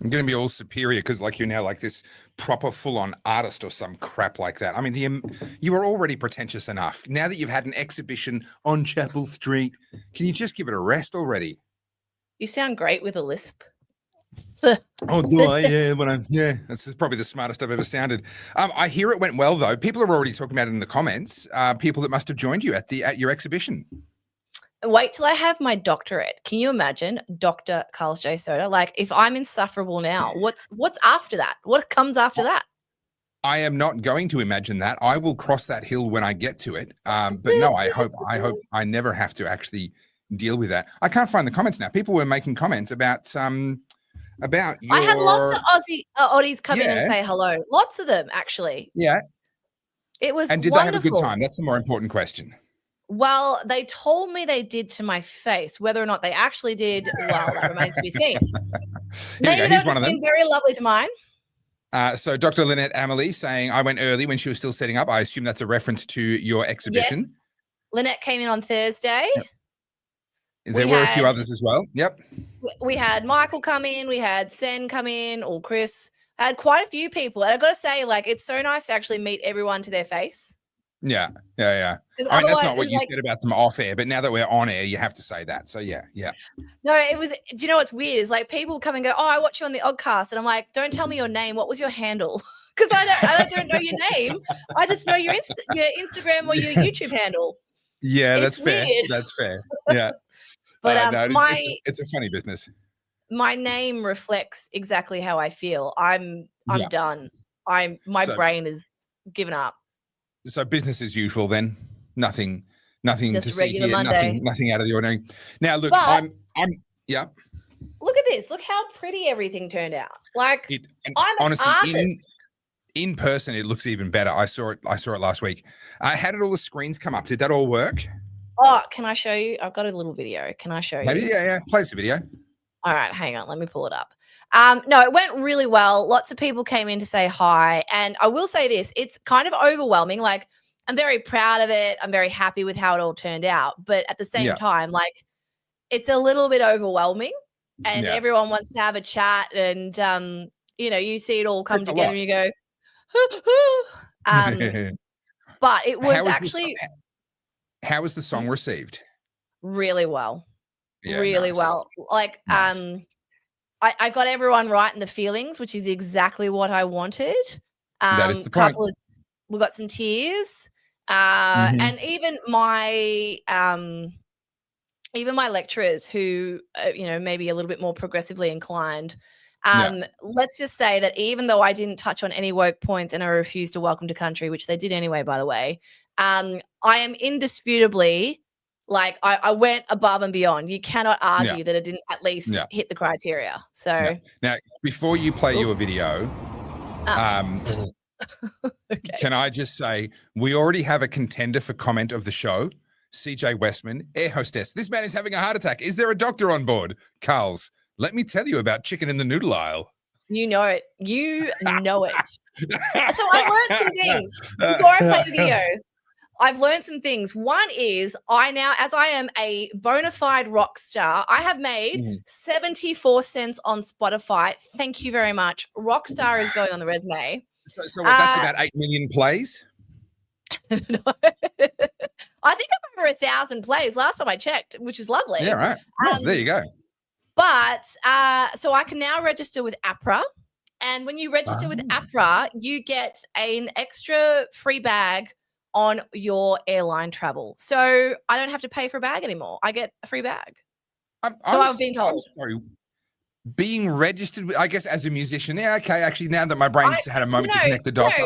I'm going to be all superior because, like, you're now like this proper full-on artist or some crap like that. I mean, you were already pretentious enough. Now that you've had an exhibition on Chapel Street, can you just give it a rest already? You sound great with a lisp. Oh, do I? Yeah, that's probably the smartest I've ever sounded. I hear it went well though. People are already talking about it in the comments. People that must have joined you at your exhibition. Wait till I have my doctorate. Can you imagine, Dr. Carlos J. Soda? Like, if I'm insufferable now, what's after that? What comes after that? I am not going to imagine that. I will cross that hill when I get to it. But no, I hope I never have to actually deal with that. I can't find the comments now. People were making comments about your. I had lots of Oddies come in and say hello. Lots of them, actually. Yeah. It was And did wonderful. they have a good time? That's the more important question. Well, they told me they did to my face. Whether or not they actually did, well, that remains to be seen. Maybe he's one of them. Very lovely to mine. So Dr. Lynette Amelie saying, I went early when she was still setting up. I assume that's a reference to your exhibition. Yes. Lynette came in on Thursday. Yep. There were a few others as well. Yep. We had Michael come in. We had Sen come in, or Chris. I had quite a few people. And I've got to say, like, it's so nice to actually meet everyone to their face. Yeah. I mean, that's not what you said about them off air, but now that we're on air, you have to say that. So yeah. No, it was. Do you know what's weird? Is like people come and go, oh, I watch you on the Oddcast, and I'm like, don't tell me your name. What was your handle? Because I don't know your name. I just know your Instagram or your YouTube handle. Yeah, that's fair. That's fair. Yeah. But no, it's a funny business. My name reflects exactly how I feel. I'm done. My brain is given up. So business as usual then. Nothing just to see here. Monday. Nothing out of the ordinary. Now look, but, I'm yeah. Look at this. Look how pretty everything turned out. Like honestly, in person it looks even better. I saw it last week. How did all the screens come up? Did that all work? Oh, can I show you? I've got a little video. Can I show you? Yeah. Play the video. All right, hang on. Let me pull it up. No, it went really well. Lots of people came in to say hi. And I will say this, it's kind of overwhelming. Like, I'm very proud of it. I'm very happy with how it all turned out. But at the same time, like, it's a little bit overwhelming. And everyone wants to have a chat. And, you see it all come together and you go, but it was actually... How was the song received? Really well. Yeah, really nice. well. Like, nice. I got everyone right in the feelings, which is exactly what I wanted. That is the point. We got some tears. And even my lecturers who, maybe a little bit more progressively inclined, let's just say that even though I didn't touch on any woke points and I refused to welcome to country, which they did anyway, by the way, I am indisputably, like, I went above and beyond. You cannot argue that it didn't at least hit the criteria. So now, before you play your video, can I just say we already have a contender for comment of the show, CJ Westman, air hostess. This man is having a heart attack. Is there a doctor on board? Carls, let me tell you about chicken in the noodle aisle. You know it. So I learned some things before I play the video. I've learned some things. One is as I am a bona fide rock star, I have made 74 cents on Spotify. Thank you very much. Rockstar is going on the resume. So that's about 8 million plays? I think I'm over 1,000 plays last time I checked, which is lovely. Yeah, right. Well, there you go. But so I can now register with APRA. And when you register with APRA, you get an extra free bag on your airline travel. So I don't have to pay for a bag anymore. I get a free bag. I've been told. I'm sorry. Being registered, I guess, as a musician. Yeah, okay. Actually, now that my brain's had a moment to connect the dots,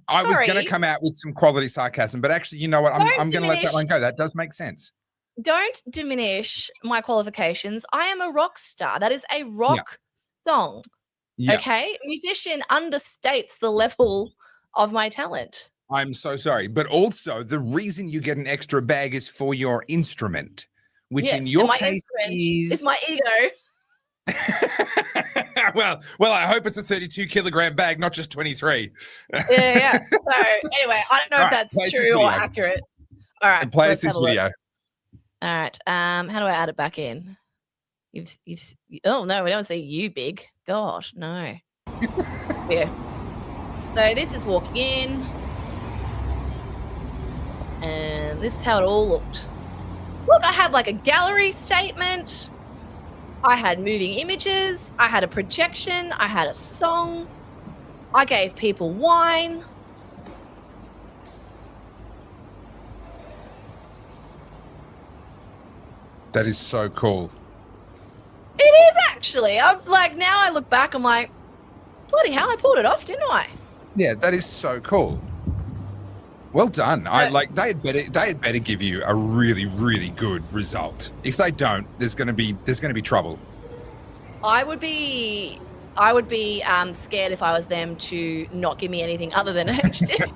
I was going to come out with some quality sarcasm, but actually, you know what? I'm going to let that one go. That does make sense. Don't diminish my qualifications. I am a rock star. That is a rock song. Yeah. Okay? Musician understates the level of my talent. I'm so sorry. But also, the reason you get an extra bag is for your instrument, which in your case is my ego. well, I hope it's a 32-kilogram bag, not just 23. Yeah. So anyway, I don't know if that's true or accurate. All right. Play us this video. All right. How do I add it back in? Oh no, we don't see you big. God, no. Yeah. So this is walking in, and this is how it all looked. Look, I had like a gallery statement. I had moving images. I had a projection. I had a song. I gave people wine. That is so cool. It is actually. I'm like, now I look back, I'm like, bloody hell, I pulled it off, didn't I? Yeah, that is so cool. Well done. They had better give you a really, really good result. If they don't, there's gonna be trouble. I would be scared if I was them to not give me anything other than HD.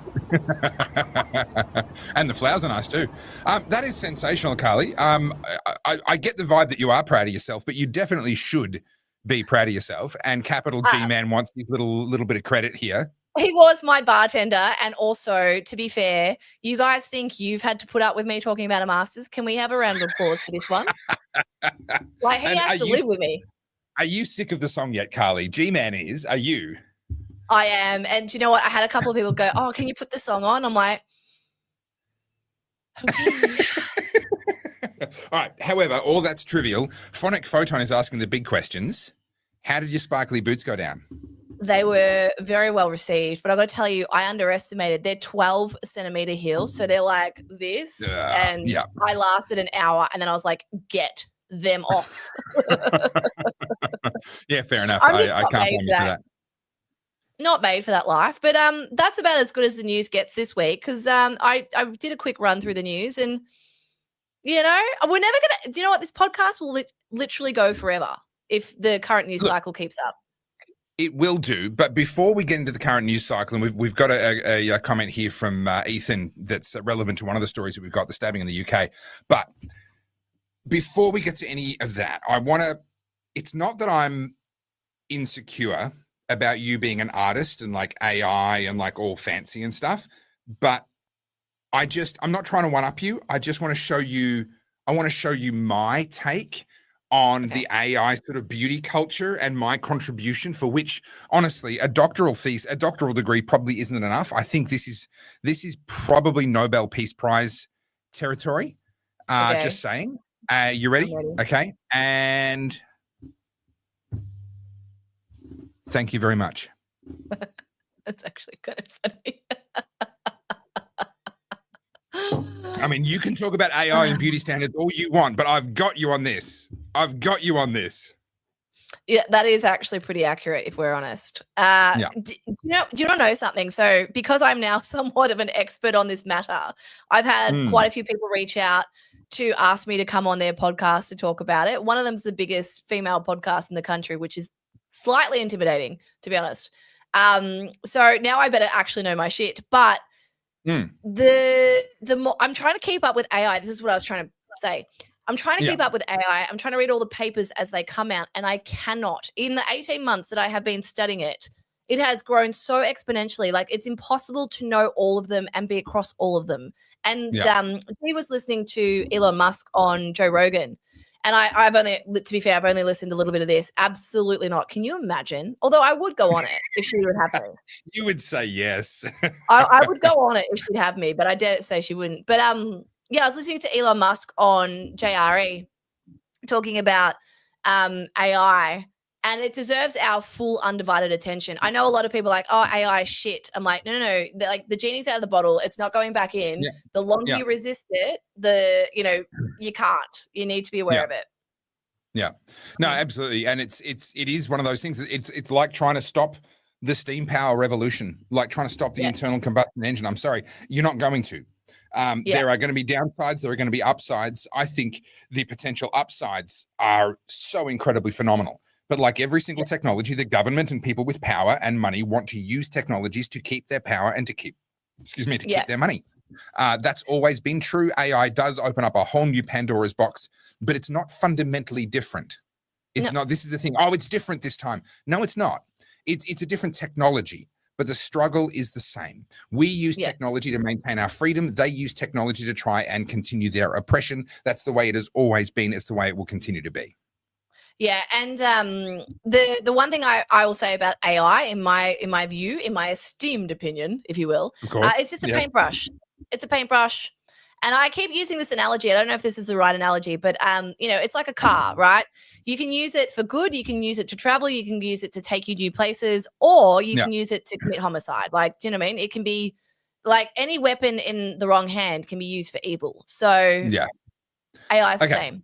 And the flowers are nice too. That is sensational, Carly. I get the vibe that you are proud of yourself, but you definitely should be proud of yourself. And capital G Man wants his little bit of credit here. He was my bartender, and also, to be fair, you guys think you've had to put up with me talking about a Masters. Can we have a round of applause for this one? Like, he has to live with me. Are you sick of the song yet, Carly? G-Man is. Are you? I am. And do you know what? I had a couple of people go, oh, can you put the song on? I'm like, okay. All right. However, all that's trivial. Phonic Photon is asking the big questions. How did your sparkly boots go down? They were very well received, but I've got to tell you, I underestimated. They're 12-centimeter heels, so they're like this, and I lasted an hour, and then I was like, get them off. Yeah, fair enough. I can't blame you for that. Not made for that life, but that's about as good as the news gets this week, because I did a quick run through the news, and we're never gonna. Do you know what? This podcast will literally go forever if the current news cycle keeps up. It will do, but before we get into the current news cycle, and we've got a comment here from Ethan that's relevant to one of the stories that we've got, the stabbing in the UK. But before we get to any of that, it's not that I'm insecure about you being an artist and like AI and like all fancy and stuff, but I'm not trying to one-up you. I just want to show you, my take on the AI sort of beauty culture and my contribution, for which honestly a doctoral degree probably isn't enough. I think this is probably Nobel Peace Prize territory. Just saying. You ready? Okay. And thank you very much. That's actually kind of funny. I mean, you can talk about AI and beauty standards all you want, but I've got you on this. Yeah, that is actually pretty accurate, if we're honest. Do you not know something? So because I'm now somewhat of an expert on this matter, I've had quite a few people reach out to ask me to come on their podcast to talk about it. One of them's the biggest female podcast in the country, which is slightly intimidating, to be honest. So now I better actually know my shit. But the more I'm trying to keep up with AI, this is what I was trying to say. I'm trying to keep up with AI. I'm trying to read all the papers as they come out, and I cannot. In the 18 months that I have been studying it, it has grown so exponentially. Like, it's impossible to know all of them and be across all of them. And he was listening to Elon Musk on Joe Rogan, and I've only listened to a little bit of this. Absolutely not. Can you imagine? Although I would go on it if she would have me. You would say yes. I would go on it if she'd have me, but I dare say she wouldn't. But yeah, I was listening to Elon Musk on JRE talking about AI, and it deserves our full undivided attention. I know a lot of people are like, oh, AI is shit. I'm like, no. Like, the genie's out of the bottle. It's not going back in. Yeah. The longer you resist it, you can't. You need to be aware of it. Yeah. No, absolutely. And it is one of those things. It's like trying to stop the steam power revolution, like trying to stop the internal combustion engine. I'm sorry, you're not going to. There are going to be downsides. There are going to be upsides. I think the potential upsides are so incredibly phenomenal. But like every single technology, the government and people with power and money want to use technologies to keep their power and to keep their money. That's always been true. AI does open up a whole new Pandora's box, but it's not fundamentally different. It's not. This is the thing. Oh, it's different this time. No, it's not. It's a different technology. But the struggle is the same. We use technology to maintain our freedom. They use technology to try and continue their oppression. That's the way it has always been. It's the way it will continue to be. Yeah, and the one thing I will say about AI in my view, in my esteemed opinion, if you will, Of course. it's just a Yeah. paintbrush. It's a paintbrush. And I keep using this analogy. I don't know if this is the right analogy, but it's like a car, right? You can use it for good, you can use it to travel, you can use it to take you new places, or you Yeah. can use it to commit homicide. Like, do you know what I mean? It can be like any weapon in the wrong hand can be used for evil. So Yeah. AI is the Okay. same.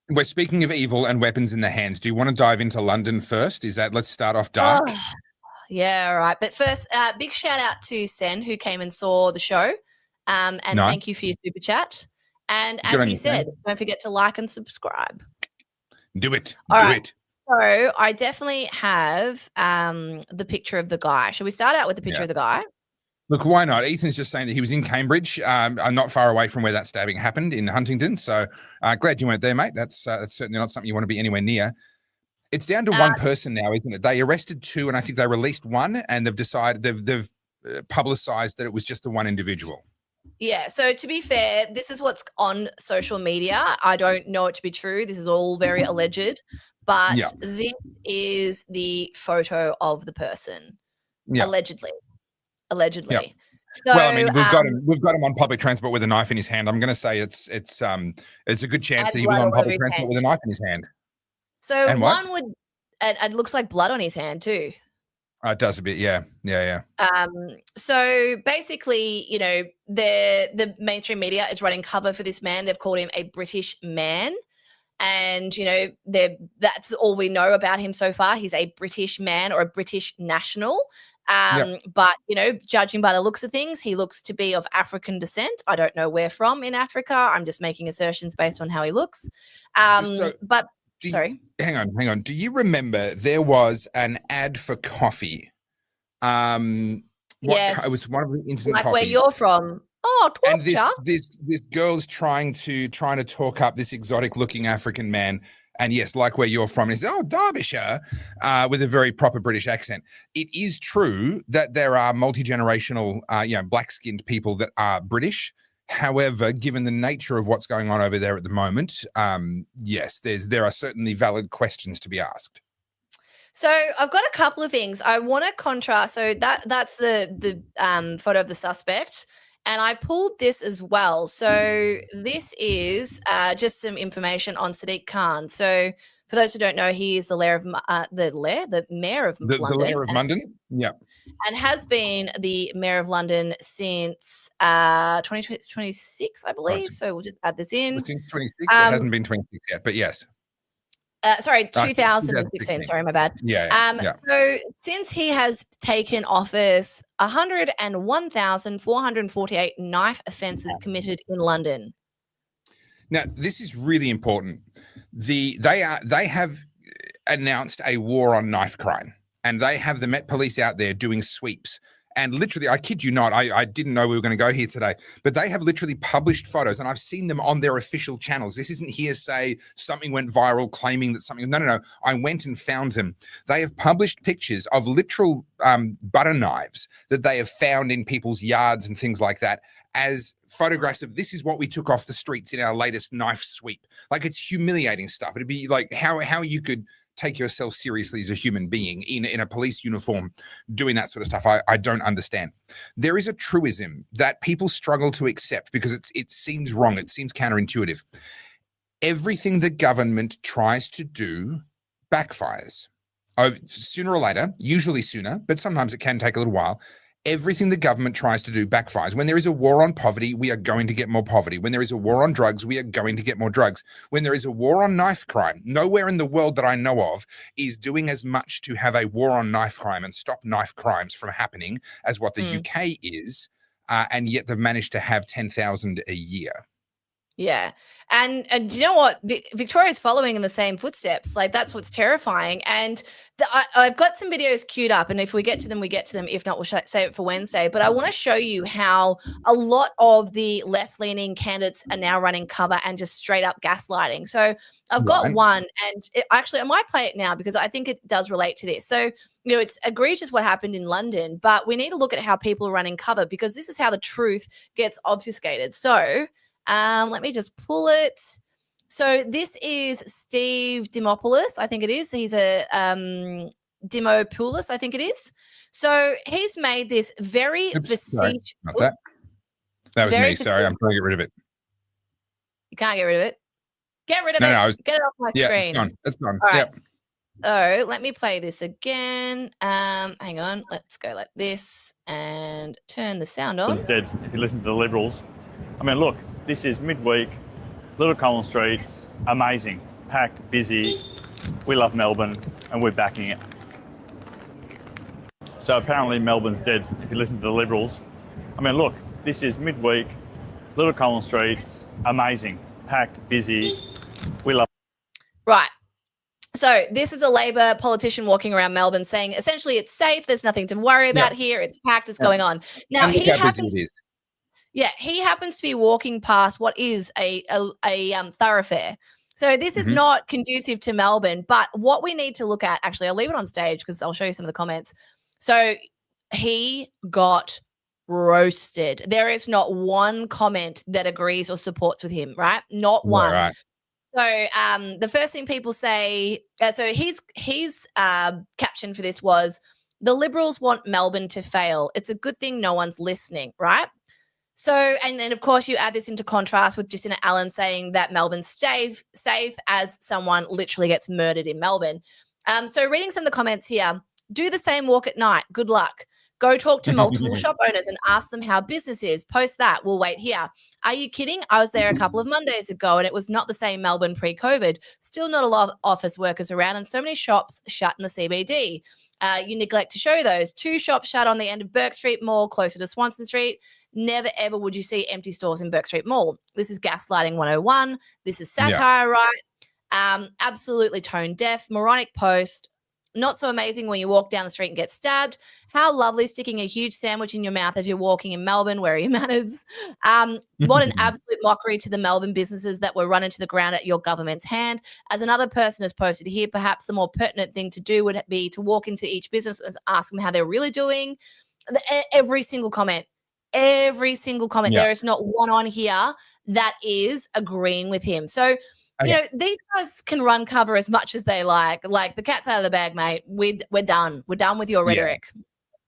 We're speaking of evil and weapons in the hands. Do you want to dive into London first? Let's start off dark? Oh, yeah, all right. But first, big shout out to Sen who came and saw the show. And No. thank you for your super chat. And Good as on he you, Sam. said, don't forget to like and subscribe. Do it. All Do right. it. So I definitely have the picture of the guy. Shall we start out with the picture Yeah. of the guy? Look, why not? Ethan's just saying that he was in Cambridge, not far away from where that stabbing happened in Huntingdon. So glad you weren't there, mate. That's certainly not something you want to be anywhere near. It's down to one person now, isn't it? They arrested two, and I think they released one, and they've decided they've publicized that it was just the one individual. Yeah. So to be fair, this is what's on social media. I don't know it to be true. This is all very alleged, but Yeah. this is the photo of the person. Yeah. Allegedly. Yeah. So, Well, I mean, we've got him on public transport with a knife in his hand. I'm going to say it's a good chance and that he was blood on all over public his transport hand. with a knife in his hand. So And what? one would, and it looks like blood on his hand too. It does a bit, yeah. So basically, the mainstream media is running cover for this man. They've called him a British man. And, that's all we know about him so far. He's a British man or a British national. But, judging by the looks of things, he looks to be of African descent. I don't know where from in Africa. I'm just making assertions based on how he looks. Sorry. Hang on. Do you remember there was an ad for coffee? Yes. It was one of the instant like coffees. Where you're from. Oh, torture. And this girl's trying to talk up this exotic looking African man. And yes, like where you're from, he says, "Oh, Derbyshire," with a very proper British accent. It is true that there are multi-generational, black-skinned people that are British. However, given the nature of what's going on over there at the moment, yes, there are certainly valid questions to be asked. So I've got a couple of things I want to contrast. So that's the photo of the suspect, and I pulled this as well. So this is just some information on Sadiq Khan. So for those who don't know, he is the mayor of London. The mayor of London, yeah, and has been the mayor of London since 2026, I believe. So we'll just add this in. Since 26, it hasn't been 26 yet, but yes. Sorry, 2016. Sorry, my bad. Yeah. So since he has taken office, 101,448 knife offences committed in London. Now, this is really important. They have announced a war on knife crime, and they have the Met Police out there doing sweeps. And literally, I kid you not, I didn't know we were going to go here today, but they have literally published photos, and I've seen them on their official channels. This isn't hearsay, something went viral claiming that something, no. I went and found them. They have published pictures of literal butter knives that they have found in people's yards and things like that as photographs of this is what we took off the streets in our latest knife sweep. Like, it's humiliating stuff. It'd be like how you could take yourself seriously as a human being in a police uniform doing that sort of stuff. I don't understand. There is a truism that people struggle to accept because it seems wrong. It seems counterintuitive. Everything the government tries to do backfires. Sooner or later, usually sooner, but sometimes it can take a little while. Everything the government tries to do backfires. When there is a war on poverty, we are going to get more poverty. When there is a war on drugs, we are going to get more drugs. When there is a war on knife crime, nowhere in the world that I know of is doing as much to have a war on knife crime and stop knife crimes from happening as what the UK is, and yet they've managed to have 10,000 a year. Yeah. And you know what? Victoria's following in the same footsteps. Like, that's what's terrifying. And I've got some videos queued up, and if we get to them, we get to them. If not, we'll save it for Wednesday. But I want to show you how a lot of the left-leaning candidates are now running cover and just straight up gaslighting. So I've got one, and actually I might play it now because I think it does relate to this. So, it's egregious what happened in London, but we need to look at how people are running cover, because this is how the truth gets obfuscated. So let me just pull it. So this is Steve Dimopoulos, I think it is. He's a Dimopoulos, I think it is. So he's made this very facetious. Not that. That was Very me. Sorry, I'm trying to get rid of it. You can't get rid of it. Get rid of it. No, Get it off my screen. It's gone. All right. Yep. So let me play this again. Hang on. Let's go like this and turn the sound on. Instead, if you listen to the Liberals, I mean, look, this is midweek, Little Collins Street, amazing, packed, busy. We love Melbourne and we're backing it. So apparently Melbourne's dead, if you listen to the Liberals. I mean, look, this is midweek, Little Collins Street, amazing, packed, busy. We love. Right. So this is a Labor politician walking around Melbourne saying essentially it's safe. There's nothing to worry about here. It's packed. It's going on. Now he happens. Yeah, he happens to be walking past what is a thoroughfare. So this is not conducive to Melbourne. But what we need to look at, actually, I'll leave it on stage because I'll show you some of the comments. So he got roasted. There is not one comment that agrees or supports with him, right? Not one. Right. So the first thing people say, so his caption for this was, the Liberals want Melbourne to fail. It's a good thing no one's listening, right? So, and then of course you add this into contrast with Jacinta Allen saying that Melbourne's safe as someone literally gets murdered in Melbourne. So reading some of the comments here, do the same walk at night. Good luck. Go talk to multiple shop owners and ask them how business is. Post that. We'll wait here. Are you kidding? I was there a couple of Mondays ago and it was not the same Melbourne pre-COVID. Still not a lot of office workers around and so many shops shut in the CBD. You neglect to show those. 2 shops shut on the end of Burke Street Mall, closer to Swanston Street. Never, ever would you see empty stores in Burke Street Mall. This is gaslighting 101. This is satire, right? Absolutely tone deaf. Moronic post. Not so amazing when you walk down the street and get stabbed. How lovely sticking a huge sandwich in your mouth as you're walking in Melbourne. Where are your manners? What an absolute mockery to the Melbourne businesses that were run into the ground at your government's hand. As another person has posted here, perhaps the more pertinent thing to do would be to walk into each business and ask them how they're really doing. Every single comment. There is not one on here that is agreeing with him. So, you know, these guys can run cover as much as they like. Like, the cat's out of the bag, mate. We're done. We're done with your rhetoric.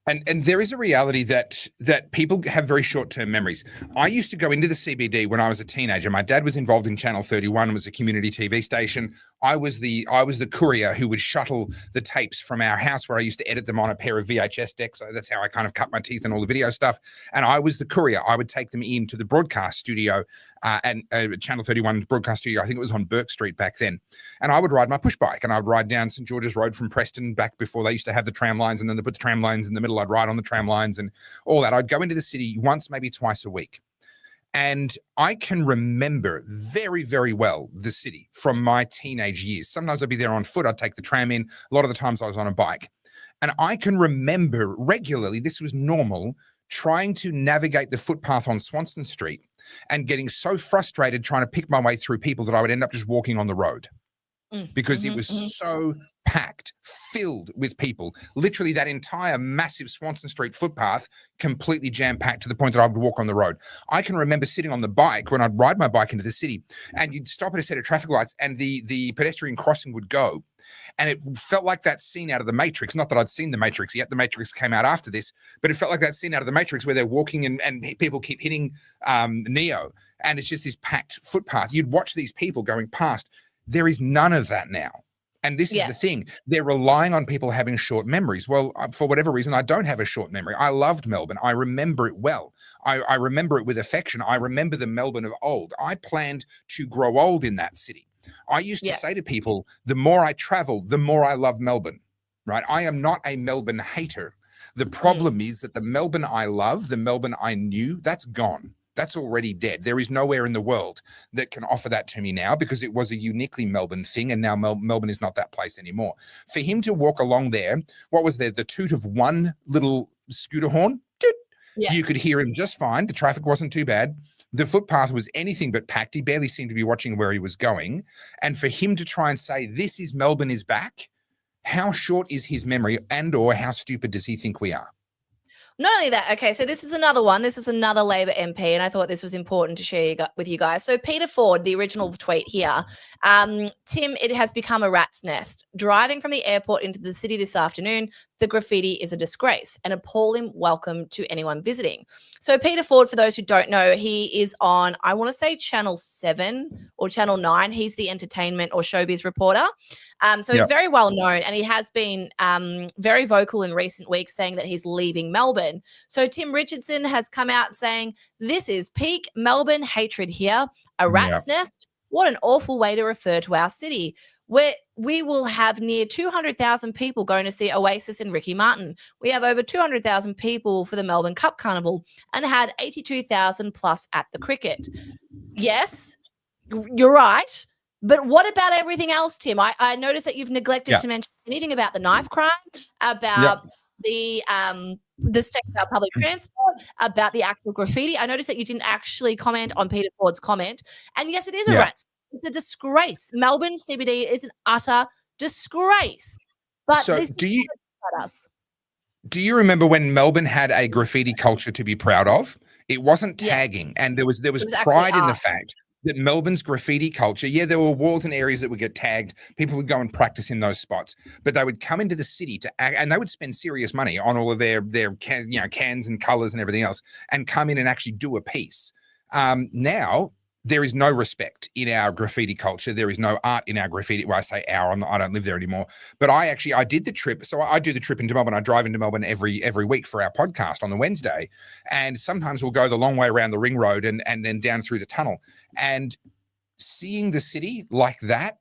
And there is a reality that people have very short-term memories. I used to go into the CBD when I was a teenager. My dad was involved in Channel 31, was a community TV station. I was the courier who would shuttle the tapes from our house where I used to edit them on a pair of VHS decks. So that's how I kind of cut my teeth and all the video stuff. And I was the courier. I would take them into the broadcast studio and Channel 31 broadcast studio. I think it was on Burke Street back then. And I would ride my push bike and I would ride down St. George's Road from Preston back before they used to have the tram lines, and then they put the tram lines in the middle. I'd ride on the tram lines and all that. I'd go into the city once, maybe twice a week. And I can remember very, very well the city from my teenage years. Sometimes I'd be there on foot. I'd take the tram in. A lot of the times I was on a bike. And I can remember regularly, this was normal, trying to navigate the footpath on Swanston Street and getting so frustrated trying to pick my way through people that I would end up just walking on the road. Because it was so packed, filled with people. Literally that entire massive Swanston Street footpath completely jam-packed to the point that I would walk on the road. I can remember sitting on the bike when I'd ride my bike into the city and you'd stop at a set of traffic lights and the pedestrian crossing would go. And it felt like that scene out of The Matrix. Not that I'd seen The Matrix yet. The Matrix came out after this. But it felt like that scene out of The Matrix where they're walking and people keep hitting Neo. And it's just this packed footpath. You'd watch these people going past. There is none of that now. And this is the thing. They're relying on people having short memories. Well, for whatever reason, I don't have a short memory. I loved Melbourne. I remember it well. I remember it with affection. I remember the Melbourne of old. I planned to grow old in that city. I used to say to people, the more I travel, the more I love Melbourne, right? I am not a Melbourne hater. The problem is that the Melbourne I love, the Melbourne I knew, that's gone. That's already dead. There is nowhere in the world that can offer that to me now because it was a uniquely Melbourne thing, and now Melbourne is not that place anymore. For him to walk along there, what was there? The toot of one little scooter horn? You could hear him just fine. The traffic wasn't too bad. The footpath was anything but packed. He barely seemed to be watching where he was going. And for him to try and say, this is Melbourne is back, how short is his memory and or how stupid does he think we are? Not only that, okay, so this is another one. This is another Labor MP, and I thought this was important to share with you guys. So Peter Ford, the original tweet here, Tim, it has become a rat's nest. Driving from the airport into the city this afternoon, the graffiti is a disgrace, an appalling welcome to anyone visiting. So Peter Ford, for those who don't know, he is on, I want to say Channel 7 or Channel 9. He's the entertainment or showbiz reporter. So he's very well known, and he has been very vocal in recent weeks saying that he's leaving Melbourne. So Tim Richardson has come out saying, this is peak Melbourne hatred here, a rat's nest. What an awful way to refer to our city. Where we will have near 200,000 people going to see Oasis and Ricky Martin. We have over 200,000 people for the Melbourne Cup Carnival and had 82,000 plus at the cricket. Yes, you're right. But what about everything else, Tim? I noticed that you've neglected to mention anything about the knife crime, about the stakes about public transport, about the actual graffiti. I noticed that you didn't actually comment on Peter Ford's comment. And yes, it is a rat's. It's a disgrace. Melbourne CBD is an utter disgrace. But so this do you remember when Melbourne had a graffiti culture to be proud of? It wasn't tagging, and there was pride in the fact that Melbourne's graffiti culture, there were walls and areas that would get tagged. People would go and practice in those spots, but they would come into the city to act, and they would spend serious money on all of their cans and colors and everything else, and come in and actually do a piece. Now there is no respect in our graffiti culture. There is no art in our graffiti. Well, I say our, I don't live there anymore. But I did the trip. So I do the trip into Melbourne. I drive into Melbourne every week for our podcast on the Wednesday. And sometimes we'll go the long way around the ring road and then down through the tunnel. And seeing the city like that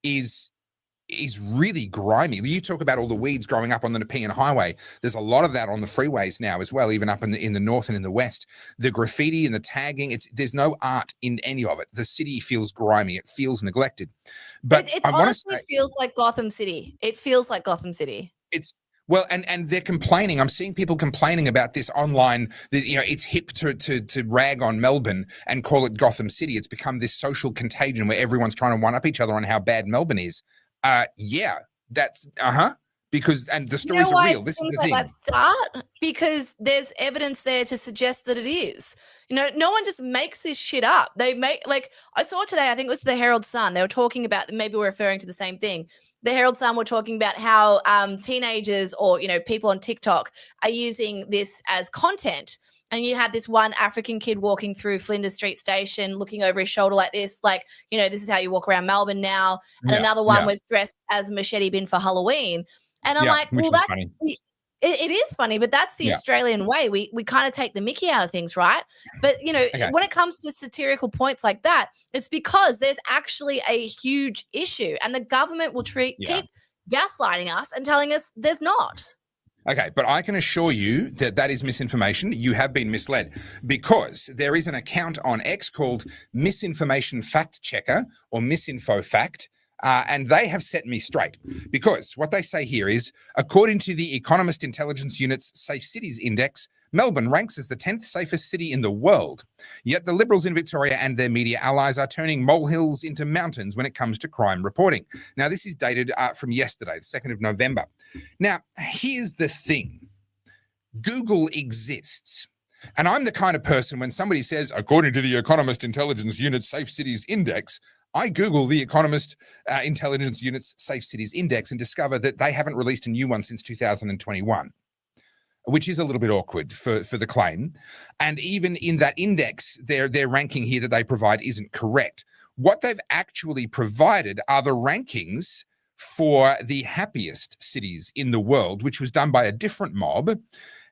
is really grimy. You talk about all the weeds growing up on the Nepean Highway. There's a lot of that on the freeways now as well, even up in the north and in the west. The graffiti and the tagging, there's no art in any of it. The city feels grimy. It feels neglected. But it honestly feels like Gotham City. It feels like Gotham City. Well, and they're complaining. I'm seeing people complaining about this online. It's hip to rag on Melbourne and call it Gotham City. It's become this social contagion where everyone's trying to one up each other on how bad Melbourne is. That's because, and the stories are real. This is the thing. That start because there's evidence there to suggest that it is. No one just makes this shit up. They make, like, I saw today, I think it was the Herald Sun. They were talking about, maybe we're referring to the same thing. The Herald Sun were talking about how teenagers or people on TikTok are using this as content. And you had this one African kid walking through Flinders Street Station, looking over his shoulder like this, like, this is how you walk around Melbourne now. And another one was dressed as a machete bin for Halloween. And I'm like, well, that's funny. It is funny, but that's the Australian way. We kind of take the mickey out of things, right? But, when it comes to satirical points like that, it's because there's actually a huge issue and the government will keep gaslighting us and telling us there's not. Okay, but I can assure you that is misinformation. You have been misled because there is an account on X called Misinformation Fact Checker or Misinfo Fact. And they have set me straight because what they say here is, according to the Economist Intelligence Unit's Safe Cities Index, Melbourne ranks as the 10th safest city in the world. Yet the Liberals in Victoria and their media allies are turning molehills into mountains when it comes to crime reporting. Now, this is dated from yesterday, the 2nd of November. Now, here's the thing. Google exists. And I'm the kind of person when somebody says, according to the Economist Intelligence Unit's Safe Cities Index, I Google the Economist Intelligence Unit's Safe Cities Index and discover that they haven't released a new one since 2021, which is a little bit awkward for the claim. And even in that index, their ranking here that they provide isn't correct. What they've actually provided are the rankings for the happiest cities in the world, which was done by a different mob.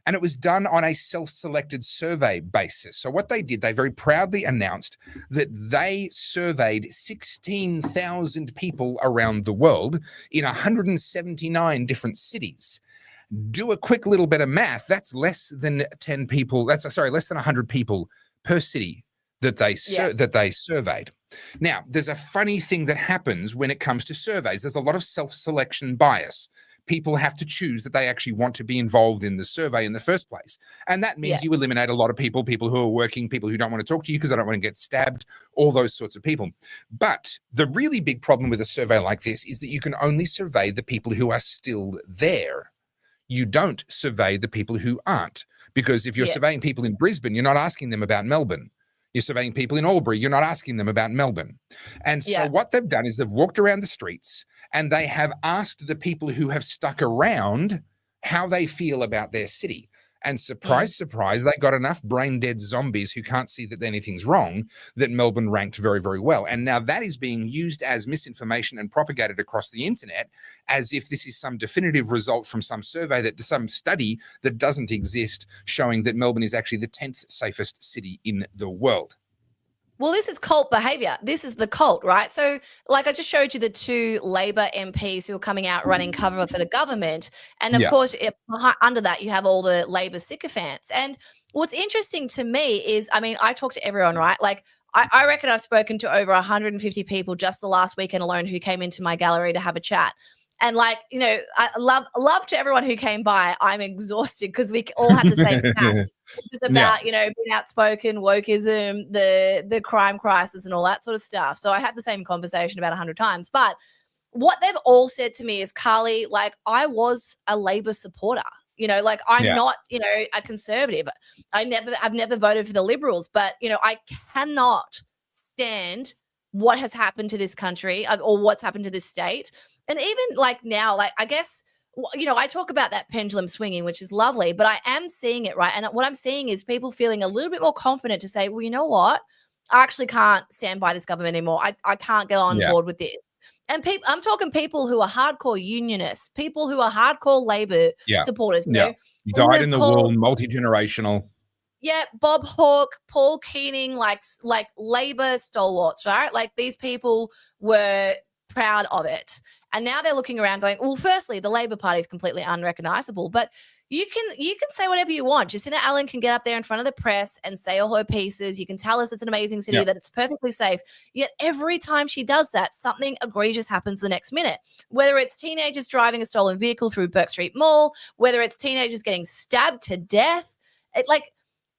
And it was done on a self-selected survey basis. So what they did, they very proudly announced that they surveyed 16,000 people around the world in 179 different cities. Do a quick little bit of math. That's less than 10 people. Less than 100 people per city that they surveyed. Now, there's a funny thing that happens when it comes to surveys. There's a lot of self-selection bias. People have to choose that they actually want to be involved in the survey in the first place. And that means you eliminate a lot of people who are working, people who don't want to talk to you because they don't want to get stabbed, all those sorts of people. But the really big problem with a survey like this is that you can only survey the people who are still there. you don't survey the people who aren't. Because if you're Yeah. surveying people in Brisbane, you're not asking them about Melbourne. You're surveying people in Albury, you're not asking them about Melbourne. And so Yeah. what they've done is they've walked around the streets and they have asked the people who have stuck around how they feel about their city. And surprise, surprise, they got enough brain dead zombies who can't see that anything's wrong that Melbourne ranked very, very well. And now that is being used as misinformation and propagated across the internet as if this is some definitive result from some survey, that some study that doesn't exist, showing that Melbourne is actually the 10th safest city in the world. Well, this is cult behavior. This is the cult, right? So, like I just showed you the two Labor MPs who are coming out running cover for the government. And of course, under that, you have all the Labor sycophants. And what's interesting to me is, I mean, I talk to everyone, right? Like, I reckon I've spoken to over 150 people just the last weekend alone who came into my gallery to have a chat. And like, you know, I love to everyone who came by. I'm exhausted because we all have the same chat. It's just about, you know, being outspoken, wokeism, the crime crisis and all that sort of stuff. So I had the same conversation about 100 times. But what they've all said to me is, Carly, like, I was a Labor supporter. You know, like, I'm not, you know, a conservative. I've never voted for the Liberals, but, you know, I cannot stand what has happened to this country or what's happened to this state. And even like now, like, I guess, you know, I talk about that pendulum swinging, which is lovely, but I am seeing it, right? And what I'm seeing is people feeling a little bit more confident to say, well, you know what? I actually can't stand by this government anymore. I can't get on board with this. And I'm talking people who are hardcore unionists, people who are hardcore Labor supporters. You know, dyed in the wool, multi-generational. Yeah, Bob Hawke, Paul Keating, like Labor stalwarts, right? Like, these people were proud of it. And now they're looking around going, well, firstly, the Labor Party is completely unrecognizable, but you can say whatever you want. Jacinta Allen can get up there in front of the press and say all her pieces. You can tell us it's an amazing city, that it's perfectly safe. Yet every time she does that, something egregious happens the next minute. Whether it's teenagers driving a stolen vehicle through Burke Street Mall, whether it's teenagers getting stabbed to death,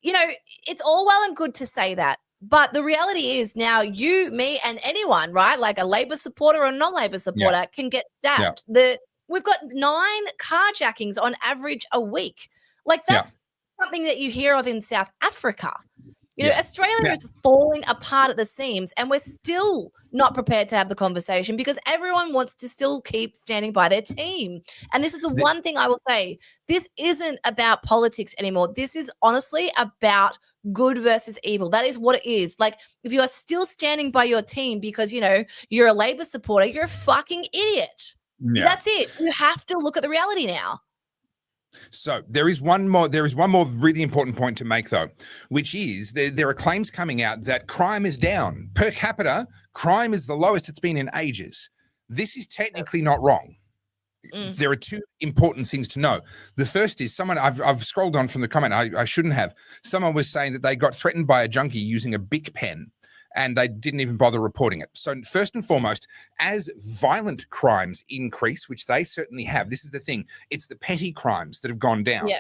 you know, it's all well and good to say that. But the reality is now you, me, and anyone, right, like a Labor supporter or a non-Labor supporter can get stabbed. We've got 9 carjackings on average a week. Like, that's something that you hear of in South Africa. You know, Australia is falling apart at the seams, and we're still not prepared to have the conversation because everyone wants to still keep standing by their team. And this is the one thing I will say. This isn't about politics anymore. This is honestly about good versus evil. That is what it is. Like, if you are still standing by your team because, you know, you're a Labor supporter, you're a fucking idiot. That's it. You have to look at the reality now. So there is one more really important point to make, though, which is there are claims coming out that crime is down. Per capita, crime is the lowest it's been in ages. This is technically not wrong. There are 2 important things to know. The first is someone, I've scrolled on from the comment, I shouldn't have. Someone was saying that they got threatened by a junkie using a Bic pen, and they didn't even bother reporting it. So first and foremost, as violent crimes increase, which they certainly have, this is the thing, it's the petty crimes that have gone down.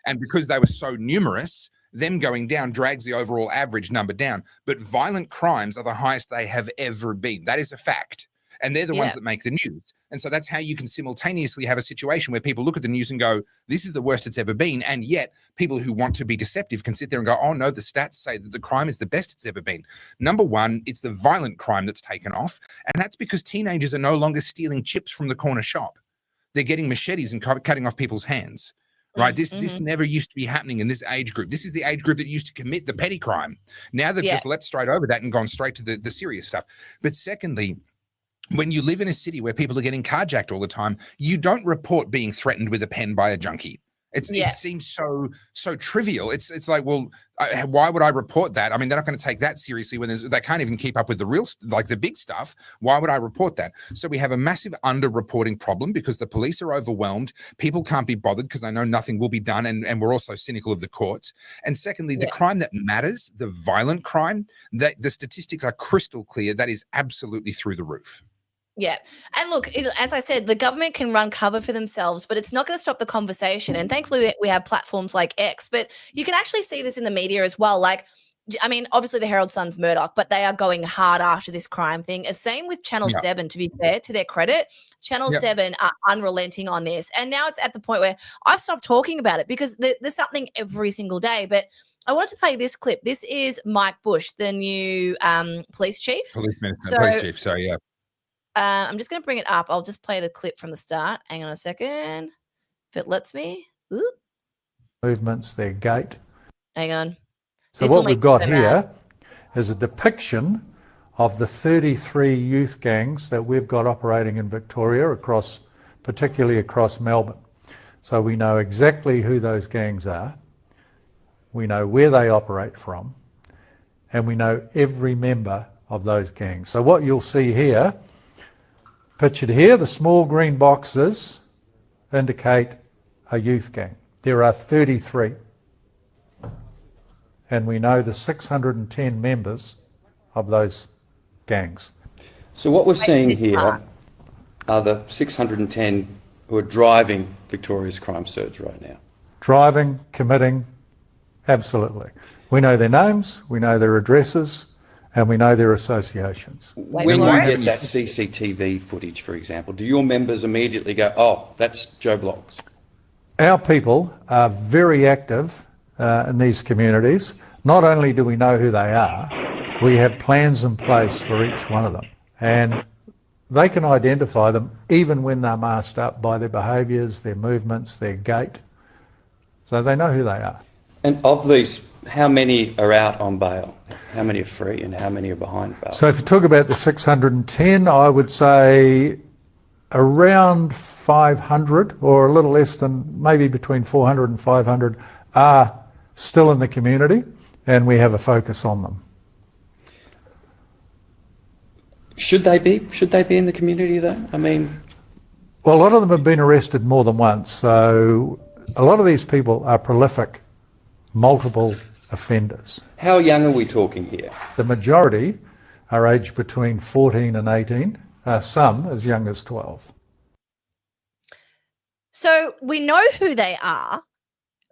And because they were so numerous, them going down drags the overall average number down. But violent crimes are the highest they have ever been. That is a fact. And they're the ones that make the news. And so that's how you can simultaneously have a situation where people look at the news and go, this is the worst it's ever been. And yet people who want to be deceptive can sit there and go, oh no, the stats say that the crime is the best it's ever been. Number one, it's the violent crime that's taken off. And that's because teenagers are no longer stealing chips from the corner shop. They're getting machetes and cutting off people's hands. Right. This never used to be happening in this age group. This is the age group that used to commit the petty crime. Now they've just leapt straight over that and gone straight to the serious stuff. But secondly, when you live in a city where people are getting carjacked all the time, you don't report being threatened with a pen by a junkie. It seems so trivial. It's like, well, why would I report that? I mean, they're not going to take that seriously when they can't even keep up with the real, like the big stuff. Why would I report that? So we have a massive underreporting problem because the police are overwhelmed. People can't be bothered because they know nothing will be done. And we're also cynical of the courts. And secondly, the crime that matters, the violent crime, that the statistics are crystal clear. That is absolutely through the roof. Yeah. And look, as I said, the government can run cover for themselves, but it's not going to stop the conversation. And thankfully, we have platforms like X, but you can actually see this in the media as well. Like, I mean, obviously the Herald Sun's Murdoch, but they are going hard after this crime thing. Same with Channel 7, to be fair, to their credit. Channel 7 are unrelenting on this. And now it's at the point where I've stopped talking about it because there's something every single day. But I wanted to play this clip. This is Mike Bush, the new police chief. Police chief, sorry, yeah. I'm just going to bring it up. I'll just play the clip from the start. Hang on a second. If it lets me. Ooh. Movements, their gait. Hang on. So what we've got here is a depiction of the 33 youth gangs that we've got operating in Victoria, particularly across Melbourne. So we know exactly who those gangs are, we know where they operate from, and we know every member of those gangs. So what you'll see here, pictured here, the small green boxes indicate a youth gang. There are 33. And we know the 610 members of those gangs. So what we're seeing here are the 610 who are driving Victoria's crime surge right now. Driving, committing, absolutely. We know their names, we know their addresses, and we know their associations. When you get that CCTV footage, for example, do your members immediately go, oh, that's Joe Bloggs? Our people are very active in these communities. Not only do we know who they are, we have plans in place for each one of them. And they can identify them even when they're masked up by their behaviours, their movements, their gait. So they know who they are. And of these, how many are out on bail? How many are free and how many are behind bail? So if you talk about the 610, I would say around 500 or a little less than, maybe between 400 and 500 are still in the community, and we have a focus on them. Should they be in the community though? I mean, well, a lot of them have been arrested more than once, so a lot of these people are prolific, multiple offenders. How young are we talking here? The majority are aged between 14 and 18, some as young as 12. So we know who they are.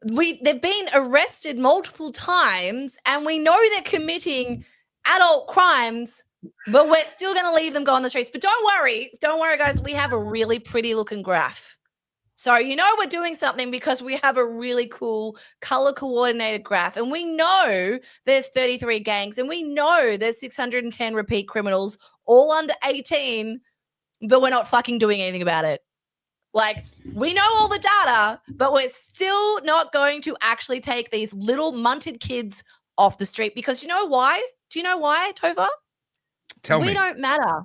They've been arrested multiple times, and we know they're committing adult crimes, but we're still going to leave them go on the streets. But don't worry, guys. We have a really pretty looking graph. So you know we're doing something because we have a really cool color coordinated graph, and we know there's 33 gangs, and we know there's 610 repeat criminals, all under 18, but we're not fucking doing anything about it. Like, we know all the data, but we're still not going to actually take these little munted kids off the street because you know why? Do you know why, Tova? Tell me. We don't matter.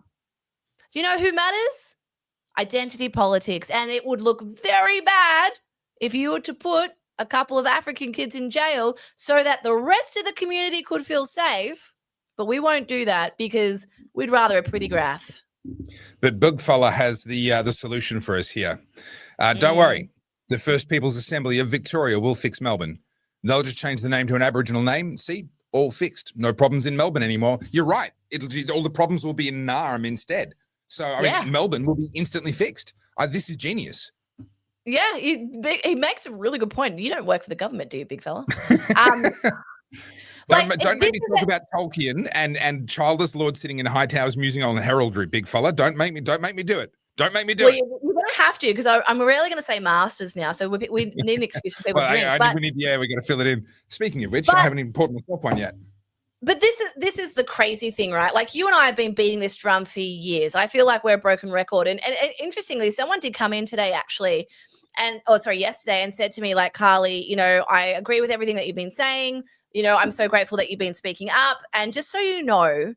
Do you know who matters? Identity politics. And it would look very bad if you were to put a couple of African kids in jail so that the rest of the community could feel safe. But we won't do that because we'd rather a pretty graph. But Big Fella has the solution for us here. Don't worry. The First People's Assembly of Victoria will fix Melbourne. They'll just change the name to an Aboriginal name. See, all fixed. No problems in Melbourne anymore. You're right. All the problems will be in Naarm instead. So, I mean, Melbourne will be instantly fixed. This is genius. Yeah, he makes a really good point. You don't work for the government, do you, big fella? Don't make me talk about Tolkien and childless lords sitting in high towers musing on heraldry, big fella. Don't make me do it. Don't make me do it. You're going to have to because I'm really going to say masters now. So we need an excuse for people to drink. We got to fill it in. Speaking of which, I haven't even poured myself one yet. But this is the crazy thing, right? Like you and I have been beating this drum for years. I feel like we're a broken record. And interestingly, someone did come in today actually, yesterday and said to me like, Carly, you know, I agree with everything that you've been saying. You know, I'm so grateful that you've been speaking up. And just so you know,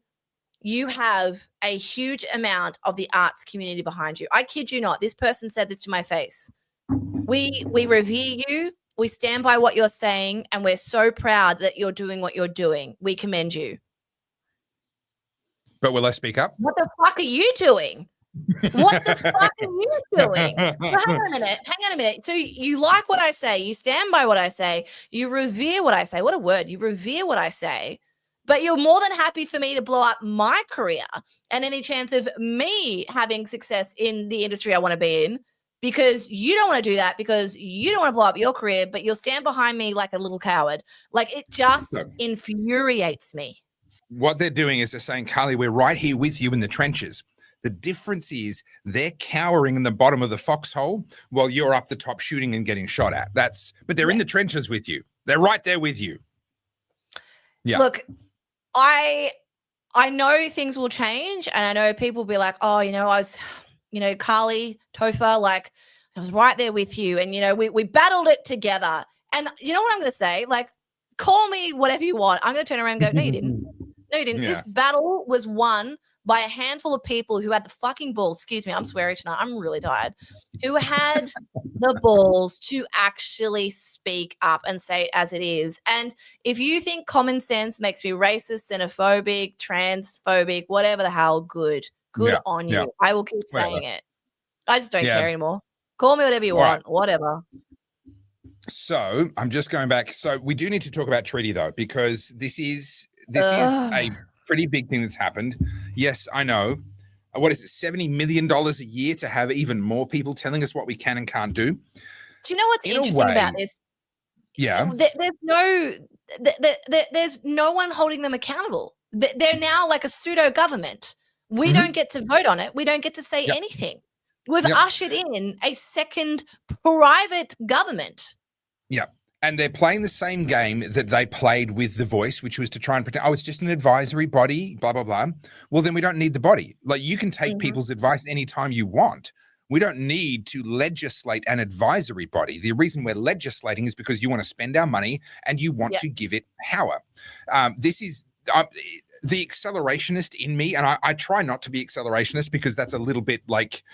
you have a huge amount of the arts community behind you. I kid you not. This person said this to my face. We revere you. We stand by what you're saying, and we're so proud that you're doing what you're doing. We commend you. But will I speak up? What the fuck are you doing? What the fuck are you doing? So hang on a minute. So you like what I say. You stand by what I say. You revere what I say. What a word. You revere what I say. But you're more than happy for me to blow up my career and any chance of me having success in the industry I want to be in. because you don't want to do that, because you don't want to blow up your career, but you'll stand behind me like a little coward. Like, it just No. infuriates me. What they're doing is they're saying, Carly, we're right here with you in the trenches. The difference is they're cowering in the bottom of the foxhole while you're up the top shooting and getting shot at. But they're in the trenches with you. They're right there with you. Yeah. Look, I know things will change, and I know people will be like, oh, I was, Carly, Topher, like, I was right there with you, and, we battled it together. And you know what I'm going to say? Like, call me whatever you want. I'm going to turn around and go, no, you didn't. No, you didn't. Yeah. This battle was won by a handful of people who had the fucking balls. Excuse me, I'm swearing tonight. I'm really tired. Who had the balls to actually speak up and say it as it is. And if you think common sense makes me racist, xenophobic, transphobic, whatever the hell, good on you. I will keep saying it. I just don't care anymore. Call me whatever you want, whatever. So I'm just going back. So we do need to talk about treaty, though, because this is a pretty big thing that's happened. Yes, I know. What is it, $70 million a year to have even more people telling us what we can and can't do? Do you know what's interesting about this? Yeah. There's no one holding them accountable. They're now like a pseudo government. We don't get to vote on it. We don't get to say anything. We've ushered in a second private government. Yeah. And they're playing the same game that they played with The Voice, which was to try and pretend, it's just an advisory body, blah, blah, blah. Well, then we don't need the body. Like, you can take people's advice anytime you want. We don't need to legislate an advisory body. The reason we're legislating is because you want to spend our money and you want to give it power. This is the accelerationist in me, and I try not to be accelerationist because that's a little bit like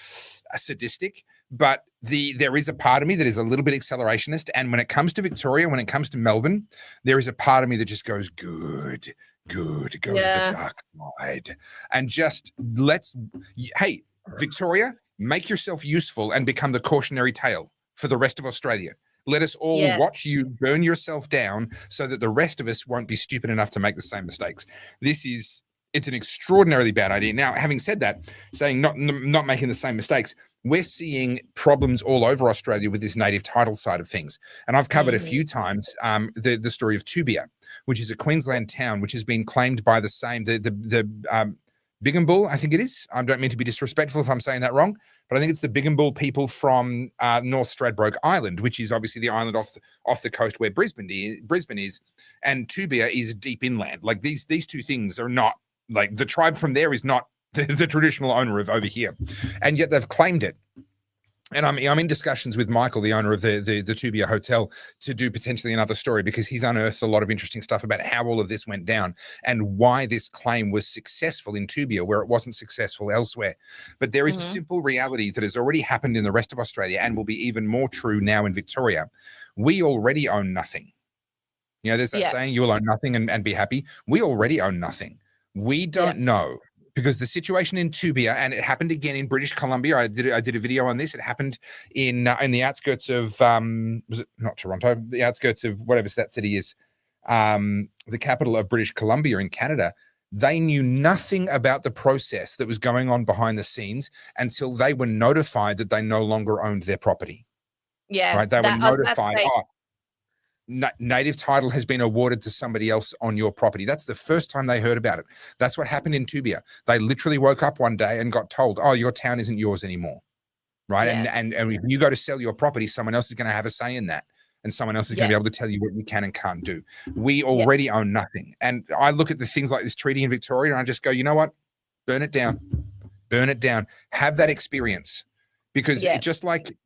sadistic. But there is a part of me that is a little bit accelerationist. And when it comes to Victoria, when it comes to Melbourne, there is a part of me that just goes, good, go to the dark side. And just hey, Victoria, make yourself useful and become the cautionary tale for the rest of Australia. Let us all watch you burn yourself down so that the rest of us won't be stupid enough to make the same mistakes. It's an extraordinarily bad idea. Now, having said that, saying not making the same mistakes, we're seeing problems all over Australia with this native title side of things. And I've covered a few times the story of Tubia, which is a Queensland town which has been claimed by the same, the Bigambul, I think it is. I don't mean to be disrespectful if I'm saying that wrong, but I think it's the Bigambul people from North Stradbroke Island, which is obviously the island off the coast where Brisbane is, and Tubia is deep inland. Like these two things are not, like, the tribe from there is not the traditional owner of over here, and yet they've claimed it. And I'm in discussions with Michael, the owner of the Tubia Hotel, to do potentially another story, because he's unearthed a lot of interesting stuff about how all of this went down and why this claim was successful in Tubia where it wasn't successful elsewhere. But there is a simple reality that has already happened in the rest of Australia and will be even more true now in Victoria. We already own nothing. There's that saying, you'll own nothing and be happy. We already own nothing. We don't know. Because the situation in Tubia, and it happened again in British Columbia. I did a video on this. It happened in the outskirts of was it not Toronto? The outskirts of whatever that city is, the capital of British Columbia in Canada. They knew nothing about the process that was going on behind the scenes until they were notified that they no longer owned their property. Yeah, right. They were notified. Native title has been awarded to somebody else on your property. That's the first time they heard about it. That's what happened in Tubia. They literally woke up one day and got told, oh, your town isn't yours anymore. Right. Yeah. And if you go to sell your property, someone else is going to have a say in that. And someone else is going to be able to tell you what you can and can't do. We already own nothing. And I look at the things like this treaty in Victoria and I just go, you know what? Burn it down. Burn it down. Have that experience. Because just like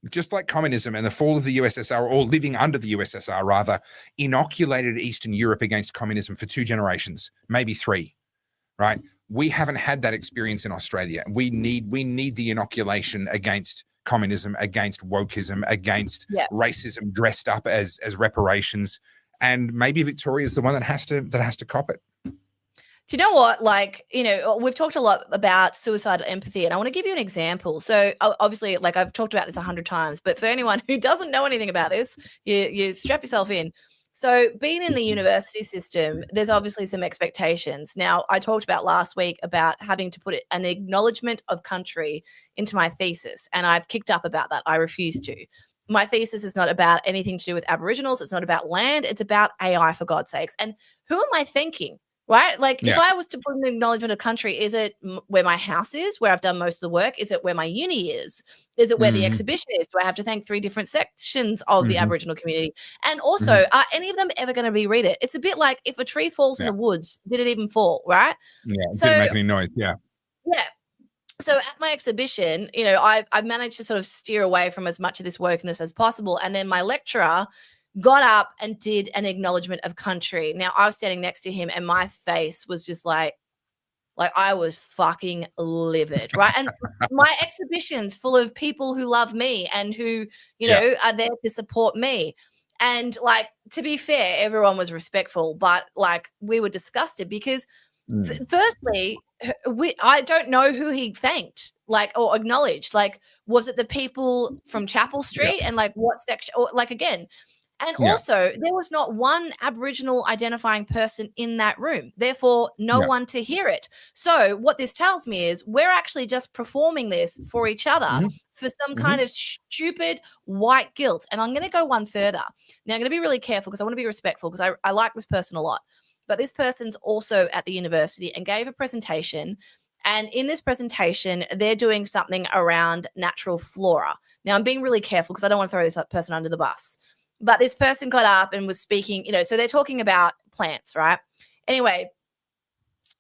communism and the fall of the USSR, or living under the USSR rather, inoculated Eastern Europe against communism for 2 generations, maybe 3, right? We haven't had that experience in Australia. We need the inoculation against communism, against wokeism, against racism dressed up as reparations. And maybe Victoria is the one that has to cop it. Do you know what? Like, we've talked a lot about suicidal empathy, and I want to give you an example. So obviously, like, I've talked about this 100 times, but for anyone who doesn't know anything about this, you strap yourself in. So being in the university system, there's obviously some expectations. Now, I talked about last week about having to put an acknowledgement of country into my thesis, and I've kicked up about that. I refuse to. My thesis is not about anything to do with Aboriginals. It's not about land. It's about AI, for God's sakes. And who am I thinking? Right? Like, if I was to put an acknowledgement of country, is it where my house is, where I've done most of the work? Is it where my uni is? Is it where the exhibition is? Do I have to thank 3 different sections of the Aboriginal community? And also, are any of them ever going to reread it? It's a bit like if a tree falls in the woods, did it even fall? Right? Yeah. So, Didn't make any noise. Yeah. Yeah. So at my exhibition, you know, I've managed to sort of steer away from as much of this wokeness as possible. And then my lecturer got up and did an acknowledgement of country. Now, I was standing next to him and my face was just like I was fucking livid, right? And my exhibition's full of people who love me and who, you know, are there to support me. And like, to be fair, everyone was respectful, but like we were disgusted because firstly, I don't know who he thanked, like, or acknowledged. Like, was it the people from Chapel Street and like what section? Or like again, and also there was not one Aboriginal identifying person in that room. Therefore, no one to hear it. So what this tells me is we're actually just performing this for each other for some kind of stupid white guilt. And I'm going to go one further. Now I'm going to be really careful because I want to be respectful because I like this person a lot. But this person's also at the university and gave a presentation. And in this presentation, they're doing something around natural flora. Now, I'm being really careful because I don't want to throw this person under the bus. But this person got up and was speaking, you know, so they're talking about plants, right? Anyway,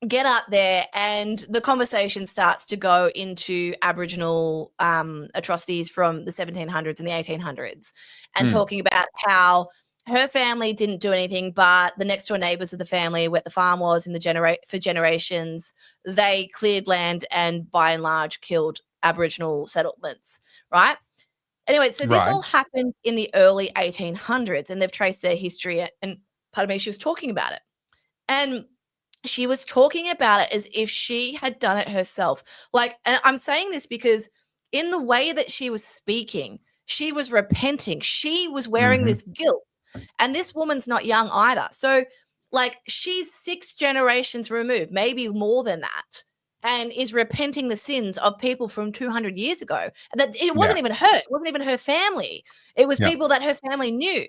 get up there and the conversation starts to go into Aboriginal atrocities from the 1700s and the 1800s and talking about how her family didn't do anything, but the next door neighbors of the family where the farm was in the for generations, they cleared land and by and large killed Aboriginal settlements, right? Anyway, so this all happened in the early 1800s and they've traced their history and pardon me, she was talking about it. And she was talking about it as if she had done it herself. Like, and I'm saying this because in the way that she was speaking, she was repenting. She was wearing this guilt. And this woman's not young either. So, like, she's 6 generations removed, maybe more than that, and is repenting the sins of people from 200 years ago. And that it wasn't even her. It wasn't even her family. It was people that her family knew.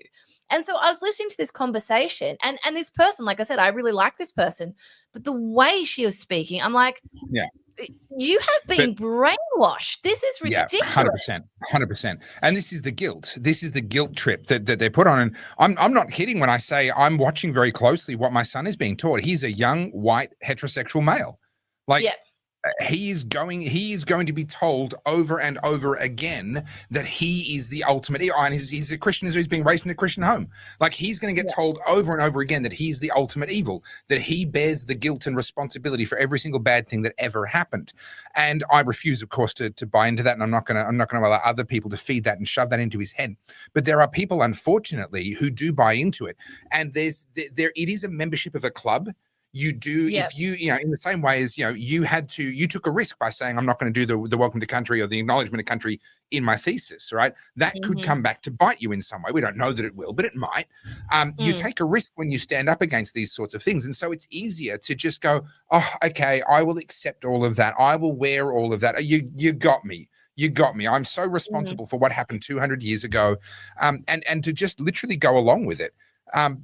And so I was listening to this conversation and this person, like I said, I really like this person, but the way she was speaking, I'm like, you have been brainwashed. This is ridiculous. 100%. And this is the guilt. This is the guilt trip that they put on. And I'm not kidding when I say I'm watching very closely what my son is being taught. He's a young, white, heterosexual male. Like, he is going to be told over and over again that he is the ultimate evil. And he's a Christian who's being raised in a Christian home. Like, he's going to get told over and over again that he's the ultimate evil, that he bears the guilt and responsibility for every single bad thing that ever happened. And I refuse, of course, to buy into that. And I'm not going to allow other people to feed that and shove that into his head. But there are people, unfortunately, who do buy into it. And it is a membership of a club. You do, if you know, in the same way as, you know, you took a risk by saying, I'm not going to do the welcome to country or the acknowledgement of country in my thesis, right? That could come back to bite you in some way. We don't know that it will, but it might. You take a risk when you stand up against these sorts of things. And so it's easier to just go, oh, okay, I will accept all of that. I will wear all of that. You got me. You got me. I'm so responsible for what happened 200 years ago. And to just literally go along with it.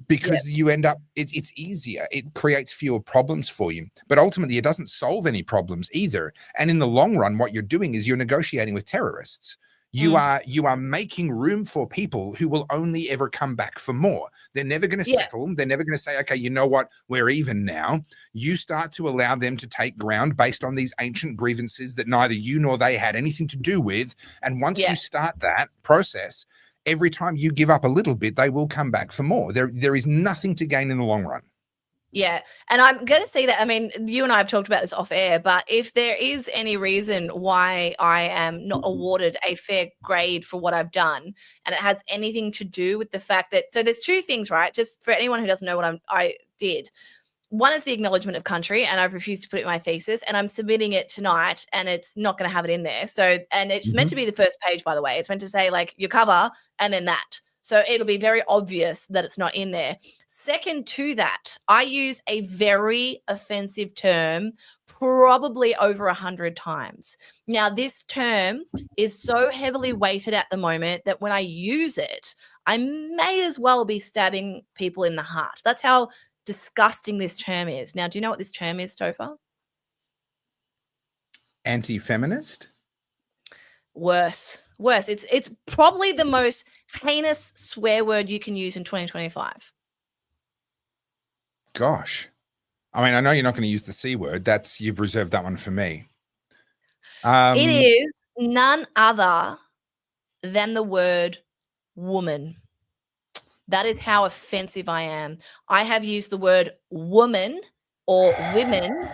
Because you end up, it's easier. It creates fewer problems for you, but ultimately it doesn't solve any problems either. And in the long run, what you're doing is you're negotiating with terrorists. You are making room for people who will only ever come back for more. They're never going to settle. They're never going to say, okay, you know what? We're even now. You start to allow them to take ground based on these ancient grievances that neither you nor they had anything to do with. And once you start that process, every time you give up a little bit, they will come back for more. There is nothing to gain in the long run. Yeah. And I'm going to say that, I mean, you and I have talked about this off air, but if there is any reason why I am not awarded a fair grade for what I've done, and it has anything to do with the fact that, so there's 2 things, right? Just for anyone who doesn't know what I did. One is the acknowledgement of country, and I've refused to put it in my thesis, and I'm submitting it tonight, and it's not going to have it in there. So, and it's meant to be the first page, by the way. It's meant to say like your cover and then that. So it'll be very obvious that it's not in there. Second to that, I use a very offensive term probably over 100 times. Now, this term is so heavily weighted at the moment that when I use it, I may as well be stabbing people in the heart. That's how disgusting this term is. Now, do you know what this term is, Topher? Anti-feminist? Worse. It's probably the most heinous swear word you can use in 2025. Gosh. I mean, I know you're not going to use the C word. You've reserved that one for me. It is none other than the word woman. That is how offensive I am. I have used the word woman or women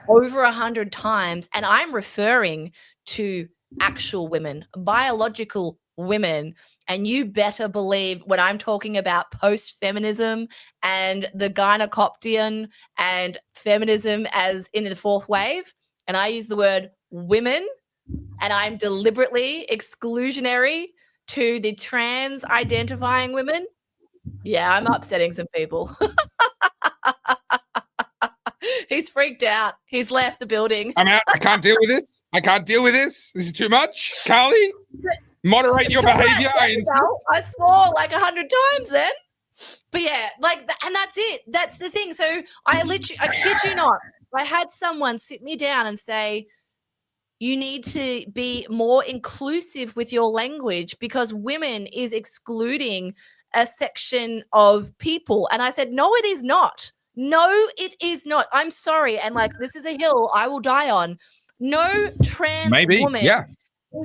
over 100 times, and I'm referring to actual women, biological women. And you better believe when I'm talking about post-feminism and the gynecoptian and feminism as in the fourth wave, and I use the word women, and I'm deliberately exclusionary to the trans identifying women. Yeah, I'm upsetting some people. He's freaked out. He's left the building. I'm out. I can't deal with this. This is too much. Carly, moderate your behavior. I swore like 100 times then. But yeah, and that's it. That's the thing. So I kid you not, I had someone sit me down and say, you need to be more inclusive with your language because women is excluding a section of people. And I said, no, it is not. No, it is not. I'm sorry. And this is a hill I will die on. No trans woman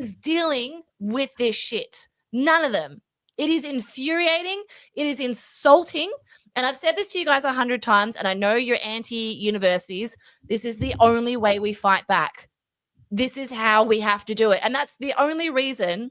is dealing with this shit. None of them. It is infuriating. It is insulting. And I've said this to you guys 100 times, and I know you're anti-universities. This is the only way we fight back. This is how we have to do it. And that's the only reason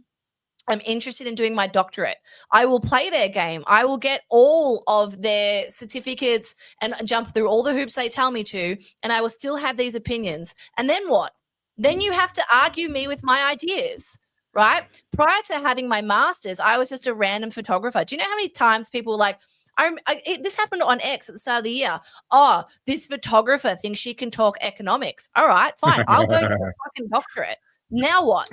I'm interested in doing my doctorate. I will play their game. I will get all of their certificates and jump through all the hoops they tell me to, and I will still have these opinions. And then what? Then you have to argue me with my ideas, right? Prior to having my master's, I was just a random photographer. Do you know how many times people were like, this happened on X at the start of the year. Oh, this photographer thinks she can talk economics. All right, fine. I'll go to a fucking doctorate. Now what?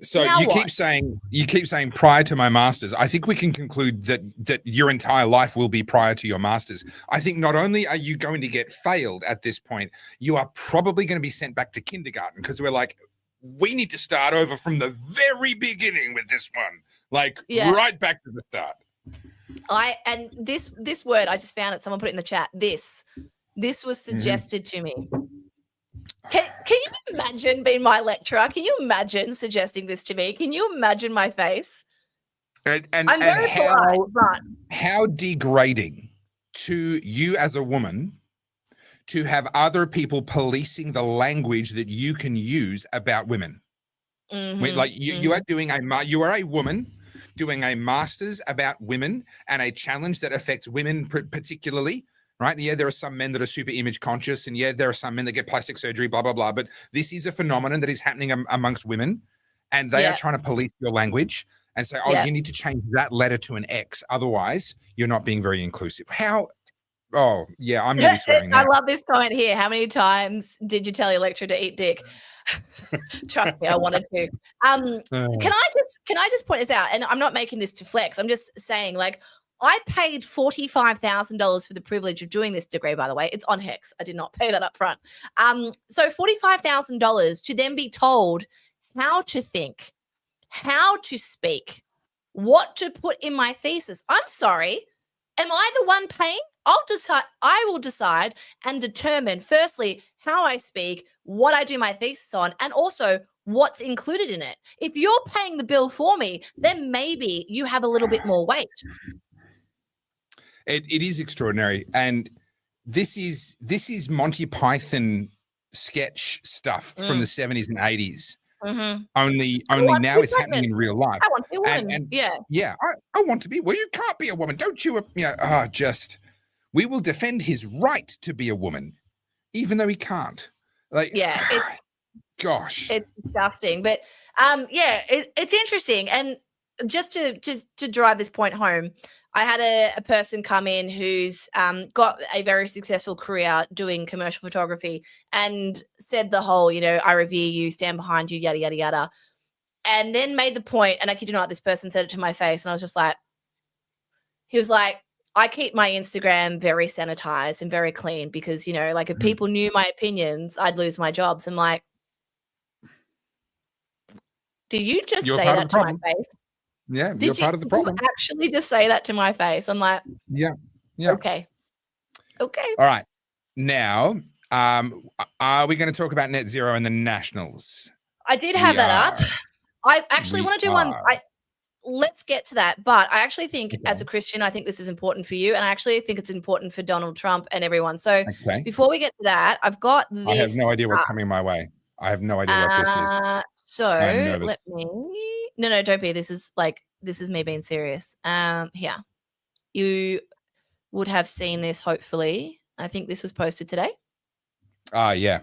So you keep saying prior to my master's. I think we can conclude that your entire life will be prior to your master's. I think not only are you going to get failed at this point, you are probably going to be sent back to kindergarten because we're like, we need to start over from the very beginning with this one, right back to the start. And this word, I just found it. Someone put it in the chat. This was suggested to me. Can you imagine being my lecturer? Can you imagine suggesting this to me? Can you imagine my face? And I'm very polite, but how degrading to you as a woman to have other people policing the language that you can use about women. You are doing you are a woman doing a master's about women and a challenge that affects women particularly. Right. Yeah, there are some men that are super image conscious, and yeah, there are some men that get plastic surgery, blah, blah, blah. But this is a phenomenon that is happening amongst women, and they are trying to police your language and say, you need to change that letter to an X. Otherwise, you're not being very inclusive. How? Oh, yeah, I'm really swearing now. I love this comment here. How many times did you tell your lecturer to eat dick? Trust me, I wanted to. Can I just point this out? And I'm not making this to flex. I'm just saying, I paid $45,000 for the privilege of doing this degree, by the way. It's on HEX. I did not pay that up front. So $45,000 to then be told how to think, how to speak, what to put in my thesis. I'm sorry. Am I the one paying? I will decide and determine, firstly, how I speak, what I do my thesis on, and also what's included in it. If you're paying the bill for me, then maybe you have a little bit more weight. It is extraordinary, and this is Monty Python sketch stuff from the 70s and 80s. Only now it's happening in real life. I want to be a woman. I want to be. Well, you can't be a woman, don't you? We will defend his right to be a woman, even though he can't. It's gosh, it's disgusting. But it's interesting, and just to drive this point home, I had a person come in who's got a very successful career doing commercial photography and said the whole, I revere you, stand behind you, yada, yada, yada. And then made the point, and I kid you not, this person said it to my face, and I was just like, he was like, I keep my Instagram very sanitized and very clean because, if people knew my opinions, I'd lose my jobs. I'm like, did you just You're say part of that the to my problem. face? Yeah, Did you're you part of the problem. actually just say that to my face? I'm like, Yeah. okay. All right. Now, are we going to talk about net zero and the nationals? I did have that up. I actually We want to do one. are. Let's get to that. But I actually think as Okay. a Christian, I think this is important for you. And I actually think it's important for Donald Trump and everyone. So Okay. before we get to that, I've got this. I have no idea what's coming my way. I have no idea what this is. So I'm nervous. let me. No, don't be. This is me being serious. Here. You would have seen this, hopefully. I think this was posted today. Yeah.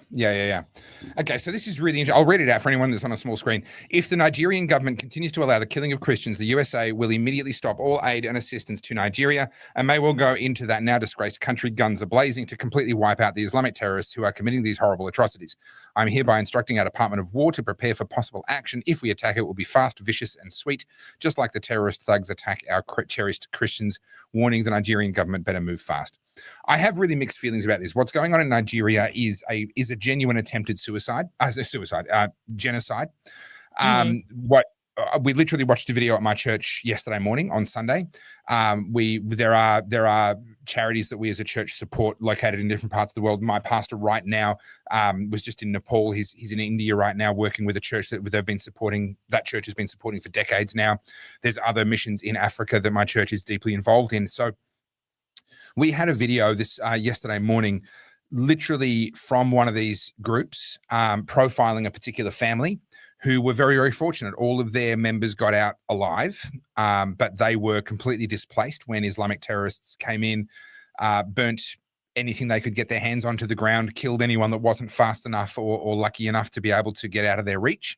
Okay, so this is really interesting. I'll read it out for anyone that's on a small screen. If the Nigerian government continues to allow the killing of Christians, the USA will immediately stop all aid and assistance to Nigeria and may well go into that now disgraced country, guns a-blazing, to completely wipe out the Islamic terrorists who are committing these horrible atrocities. I'm hereby instructing our Department of War to prepare for possible action. If we attack, it will be fast, vicious, and sweet, just like the terrorist thugs attack our cherished Christians, warning the Nigerian government better move fast. I have really mixed feelings about this. What's going on in Nigeria is a genuine attempted genocide. We literally watched a video at my church yesterday morning on Sunday. There are charities that we as a church support located in different parts of the world. My pastor right now was just in Nepal. He's in India right now working with a church that they've been supporting. That church has been supporting for decades now. There's other missions in Africa that my church is deeply involved in. So we had a video this yesterday morning, literally from one of these groups, profiling a particular family who were very, very fortunate. All of their members got out alive, but they were completely displaced when Islamic terrorists came in, burnt anything they could get their hands on to the ground, killed anyone that wasn't fast enough or lucky enough to be able to get out of their reach.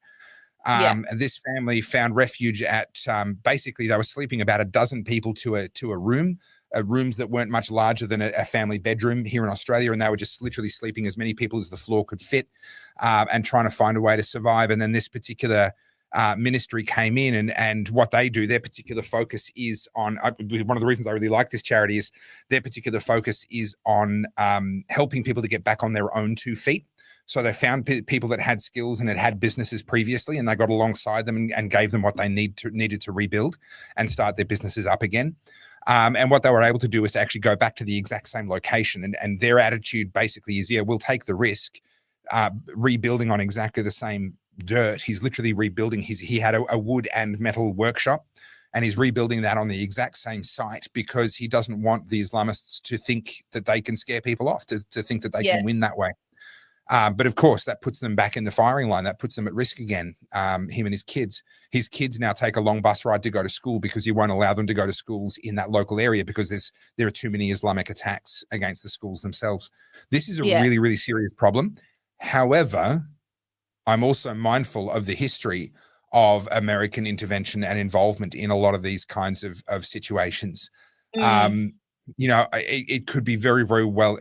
And this family found refuge at basically they were sleeping about a dozen people to a room, rooms that weren't much larger than a family bedroom here in Australia, and they were just literally sleeping as many people as the floor could fit, and trying to find a way to survive. And then this particular ministry came in, and what they do, their particular focus is on one of the reasons I really like this charity is their particular focus is on helping people to get back on their own 2 feet. So they found people that had skills and had businesses previously, and they got alongside them and gave them what they needed to rebuild and start their businesses up again. And what they were able to do is to actually go back to the exact same location. And their attitude basically is, yeah, we'll take the risk, rebuilding on exactly the same dirt. He's literally rebuilding. He had a wood and metal workshop, and he's rebuilding that on the exact same site because he doesn't want the Islamists to think that they can scare people off, to think that they can win that way. But of course, that puts them back in the firing line. That puts them at risk again, him and his kids. His kids now take a long bus ride to go to school because he won't allow them to go to schools in that local area because there are too many Islamic attacks against the schools themselves. This is a really, really serious problem. However, I'm also mindful of the history of American intervention and involvement in a lot of these kinds of situations. It could be very, very well.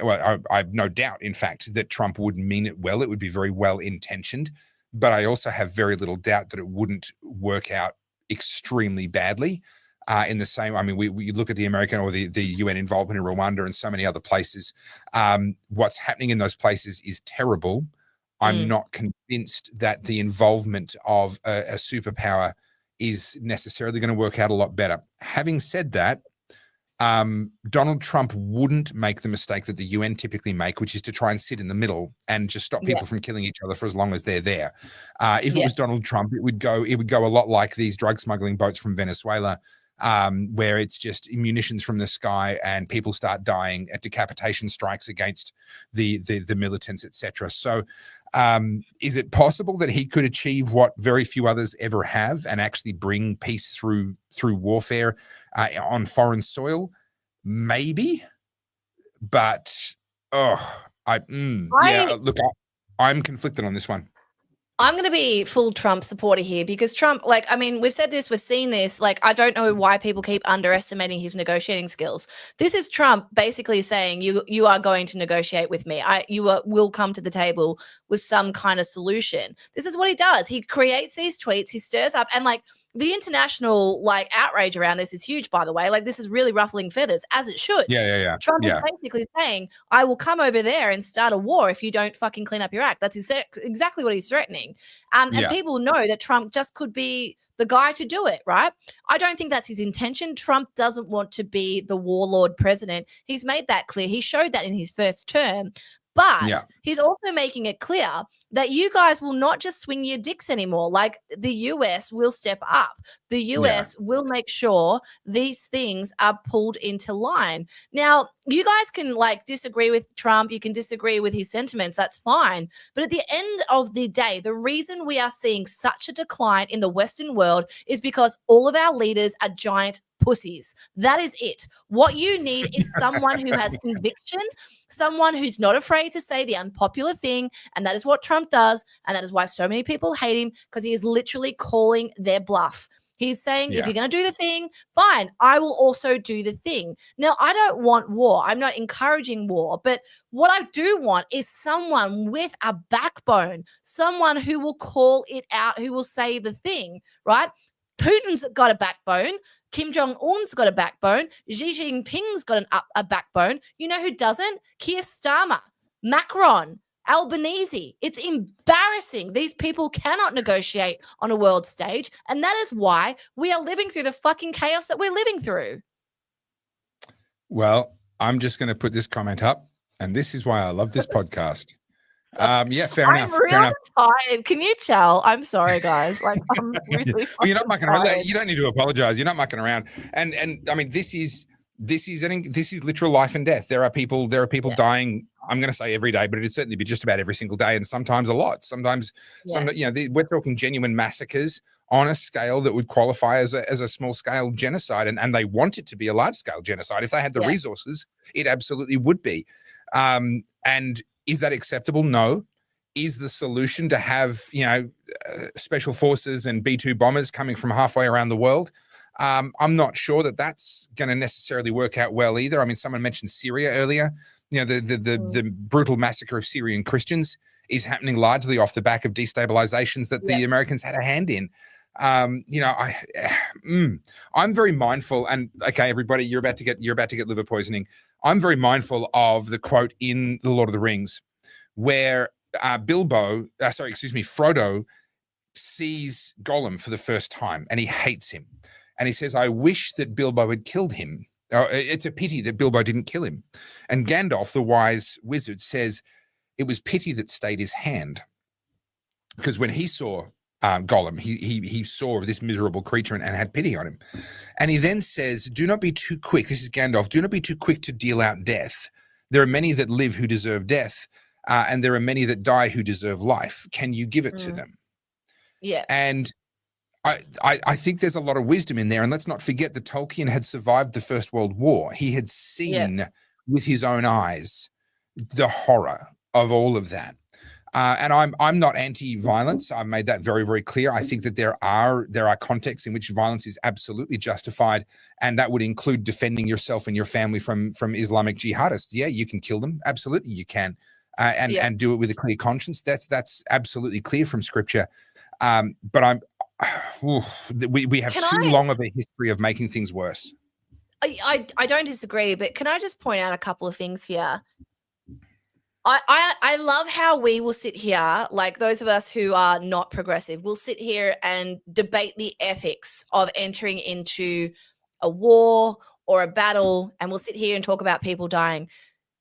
I have no doubt, in fact, that Trump would mean it well. It would be very well intentioned, but I also have very little doubt that it wouldn't work out extremely badly. In the same, I mean, we look at the American or the UN involvement in Rwanda and so many other places. What's happening in those places is terrible. I'm not convinced that the involvement of a superpower is necessarily going to work out a lot better. Having said that, Donald Trump wouldn't make the mistake that the UN typically make, which is to try and sit in the middle and just stop people from killing each other for as long as they're there. If it was Donald Trump, it would go a lot like these drug smuggling boats from Venezuela, where it's just munitions from the sky and people start dying at decapitation strikes against the militants, etc. So is it possible that he could achieve what very few others ever have and actually bring peace through warfare on foreign soil? Maybe, but I'm conflicted on this one. I'm going to be full Trump supporter here because Trump, like, I mean, we've said this, we've seen this. Like, I don't know why people keep underestimating his negotiating skills. This is Trump basically saying, you are going to negotiate with me. Will come to the table with some kind of solution. This is what he does. He creates these tweets, he stirs up, and like the international like outrage around this is huge, by the way. Like, this is really ruffling feathers, as it should. Yeah. Trump is basically saying, I will come over there and start a war if you don't fucking clean up your act. That's exactly what he's threatening. And people know that Trump just could be the guy to do it, right? I don't think that's his intention. Trump doesn't want to be the warlord president. He's made that clear. He showed that in his first term. But he's also making it clear that you guys will not just swing your dicks anymore. Like, the US will step up. The US will make sure these things are pulled into line. Now, you guys can like disagree with Trump. You can disagree with his sentiments. That's fine. But at the end of the day, the reason we are seeing such a decline in the Western world is because all of our leaders are giant pussies. That is it. What you need is someone who has conviction, someone who's not afraid to say the unpopular thing. And that is what Trump does. And that is why so many people hate him, because he is literally calling their bluff. He's saying, if you're going to do the thing, fine, I will also do the thing. Now, I don't want war. I'm not encouraging war. But what I do want is someone with a backbone, someone who will call it out, who will say the thing, right? Putin's got a backbone. Kim Jong-un's got a backbone. Xi Jinping's got a backbone. You know who doesn't? Keir Starmer, Macron, Albanese. It's embarrassing. These people cannot negotiate on a world stage. And that is why we are living through the fucking chaos that we're living through. Well, I'm just going to put this comment up. And this is why I love this podcast. Fair enough. I'm really tired. Can you tell? I'm sorry, guys. Like, I'm really well, you're not mucking around. You don't need to apologize. You're not mucking around. And I mean, this is literal life and death. There are people dying. I'm going to say every day, but it'd certainly be just about every single day, and sometimes a lot. Sometimes, we're talking genuine massacres on a scale that would qualify as a small scale genocide, and they want it to be a large scale genocide. If they had the resources, it absolutely would be. And is that acceptable? No. Is the solution to have, special forces and B-2 bombers coming from halfway around the world? I'm not sure that that's going to necessarily work out well either. I mean, someone mentioned Syria earlier. The brutal massacre of Syrian Christians is happening largely off the back of destabilizations that the Americans had a hand in. I'm very mindful, and okay, everybody, you're about to get liver poisoning. I'm very mindful of the quote in The Lord of the Rings where Frodo sees Gollum for the first time and he hates him. And he says, I wish that Bilbo had killed him. It's a pity that Bilbo didn't kill him. And Gandalf, the wise wizard, says it was pity that stayed his hand. Because when he saw Gollum, he saw this miserable creature and had pity on him. And he then says, do not be too quick. This is Gandalf. Do not be too quick to deal out death. There are many that live who deserve death, and there are many that die who deserve life. Can you give it to them? Yeah. And I think there's a lot of wisdom in there. And let's not forget that Tolkien had survived the First World War. He had seen with his own eyes the horror of all of that. And I'm not anti-violence. I've made that very, very clear. I think that there are contexts in which violence is absolutely justified, and that would include defending yourself and your family from Islamic jihadists. Yeah, you can kill them. Absolutely, you can, and do it with a clear conscience. That's absolutely clear from Scripture. But we have too long of a history of making things worse. I don't disagree, but can I just point out a couple of things here? I love how we will sit here, like those of us who are not progressive, will sit here and debate the ethics of entering into a war or a battle, and we'll sit here and talk about people dying.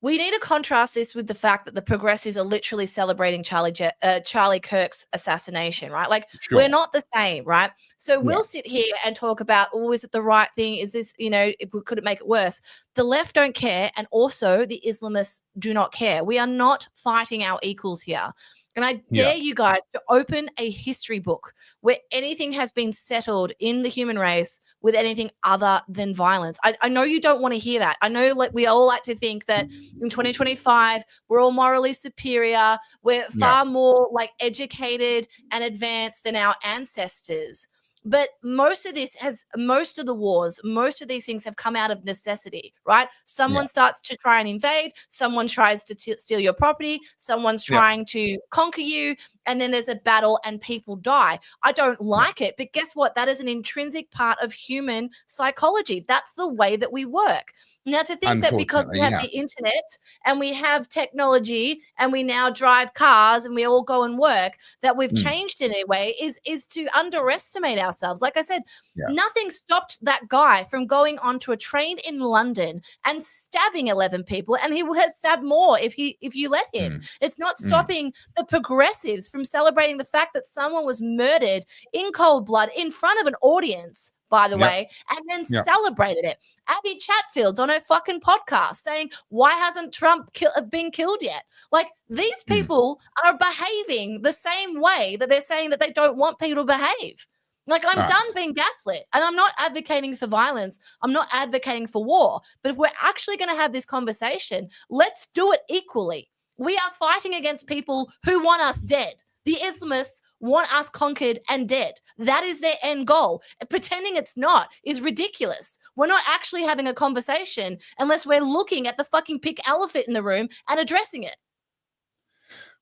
We need to contrast this with the fact that the progressives are literally celebrating Charlie Kirk's assassination, right? Like, we're not the same, right? So we'll sit here and talk about, is it the right thing? Is this, could it make it worse? the left don't care, and also the Islamists do not care. We are not fighting our equals here. And I dare you guys to open a history book where anything has been settled in the human race with anything other than violence. I know you don't want to hear that. I know, like, we all like to think that in 2025 we're all morally superior. We're far more like educated and advanced than our ancestors. But most of the wars, most of these things have come out of necessity, right? Someone starts to try and invade, someone tries to steal your property, someone's trying to conquer you, and then there's a battle and people die. I don't like it, but guess what? That is an intrinsic part of human psychology. That's the way that we work. Now, to think that because we have the internet and we have technology and we now drive cars and we all go and work, that we've changed in a way is to underestimate ourselves. Like I said, nothing stopped that guy from going onto a train in London and stabbing 11 people, and he would have stabbed more if you let him. It's not stopping the progressives from celebrating the fact that someone was murdered in cold blood in front of an audience, by the way, and then celebrated it. Abby Chatfield's on her fucking podcast saying, why hasn't Trump been killed yet? Like, these people are behaving the same way that they're saying that they don't want people to behave. Like, I'm done being gaslit, and I'm not advocating for violence. I'm not advocating for war. But if we're actually going to have this conversation, let's do it equally. We are fighting against people who want us dead. The Islamists want us conquered and dead. That is their end goal. Pretending it's not is ridiculous. We're not actually having a conversation unless we're looking at the fucking pink elephant in the room and addressing it.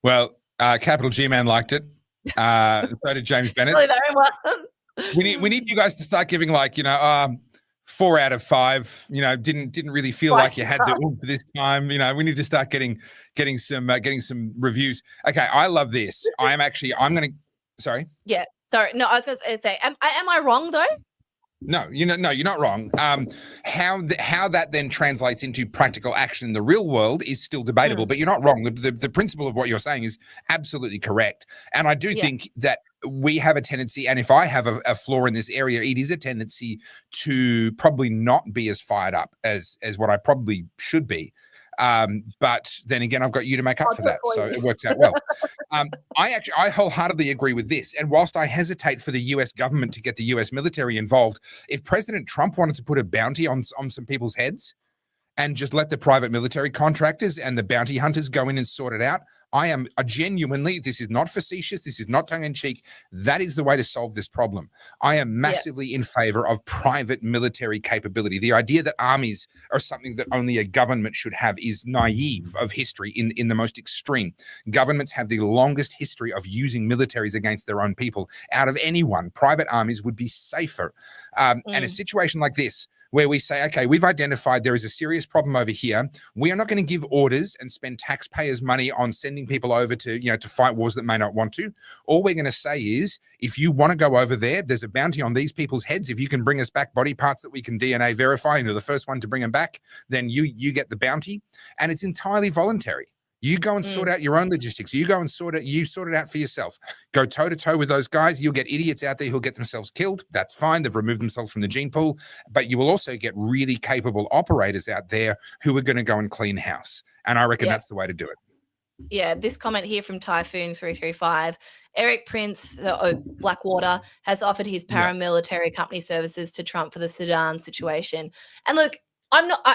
Well, Capital G-Man liked it. So did James Bennett. We need you guys to start giving, like, 4 out of 5. Didn't really feel like you had the oomph this time. We need to start getting some reviews. Okay, I love this. I'm gonna. Sorry. Yeah. Sorry. No, I was going to say, am I wrong though? No, you're not wrong. How that then translates into practical action in the real world is still debatable, but you're not wrong. The principle of what you're saying is absolutely correct. And I do think that we have a tendency, and if I have a flaw in this area, it is a tendency to probably not be as fired up as what I probably should be. But then again, I've got you to make up for that, so it works out well. I wholeheartedly agree with this. And whilst I hesitate for the US government to get the US military involved, if President Trump wanted to put a bounty on some people's heads and just let the private military contractors and the bounty hunters go in and sort it out, I am genuinely, this is not facetious, this is not tongue-in-cheek, that is the way to solve this problem. I am massively in favor of private military capability. The idea that armies are something that only a government should have is naive of history in the most extreme. Governments have the longest history of using militaries against their own people. Out of anyone, private armies would be safer. And a situation like this, where we say, okay, we've identified there is a serious problem over here. We are not going to give orders and spend taxpayers' money on sending people over to fight wars that may not want to. All we're going to say is, if you want to go over there, there's a bounty on these people's heads. If you can bring us back body parts that we can DNA verify, and you're the first one to bring them back, then you get the bounty. And it's entirely voluntary. You go and sort out your own logistics. You go and sort it out for yourself. Go toe to toe with those guys. You'll get idiots out there who'll get themselves killed. That's fine. They've removed themselves from the gene pool. But you will also get really capable operators out there who are going to go and clean house. And I reckon that's the way to do it. Yeah, this comment here from Typhoon335. Eric Prince, Blackwater, has offered his paramilitary company services to Trump for the Sudan situation. And look, I'm not,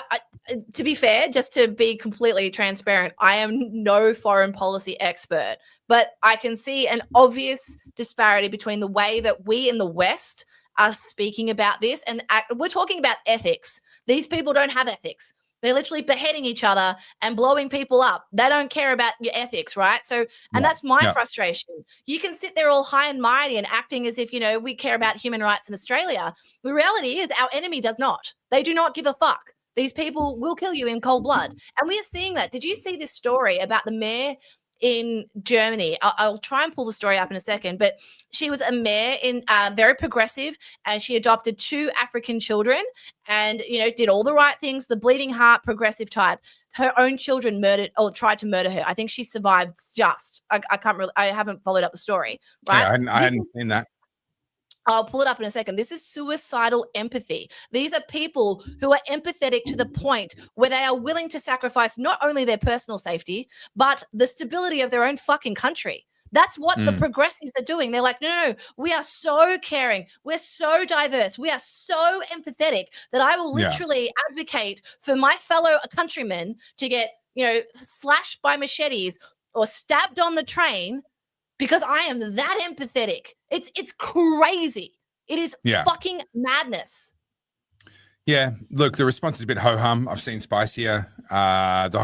to be fair, just to be completely transparent, I am no foreign policy expert, but I can see an obvious disparity between the way that we in the West are speaking about this. And we're talking about ethics. These people don't have ethics. They're literally beheading each other and blowing people up. They don't care about your ethics, right? So, and that's my frustration. You can sit there all high and mighty and acting as if, we care about human rights in Australia. The reality is our enemy does not. They do not give a fuck. These people will kill you in cold blood. And we are seeing that. Did you see this story about the mayor in Germany? I'll try and pull the story up in a second, but she was a mayor in very progressive, and she adopted 2 African children and, did all the right things, the bleeding heart progressive type. Her own children murdered or tried to murder her. I think she survived just. I haven't followed up the story, right? Yeah, I hadn't seen that. I'll pull it up in a second. This is suicidal empathy. These are people who are empathetic to the point where they are willing to sacrifice not only their personal safety, but the stability of their own fucking country. That's what the progressives are doing. They're like, no, we are so caring. We're so diverse. We are so empathetic that I will literally advocate for my fellow countrymen to get, slashed by machetes or stabbed on the train because I am that empathetic. It's crazy. It is fucking madness. Yeah, look, the response is a bit ho-hum. I've seen spicier.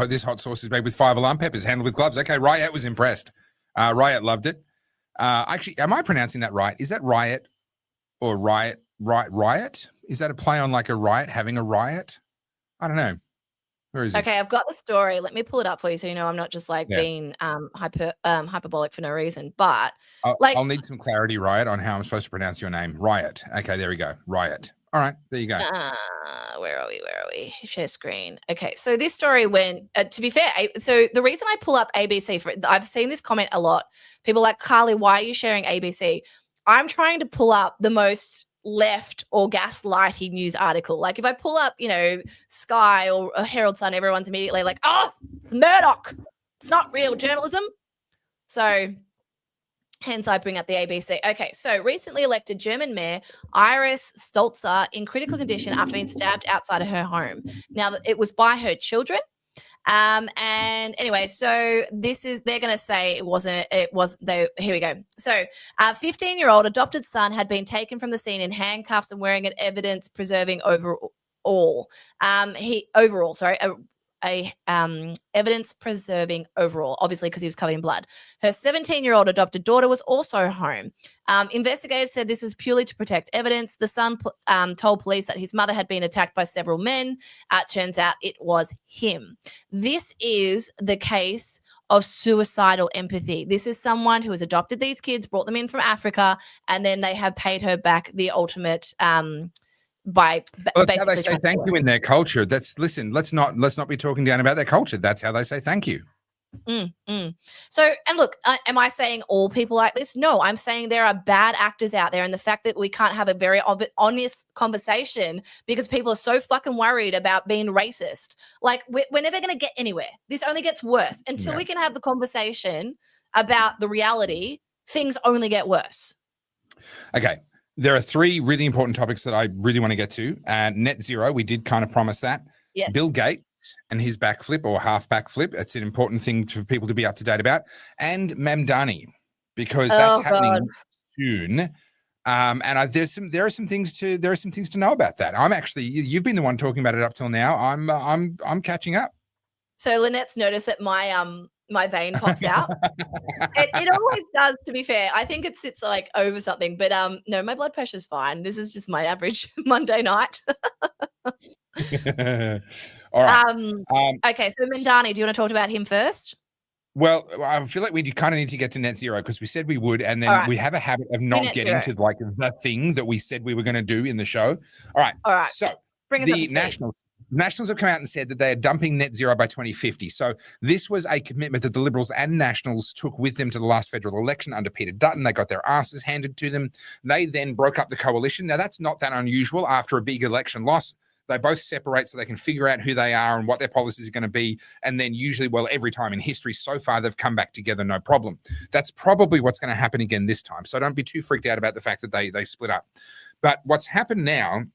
This hot sauce is made with 5 alarm peppers, handled with gloves. Okay, Riot was impressed. Riot loved it. Actually, am I pronouncing that right? Is that riot or riot? Riot? Is that a play on like a riot, having a riot? I don't know. Where is it? Okay, I've got the story. Let me pull it up for you so you know I'm not just being hyperbolic for no reason. But I'll need some clarity, Riot, on how I'm supposed to pronounce your name. Riot. Okay, there we go. Riot. All right, there you go. Where are we? Share screen. Okay, so this story went, to be fair, so the reason I pull up ABC, I've seen this comment a lot. People are like, Carly, why are you sharing ABC? I'm trying to pull up the most left or gaslighty news article. Like if I pull up, Sky or Herald Sun, everyone's immediately like, oh, Murdoch. It's not real journalism. So hence I bring up the ABC. Okay, so recently elected German mayor Iris Stolzer in critical condition after being stabbed outside of her home. Now, it was by her children. And anyway, so they're going to say here we go. So 15-year-old adopted son had been taken from the scene in handcuffs and wearing an evidence preserving overall. Evidence preserving overall, obviously because he was covered in blood. Her 17-year-old adopted daughter was also home. Investigators said this was purely to protect evidence. The son told police that his mother had been attacked by several men. Turns out it was him. This is the case of suicidal empathy. This is someone who has adopted these kids, brought them in from Africa, and then they have paid her back the ultimate That's how they say thank you in their culture. Let's not be talking down about their culture. That's how they say thank you. So, and look, am I saying all people like this? No, I'm saying there are bad actors out there, and the fact that we can't have a very honest conversation because people are so fucking worried about being racist. Like we're never going to get anywhere. This only gets worse until we can have the conversation about the reality. Things only get worse. Okay. There are 3 really important topics that I really want to get to. Net zero, we did kind of promise that. Yes. Bill Gates and his backflip or half backflip. It's an important thing for people to be up to date about. And Mamdani, because that's happening soon. And there are some things to know about that. I'm actually, you've been the one talking about it up till now. I'm catching up. So Lynette's noticed that my vein pops out. It always does, to be fair. I think it sits like over something, but no, my blood pressure's fine. This is just my average Monday night. All right. Okay, so Mamdani, do you want to talk about him first? Well, I feel like we kind of need to get to net zero because we said we would, and then we have a habit of not getting to like the thing that we said we were going to do in the show. All right. So the Nationals have come out and said that they are dumping net zero by 2050. So this was a commitment that the Liberals and Nationals took with them to the last federal election under Peter Dutton. They got their asses handed to them. They then broke up the coalition. Now, that's not that unusual after a big election loss. They both separate so they can figure out who they are and what their policies are going to be. And then usually, well, every time in history so far, they've come back together, no problem. That's probably what's going to happen again this time. So don't be too freaked out about the fact that they split up. But what's happened now,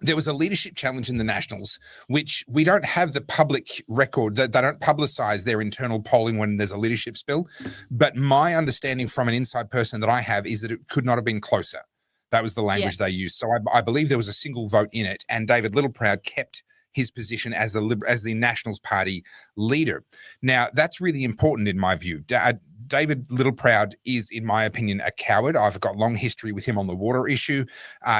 there was a leadership challenge in the Nationals, which we don't have the public record. They don't publicize their internal polling when there's a leadership spill. But my understanding from an inside person that I have is that it could not have been closer. That was the language they used. So I believe there was a single vote in it, and David Littleproud kept his position as the Nationals Party leader. Now, that's really important in my view. David Littleproud is, in my opinion, a coward. I've got long history with him on the water issue.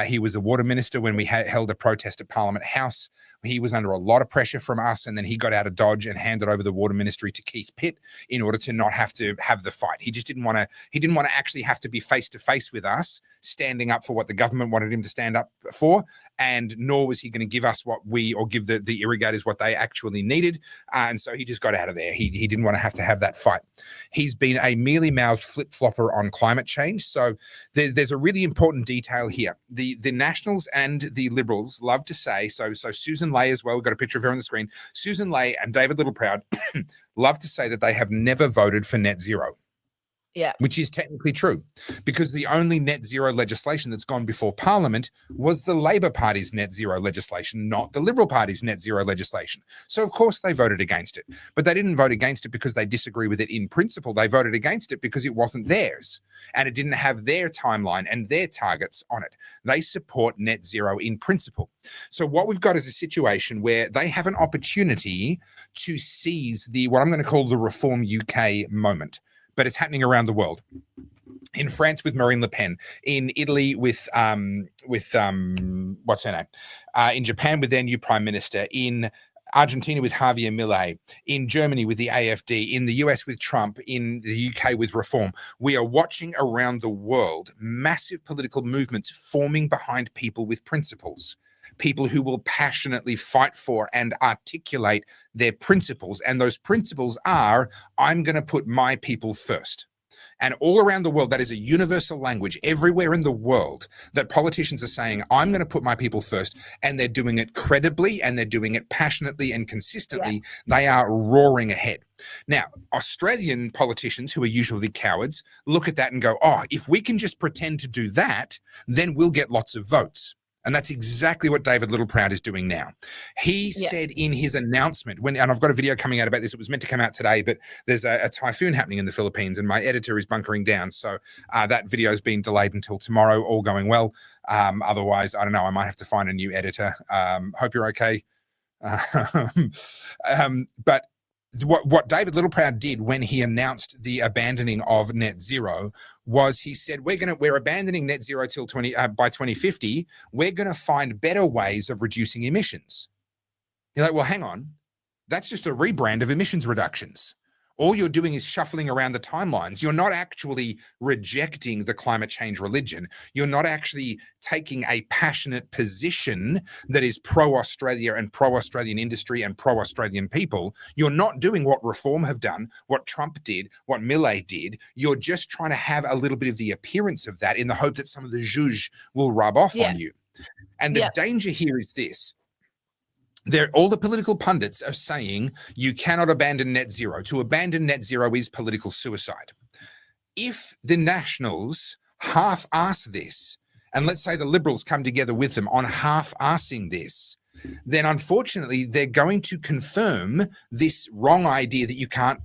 He was a water minister when we held a protest at Parliament House. He was under a lot of pressure from us, and then he got out of Dodge and handed over the water ministry to Keith Pitt in order to not have to have the fight. He just didn't want to. He didn't want to actually have to be face to face with us, standing up for what the government wanted him to stand up for, and nor was he going to give us give the irrigators what they actually needed. And so he just got out of there. He didn't want to have that fight. He's been been a mealy mouthed flip flopper on climate change. So there's a really important detail here. The Nationals and the Liberals love to say, so Susan Ley as well, we've got a picture of her on the screen. Susan Ley and David Littleproud love to say that they have never voted for net zero. Yeah. Which is technically true, because the only net zero legislation that's gone before Parliament was the Labor Party's net zero legislation, not the Liberal Party's net zero legislation. So, of course, they voted against it. But they didn't vote against it because they disagree with it in principle. They voted against it because it wasn't theirs and it didn't have their timeline and their targets on it. They support net zero in principle. So what we've got is a situation where they have an opportunity to seize what I'm going to call the Reform UK moment. But it's happening around the world. In France with Marine Le Pen, in Italy with what's her name, in Japan with their new prime minister, in Argentina with Javier Milei, in Germany with the AfD, in the US with Trump, in the UK with Reform. We are watching around the world massive political movements forming behind people with principles. People who will passionately fight for and articulate their principles. And those principles are, I'm going to put my people first. And all around the world, that is a universal language everywhere in the world that politicians are saying, I'm going to put my people first. And they're doing it credibly and they're doing it passionately and consistently. Yeah. They are roaring ahead. Now, Australian politicians, who are usually cowards, look at that and go, oh, if we can just pretend to do that, then we'll get lots of votes. And that's exactly what David Littleproud is doing now. He said in his announcement, and I've got a video coming out about this, it was meant to come out today, but there's a typhoon happening in the Philippines and my editor is bunkering down. So that video has been delayed until tomorrow, all going well. Otherwise, I don't know, I might have to find a new editor. Hope you're okay. But what David Littleproud did when he announced the abandoning of net zero was he said, we're abandoning net zero till by 2050. We're going to find better ways of reducing emissions. You're like, well, hang on. That's just a rebrand of emissions reductions. All you're doing is shuffling around the timelines. You're not actually rejecting the climate change religion. You're not actually taking a passionate position that is pro-Australia and pro-Australian industry and pro-Australian people. You're not doing what Reform have done, what Trump did, what Milei did. You're just trying to have a little bit of the appearance of that in the hope that some of the zhuzh will rub off on you. And the danger here is this. All the political pundits are saying you cannot abandon net zero. To abandon net zero is political suicide. If the Nationals half-ass this, and let's say the Liberals come together with them on half-assing this, then unfortunately they're going to confirm this wrong idea that you can't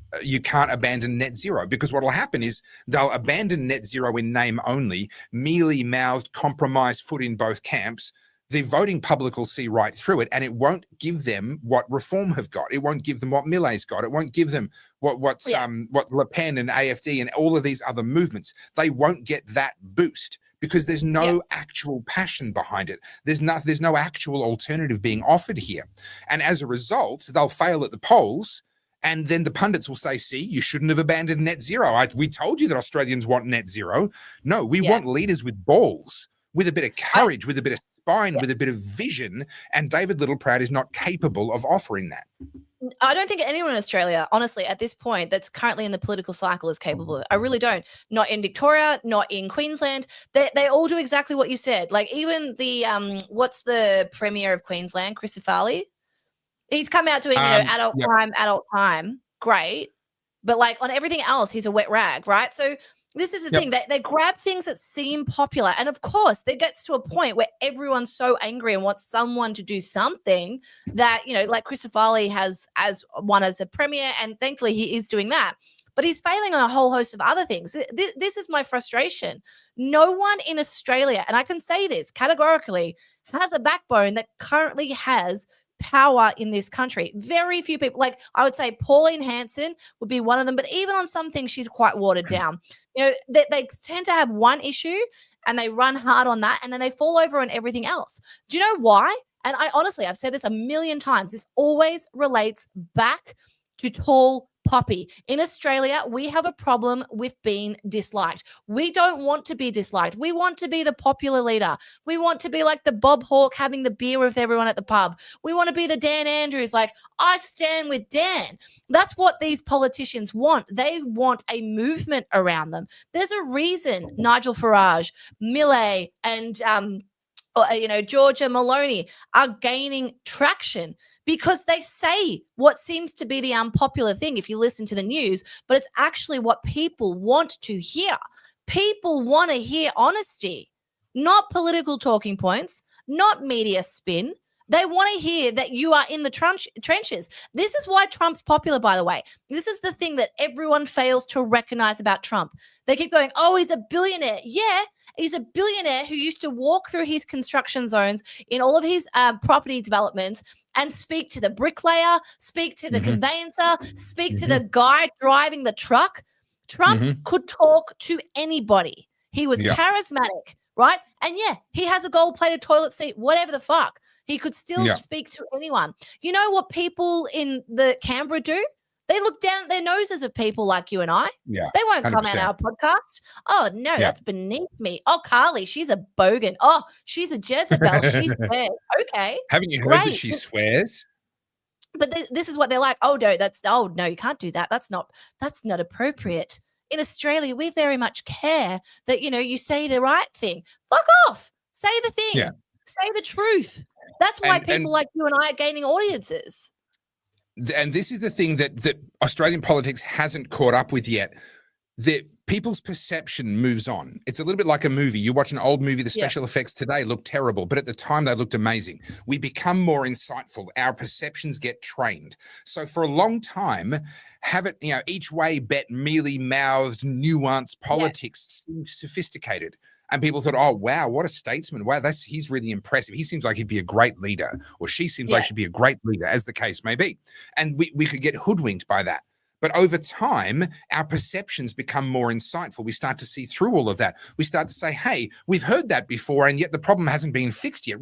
abandon net zero, because what will happen is they'll abandon net zero in name only, mealy-mouthed, compromised foot in both camps. The voting public will see right through it, and it won't give them what Reform have got. It won't give them what Millei's got. It won't give them what Le Pen and AfD and all of these other movements. They won't get that boost because there's no actual passion behind it. There's no actual alternative being offered here. And as a result, they'll fail at the polls. And then the pundits will say, see, you shouldn't have abandoned net zero. We told you that Australians want net zero. No, we want leaders with balls, with a bit of courage, with a bit of spine, with a bit of vision, and David Littleproud is not capable of offering that. I don't think anyone in Australia, honestly, at this point, that's currently in the political cycle is capable of it. I really don't. Not in Victoria, not in Queensland. They all do exactly what you said. Like even the what's the Premier of Queensland, Chris Farley? He's come out doing adult time, great, but like on everything else, he's a wet rag, right? So this is the thing, they grab things that seem popular. And of course, it gets to a point where everyone's so angry and wants someone to do something that, like Christopher Farley has as a premier, and thankfully he is doing that. But he's failing on a whole host of other things. This is my frustration. No one in Australia, and I can say this categorically, has a backbone that currently has power in this country. Very few people, like I would say Pauline Hanson would be one of them, but even on some things she's quite watered down. They tend to have one issue and they run hard on that and then they fall over on everything else. Do you know why? And I've said this a million times, this always relates back to tall Poppy. In Australia, we have a problem with being disliked. We don't want to be disliked. We want to be the popular leader. We want to be like the Bob Hawke having the beer with everyone at the pub. We want to be the Dan Andrews, like, I stand with Dan. That's what these politicians want. They want a movement around them. There's a reason Nigel Farage, Millet, and Georgia Maloney are gaining traction, because they say what seems to be the unpopular thing if you listen to the news, but it's actually what people want to hear. People want to hear honesty, not political talking points, not media spin. They want to hear that you are in the trenches. This is why Trump's popular, by the way. This is the thing that everyone fails to recognize about Trump. They keep going, oh, he's a billionaire. Yeah, he's a billionaire who used to walk through his construction zones in all of his property developments and speak to the bricklayer, speak to the conveyancer, speak to the guy driving the truck. Trump could talk to anybody. He was charismatic, right? And yeah, he has a gold-plated toilet seat, whatever the fuck. He could still speak to anyone. You know what people in the Canberra do? They look down at their noses at people like you and I. Yeah, they won't 100%. come on our podcast. Oh, no, that's beneath me. Oh, Carly, she's a bogan. Oh, she's a Jezebel. She swears. Okay. Haven't you heard that she swears? But this is what they're like. Oh, no, you can't do that. That's not appropriate. In Australia, we very much care that, you say the right thing. Fuck off. Say the thing. Yeah. Say the truth. That's why people like you and I are gaining audiences. And this is the thing that Australian politics hasn't caught up with yet. That people's perception moves on. It's a little bit like a movie. You watch an old movie, the special effects today look terrible, but at the time they looked amazing. We become more insightful. Our perceptions get trained. So for a long time, have it, each way bet, mealy-mouthed, nuanced politics seemed sophisticated. And people thought, oh, wow, what a statesman. Wow, he's really impressive. He seems like he'd be a great leader, or she seems like she'd be a great leader, as the case may be. And we could get hoodwinked by that. But over time, our perceptions become more insightful. We start to see through all of that. We start to say, hey, we've heard that before, and yet the problem hasn't been fixed yet.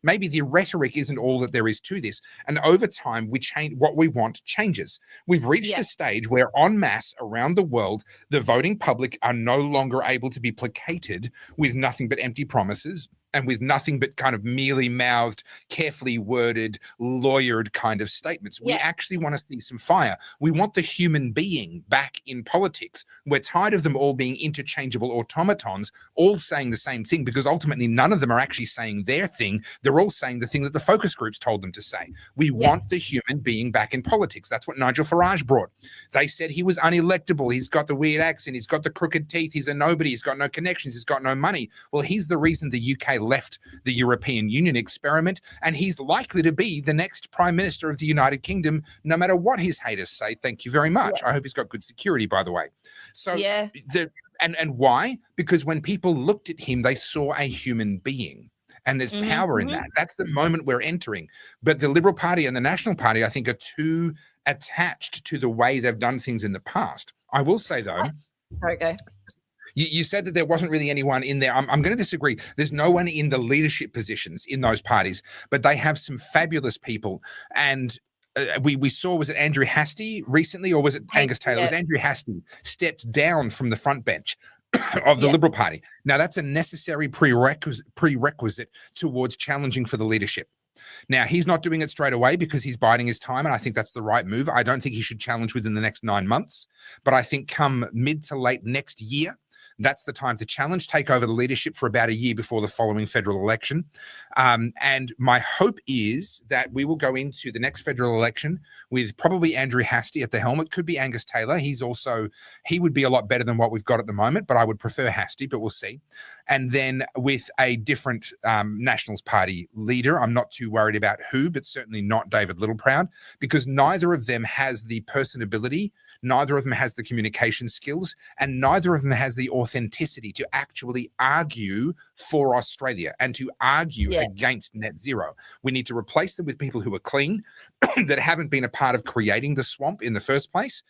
Maybe the rhetoric isn't all that there is to this. And over time, we change what we want changes. We've reached a stage where en masse around the world, the voting public are no longer able to be placated with nothing but empty promises and with nothing but kind of mealy-mouthed, carefully worded, lawyered kind of statements. We actually want to see some fire. We want the human being back in politics. We're tired of them all being interchangeable automatons, all saying the same thing, because ultimately none of them are actually saying their thing. They're all saying the thing that the focus groups told them to say. We want the human being back in politics. That's what Nigel Farage brought. They said he was unelectable. He's got the weird accent. He's got the crooked teeth. He's a nobody. He's got no connections. He's got no money. Well, he's the reason the UK left the European Union experiment, and he's likely to be the next Prime Minister of the United Kingdom, no matter what his haters say. Thank you very much. I hope he's got good security, by the way. So, and why? Because when people looked at him, they saw a human being. And there's power in that. That's the moment we're entering. But the Liberal Party and the National Party, I think, are too attached to the way they've done things in the past. I will say, though. There we go. You said that there wasn't really anyone in there. I'm going to disagree. There's no one in the leadership positions in those parties, but they have some fabulous people. And we saw, was it Andrew Hastie recently, or was it Angus Taylor? It was Andrew Hastie stepped down from the front bench of the Liberal Party. Now, that's a necessary prerequisite towards challenging for the leadership. Now, he's not doing it straight away because he's biding his time, and I think that's the right move. I don't think he should challenge within the next 9 months, but I think come mid to late next year, that's the time to challenge, take over the leadership for about a year before the following federal election. And my hope is that we will go into the next federal election with probably Andrew Hastie at the helm. It could be Angus Taylor. He would be a lot better than what we've got at the moment, but I would prefer Hastie, but we'll see. And then with a different Nationals Party leader, I'm not too worried about who, but certainly not David Littleproud, because neither of them has the personability, neither of them has the communication skills, and neither of them has the authenticity to actually argue for Australia and to argue against net zero. We need to replace them with people who are clean, that haven't been a part of creating the swamp in the first place,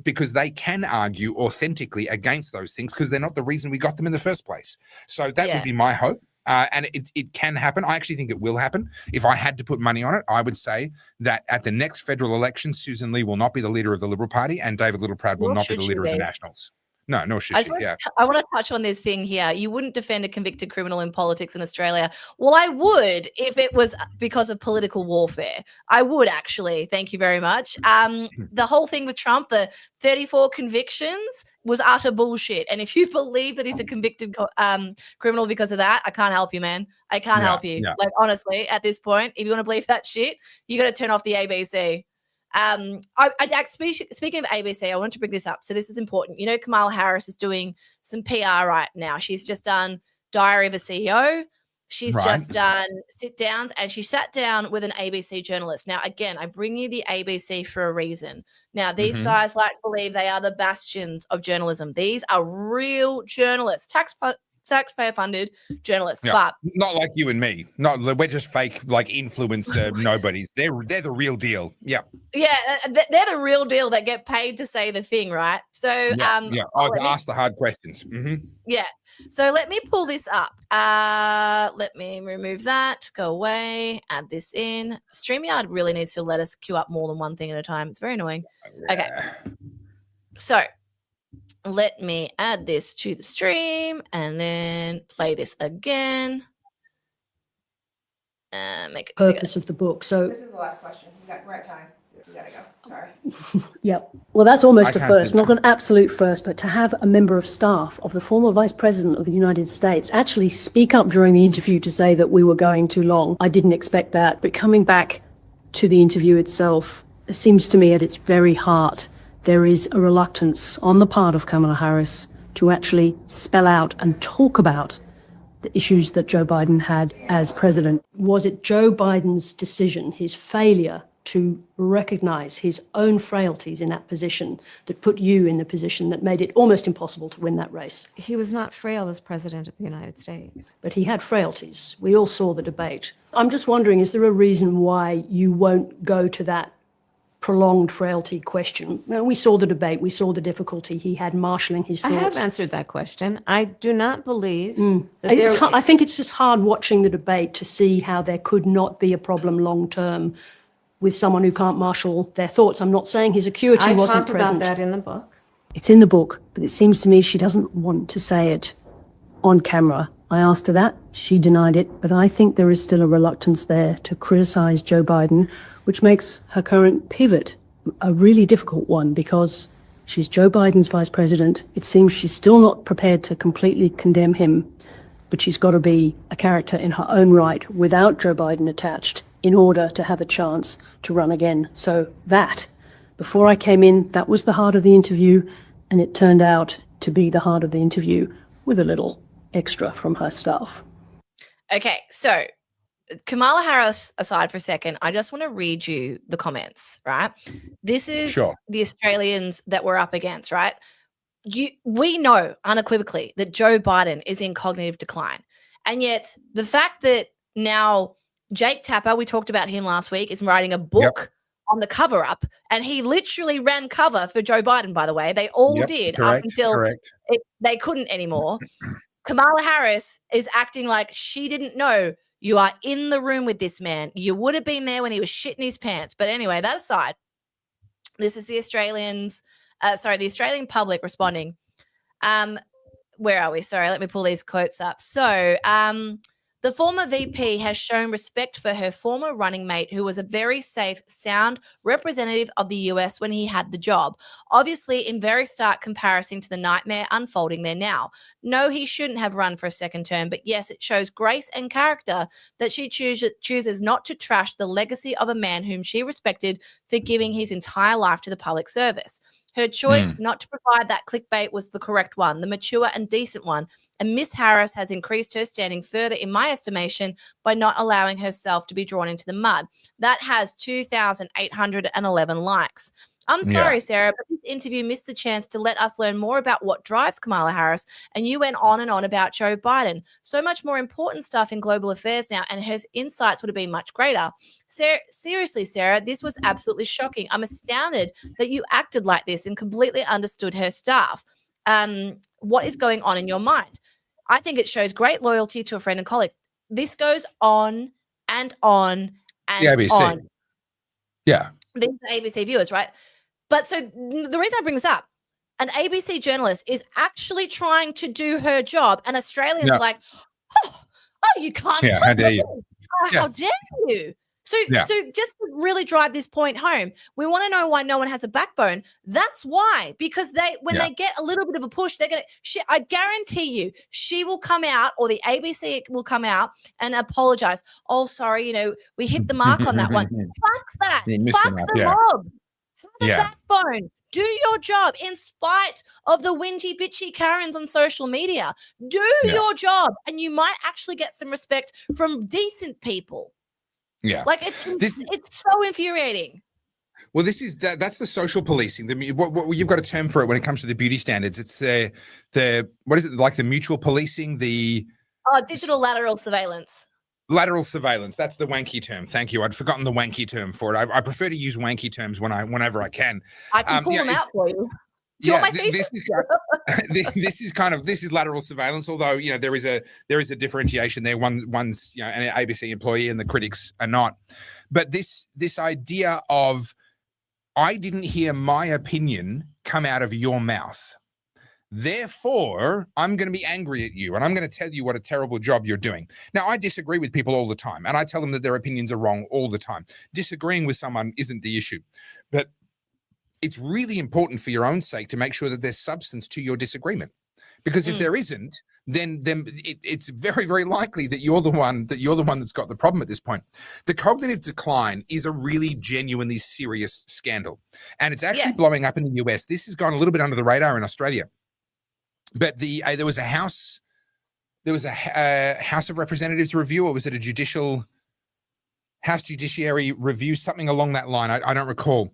because they can argue authentically against those things, because they're not the reason we got them in the first place. So that would be my hope. and it can happen. I actually think it will happen. If I had to put money on it, I would say that at the next federal election, Susan Lee will not be the leader of the Liberal Party, and David Littleproud will Nor not be should the she leader of the be. Nationals. No, nor should I she. Yeah. want to touch on this thing here. You wouldn't defend a convicted criminal in politics in Australia. Well, I would if it was because of political warfare. I would actually. Thank you very much. The whole thing with Trump, the 34 convictions, was utter bullshit. And if you believe that he's a convicted criminal because of that, I can't help you, man. I can't help you. Yeah. Like, honestly, at this point, if you want to believe that shit, you got to turn off the ABC. Speaking of ABC, I wanted to bring this up. So this is important. You know, Kamala Harris is doing some PR right now. She's just done Diary of a CEO. She's just done sit downs, and she sat down with an ABC journalist. Now, again, I bring you the ABC for a reason. Now, these guys like to believe they are the bastions of journalism. These are real journalists, taxpayer funded journalists, but not like you and me. We're just fake, like influencer nobodies. They're the real deal. Yeah. Yeah, they're the real deal that get paid to say the thing, right? So ask the hard questions. Yeah. So let me pull this up. Let me remove that. Go away. Add this in. StreamYard really needs to let us queue up more than one thing at a time. It's very annoying. Okay. So let me add this to the stream and then play this again. Make it purpose of the book. So this is the last question. We're at time. You gotta go. Sorry. Yep. Well, that's almost a first, not an absolute first, but to have a member of staff of the former Vice President of the United States actually speak up during the interview to say that we were going too long. I didn't expect that. But coming back to the interview itself, it seems to me at its very heart, there is a reluctance on the part of Kamala Harris to actually spell out and talk about the issues that Joe Biden had as president. Was it Joe Biden's decision, his failure to recognize his own frailties in that position, that put you in the position that made it almost impossible to win that race? He was not frail as president of the United States. But he had frailties. We all saw the debate. I'm just wondering, is there a reason why you won't go to that prolonged frailty question? Now, we saw the debate. We saw the difficulty he had marshalling his thoughts. I have answered that question. I do not believe that I think it's just hard watching the debate to see how there could not be a problem long term with someone who can't marshal their thoughts. I'm not saying his acuity wasn't present. I talked about that in the book. It's in the book, but it seems to me she doesn't want to say it on camera. I asked her that. She denied it, but I think there is still a reluctance there to criticize Joe Biden, which makes her current pivot a really difficult one because she's Joe Biden's vice president. It seems she's still not prepared to completely condemn him, but she's got to be a character in her own right without Joe Biden attached in order to have a chance to run again. So that, before I came in, that was the heart of the interview, and it turned out to be the heart of the interview with a little extra from her staff. Okay, so Kamala Harris aside for a second, I just want to read you the comments, right? This is the Australians that we're up against, right? We know unequivocally that Joe Biden is in cognitive decline. And yet the fact that now Jake Tapper, we talked about him last week, is writing a book on the cover up, and he literally ran cover for Joe Biden, by the way. They all did up until they couldn't anymore. Kamala Harris is acting like she didn't know. You are in the room with this man. You would have been there when he was shitting his pants. But anyway, that aside, this is the the Australian public responding. Where are we? Sorry, let me pull these quotes up. So, the former VP has shown respect for her former running mate, who was a very safe, sound representative of the US when he had the job. Obviously, in very stark comparison to the nightmare unfolding there now. No, he shouldn't have run for a second term, but yes, it shows grace and character that she chooses not to trash the legacy of a man whom she respected for giving his entire life to the public service. Her choice not to provide that clickbait was the correct one, the mature and decent one. And Miss Harris has increased her standing further, in my estimation, by not allowing herself to be drawn into the mud. That has 2,811 likes. I'm sorry, Sarah, but this interview missed the chance to let us learn more about what drives Kamala Harris, and you went on and on about Joe Biden. So much more important stuff in global affairs now, and her insights would have been much greater. Seriously, Sarah, this was absolutely shocking. I'm astounded that you acted like this and completely understood her staff. What is going on in your mind? I think it shows great loyalty to a friend and colleague. This goes on and on The and ABC. on. Yeah. These are ABC viewers, right? But so the reason I bring this up, an ABC journalist is actually trying to do her job, and Australians Yeah. are like, oh, you can't. Yeah, how dare you? How dare you? So, Yeah. so just to really drive this point home, we want to know why no one has a backbone. That's why, because when Yeah. they get a little bit of a push, they're gonna. I guarantee you, she will come out, or the ABC will come out and apologize. Oh, sorry, we hit the mark on that one. Fuck that. You missed Fuck the mark, the yeah. mob. Have a Yeah. backbone. Do your job in spite of the whingy, bitchy Karens on social media. Do Yeah. your job, and you might actually get some respect from decent people. Yeah. Like it's so infuriating. Well, that's the social policing. What you've got a term for it when it comes to the beauty standards. It's the what is it, like the mutual policing, the Digital lateral surveillance. lateral surveillance. That's the wanky term. Thank you. I'd forgotten the wanky term for it. I prefer to use wanky terms whenever I can. I can pull them out for you. Do you want my thesis? This is lateral surveillance. Although there is a differentiation there. One's an ABC employee and the critics are not. But this idea of I didn't hear my opinion come out of your mouth, therefore I'm going to be angry at you and I'm going to tell you what a terrible job you're doing. Now I disagree with people all the time and I tell them that their opinions are wrong all the time. Disagreeing with someone isn't the issue, but it's really important for your own sake to make sure that there's substance to your disagreement, because if there isn't, then it's very, very likely that you're the one that's got the problem at this point. The cognitive decline is a really genuinely serious scandal, and it's actually blowing up in the US. This has gone a little bit under the radar in Australia, but there was a House of Representatives review, or was it a House Judiciary review, something along that line? I don't recall.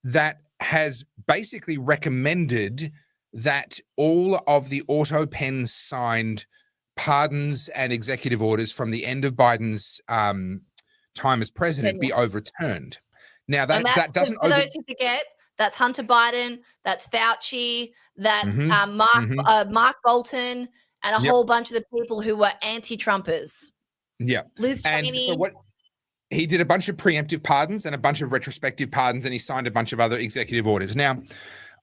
That has basically recommended that all of the auto pen signed pardons and executive orders from the end of Biden's time as president be overturned. Now that doesn't. For those who forget, that's Hunter Biden, that's Fauci, that's Mark Bolton, and a whole bunch of the people who were anti-Trumpers. Yeah, Liz Cheney. And so what? He did a bunch of preemptive pardons and a bunch of retrospective pardons, and he signed a bunch of other executive orders. Now,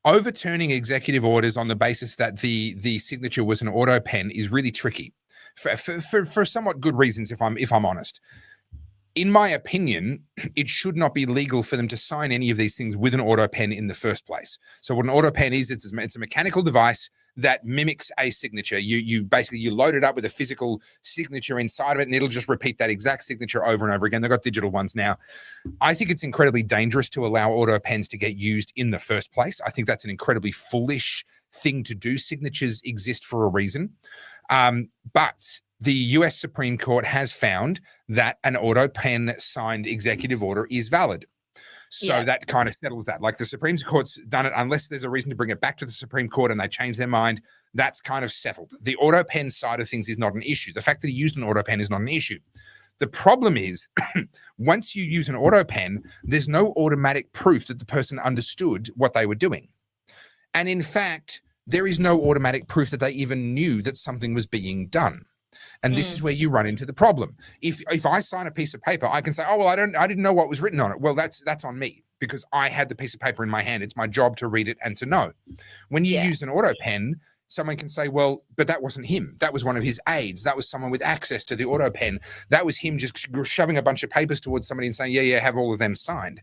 overturning executive orders on the basis that the signature was an auto pen is really tricky for somewhat good reasons, if I'm honest. In my opinion, it should not be legal for them to sign any of these things with an auto pen in the first place. So what an auto pen is, it's a mechanical device that mimics a signature. You basically load it up with a physical signature inside of it, and it'll just repeat that exact signature over and over again. They've got digital ones now. I think it's incredibly dangerous to allow auto pens to get used in the first place. I think that's an incredibly foolish thing to do. Signatures exist for a reason. But the US Supreme Court has found that an auto pen signed executive order is valid. So that kind of settles that. Like the Supreme Court's done it, unless there's a reason to bring it back to the Supreme Court and they change their mind, that's kind of settled. The auto pen side of things is not an issue. The fact that he used an auto pen is not an issue. The problem is once you use an auto pen, there's no automatic proof that the person understood what they were doing. And in fact, there is no automatic proof that they even knew that something was being done. And this is where you run into the problem. If I sign a piece of paper, I can say, oh, well, I didn't know what was written on it. Well, that's on me because I had the piece of paper in my hand. It's my job to read it and to know. When you use an auto pen, someone can say, well, but that wasn't him. That was one of his aides. That was someone with access to the auto pen. That was him just shoving a bunch of papers towards somebody and saying, yeah, have all of them signed.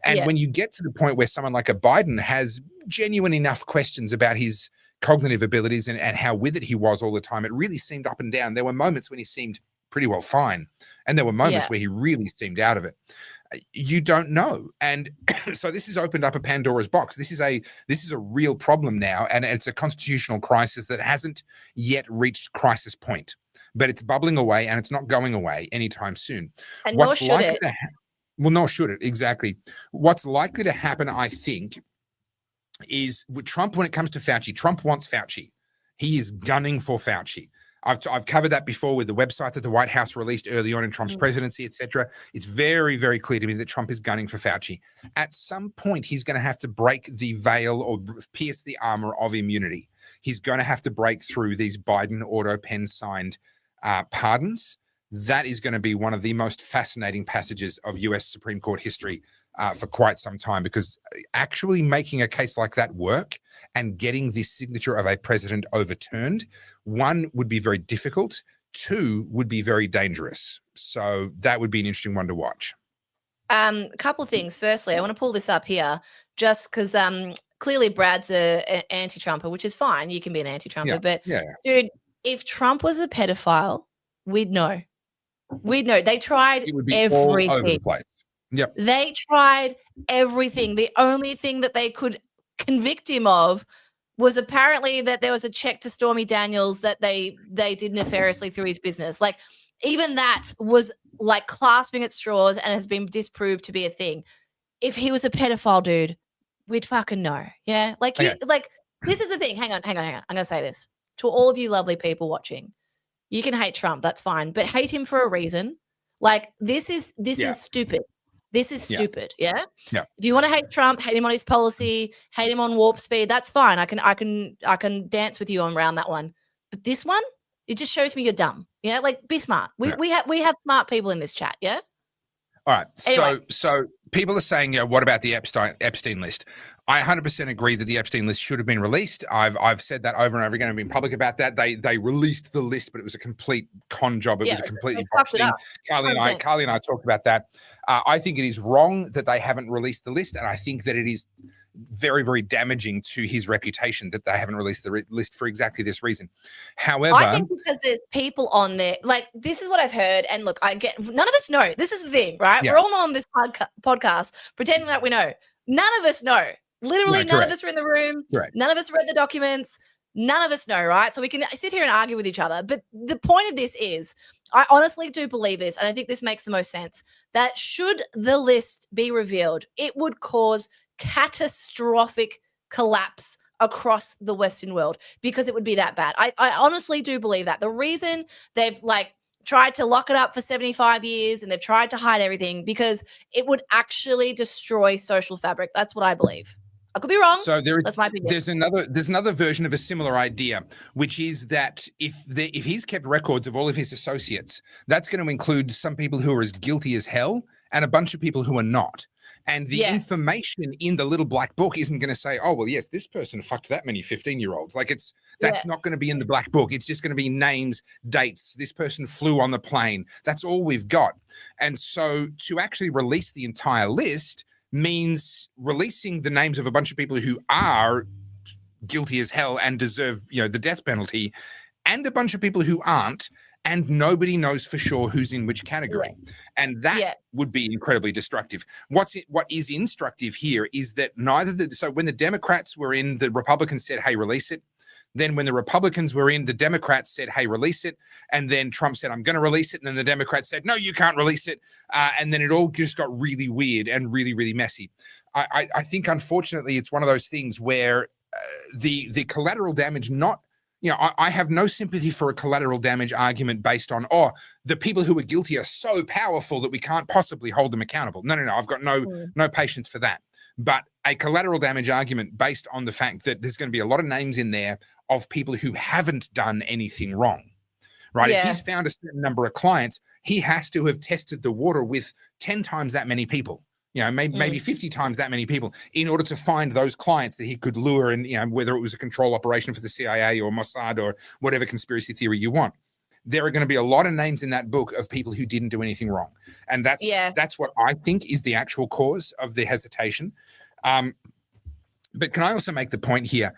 And when you get to the point where someone like a Biden has genuine enough questions about his cognitive abilities and how with it he was all the time, it really seemed up and down. There were moments when he seemed pretty well fine, and there were moments where he really seemed out of it. You don't know. And so this has opened up a Pandora's box. This is a real problem now, and it's a constitutional crisis that hasn't yet reached crisis point, but it's bubbling away and it's not going away anytime soon. And nor should it. Well, nor should it, exactly. What's likely to happen, I think, is with Trump when it comes to Fauci. Trump wants Fauci. He is gunning for Fauci. I've covered that before with the website that the White House released early on in Trump's presidency, etc. It's very, very clear to me that Trump is gunning for Fauci. At some point, he's going to have to break the veil or pierce the armor of immunity. He's going to have to break through these Biden auto pen signed pardons. That is going to be one of the most fascinating passages of US Supreme Court history for quite some time, because actually making a case like that work and getting the signature of a president overturned, one, would be very difficult. Two, would be very dangerous. So that would be an interesting one to watch. A couple of things. Firstly, I want to pull this up here just because clearly Brad's an anti-Trumper, which is fine. You can be an anti-Trumper. But dude, if Trump was a pedophile, we'd know. We'd know. They tried It would be everything. all over the place. Yep. They tried everything. The only thing that they could convict him of was apparently that there was a check to Stormy Daniels that they did nefariously through his business. Like, even that was like clasping at straws and has been disproved to be a thing. If he was a pedophile, dude, we'd fucking know. Yeah. Like, this is the thing. Hang on. I'm going to say this to all of you lovely people watching. You can hate Trump. That's fine. But hate him for a reason. Like, this is stupid. This is stupid. Yeah. Yeah. If you want to hate Trump, hate him on his policy, hate him on warp speed, that's fine. I can dance with you around that one. But this one, it just shows me you're dumb. Yeah. Like, be smart. We have smart people in this chat. Yeah. All right. Anyway. So people are saying, what about the Epstein list? I 100% agree that the Epstein list should have been released. I've said that over and over again. I've been public about that. They released the list, but it was a complete con job. It was a completely botched thing. Carly and I talked about that. I think it is wrong that they haven't released the list, and I think that it is very, very damaging to his reputation that they haven't released the list for exactly this reason. However, I think because there's people on there, like, this is what I've heard. And look, none of us know. This is the thing, right? Yeah. We're all on this podcast pretending that we know. None of us know. Literally, none of us are in the room. Correct. None of us read the documents. None of us know, right? So we can sit here and argue with each other. But the point of this is, I honestly do believe this, and I think this makes the most sense, that should the list be revealed, it would cause catastrophic collapse across the Western world, because it would be that bad. I honestly do believe that. The reason they've tried to lock it up for 75 years and they've tried to hide everything, because it would actually destroy social fabric. That's what I believe. I could be wrong. So that's my opinion. There's another version of a similar idea, which is that if he's kept records of all of his associates, that's going to include some people who are as guilty as hell and a bunch of people who are not. And the information in the little black book isn't going to say, oh, well, yes, this person fucked that many 15-year-olds. Like, that's not going to be in the black book. It's just going to be names, dates. This person flew on the plane. That's all we've got. And so to actually release the entire list means releasing the names of a bunch of people who are guilty as hell and deserve, the death penalty, and a bunch of people who aren't, and nobody knows for sure who's in which category. And that would be incredibly destructive. What is instructive here is that so when the Democrats were in, the Republicans said, hey, release it. Then when the Republicans were in, the Democrats said, hey, release it. And then Trump said, I'm going to release it. And then the Democrats said, no, you can't release it. And then it all just got really weird and really, really messy. I think, unfortunately, it's one of those things where the collateral damage I have no sympathy for a collateral damage argument based on, the people who are guilty are so powerful that we can't possibly hold them accountable. No. I've got no patience for that. But a collateral damage argument based on the fact that there's going to be a lot of names in there of people who haven't done anything wrong, right? If he's found a certain number of clients, he has to have tested the water with 10 times that many people, maybe 50 times that many people, in order to find those clients that he could lure, and whether it was a control operation for the CIA or Mossad or whatever conspiracy theory you want. There are going to be a lot of names in that book of people who didn't do anything wrong. And that's what I think is the actual cause of the hesitation. But can I also make the point here,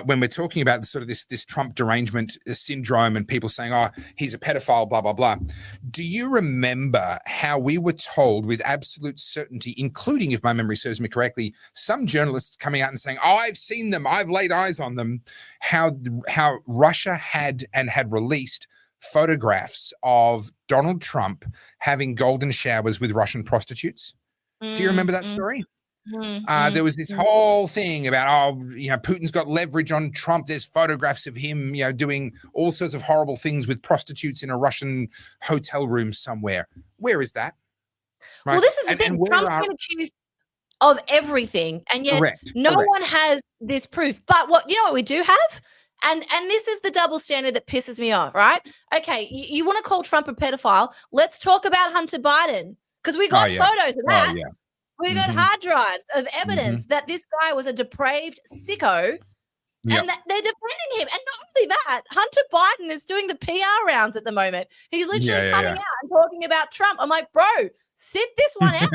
when we're talking about sort of this Trump derangement syndrome and people saying, he's a pedophile, blah, blah, blah. Do you remember how we were told with absolute certainty, including, if my memory serves me correctly, some journalists coming out and saying, I've seen them, I've laid eyes on them, how Russia had released photographs of Donald Trump having golden showers with Russian prostitutes? Do you remember that story? There was this whole thing about, Putin's got leverage on Trump. There's photographs of him, doing all sorts of horrible things with prostitutes in a Russian hotel room somewhere. Where is that? Right? Well, this is the And thing. where Trump's are- been accused of everything, and yet Correct, no correct. one has this proof. But what we do have, and this is the double standard that pisses me off, right? Okay, you want to call Trump a pedophile? Let's talk about Hunter Biden, because we got photos of that. Oh, yeah. We got hard drives of evidence that this guy was a depraved sicko. Yep. And they're defending him. And not only that, Hunter Biden is doing the PR rounds at the moment. He's literally coming out and talking about Trump. I'm like, bro, sit this one out.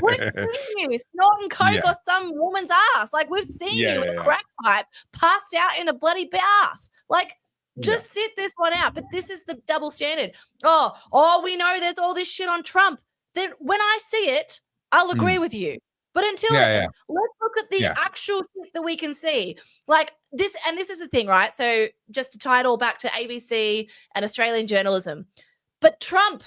We've seen you snorting coke or some woman's ass. Like, we've seen you with a crack pipe passed out in a bloody bath. Like, just sit this one out. But this is the double standard. Oh, we know there's all this shit on Trump. Then when I see it, I'll agree with you. But until then, let's look at the actual shit that we can see. Like this, and this is the thing, right? So just to tie it all back to ABC and Australian journalism. But Trump,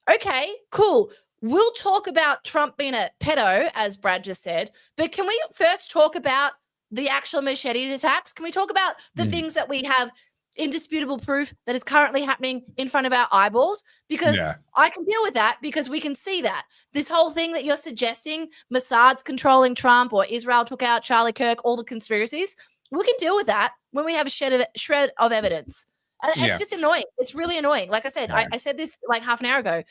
okay, cool. We'll talk about Trump being a pedo, as Brad just said. But can we first talk about the actual machete attacks? Can we talk about the things that we have indisputable proof that is currently happening in front of our eyeballs? Because I can deal with that, because we can see that. This whole thing that you're suggesting, Mossad's controlling Trump or Israel took out Charlie Kirk, all the conspiracies, we can deal with that when we have a shred of evidence. And it's just annoying. It's really annoying. Like I said, I said this like half an hour ago.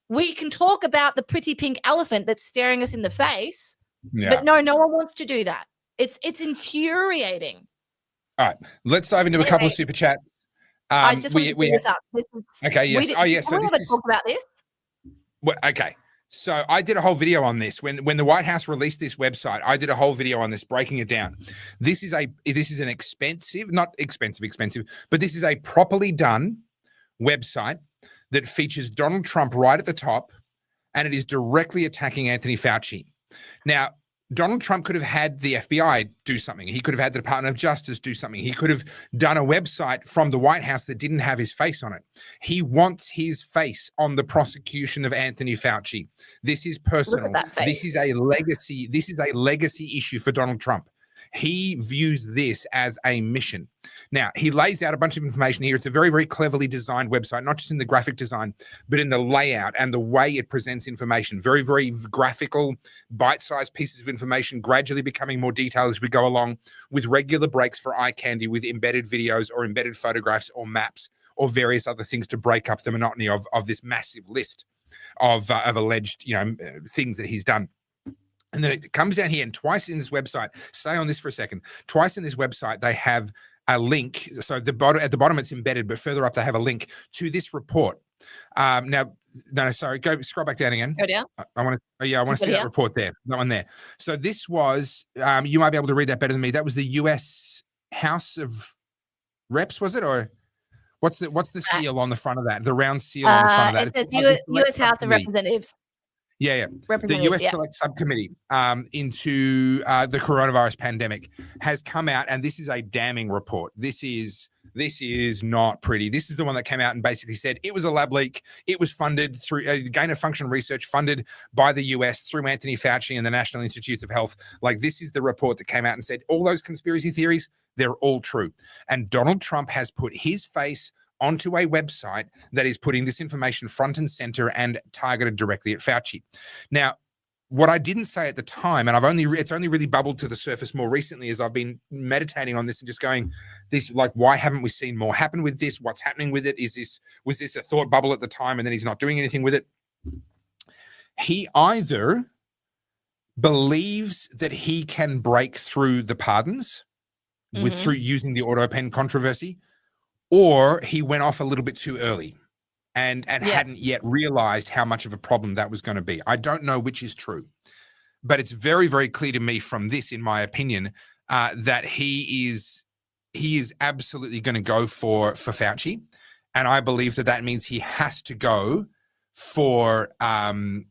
We can talk about the pretty pink elephant that's staring us in the face, but no one wants to do that. It's infuriating. All right, let's dive into a couple of super chats. I just want to bring this up. Okay, yes. So we ever talk about this? Well, okay. So I did a whole video on this when the White House released this website. I did a whole video on this, breaking it down. This is an expensive, but this is a properly done website that features Donald Trump right at the top, and it is directly attacking Anthony Fauci. Now, Donald Trump could have had the FBI do something. He could have had the Department of Justice do something. He could have done a website from the White House that didn't have his face on it. He wants his face on the prosecution of Anthony Fauci. This is personal. This is a legacy. This is a legacy issue for Donald Trump. He views this as a mission. Now, he lays out a bunch of information here. It's a very, very cleverly designed website, not just in the graphic design, but in the layout and the way it presents information. Very, very graphical, bite-sized pieces of information, gradually becoming more detailed as we go along, with regular breaks for eye candy, with embedded videos or embedded photographs or maps or various other things to break up the monotony of this massive list of alleged, things that he's done. And then it comes down here, and twice in this website, stay on this for a second, twice in this website, they have a link. So at the bottom it's embedded, but further up they have a link to this report. Scroll back down again. Go down. I want to see that report there, that one there. So this was, you might be able to read that better than me. That was the U.S. House of Reps, was it? Or what's the seal on the front of that? The round seal on the front of that. It says U.S. House of Representatives. Yeah. The U.S. Select Subcommittee into the coronavirus pandemic has come out, and this is a damning report. This is not pretty. This is the one that came out and basically said it was a lab leak. It was funded through gain-of-function research funded by the U.S. through Anthony Fauci and the National Institutes of Health. Like, this is the report that came out and said all those conspiracy theories, they're all true. And Donald Trump has put his face onto a website that is putting this information front and center and targeted directly at Fauci. Now, what I didn't say at the time, and it's only really bubbled to the surface more recently as I've been meditating on this and just going, why haven't we seen more happen with this? What's happening with it? Was this a thought bubble at the time and then he's not doing anything with it? He either believes that he can break through the pardons through using the auto pen controversy, or he went off a little bit too early and hadn't yet realized how much of a problem that was going to be. I don't know which is true, but it's very, very clear to me from this, in my opinion, that he is absolutely going to go for Fauci. And I believe that means he has to go for the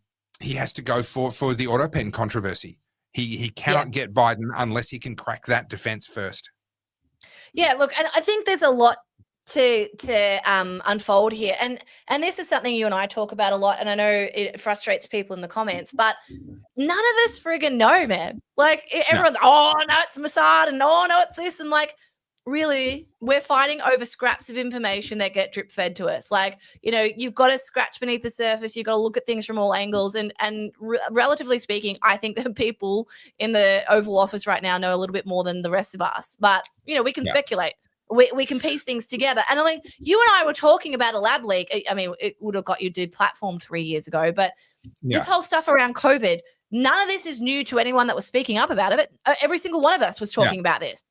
auto pen controversy. He cannot get Biden unless he can crack that defense first. Yeah, look, and I think there's a lot unfold here, and this is something you and I talk about a lot, and I know it frustrates people in the comments, but none of us friggin' know, man. Like everyone's, oh no, it's Mossad, and oh no, it's this, and like, really, we're fighting over scraps of information that get drip fed to us. Like, you've got to scratch beneath the surface. You've got to look at things from all angles. And relatively speaking, I think that people in the Oval Office right now know a little bit more than the rest of us. But, we can speculate. We can piece things together. And I mean, you and I were talking about a lab leak. I mean, it would have got you deplatformed 3 years ago. But this whole stuff around COVID, none of this is new to anyone that was speaking up about it. Every single one of us was talking about this.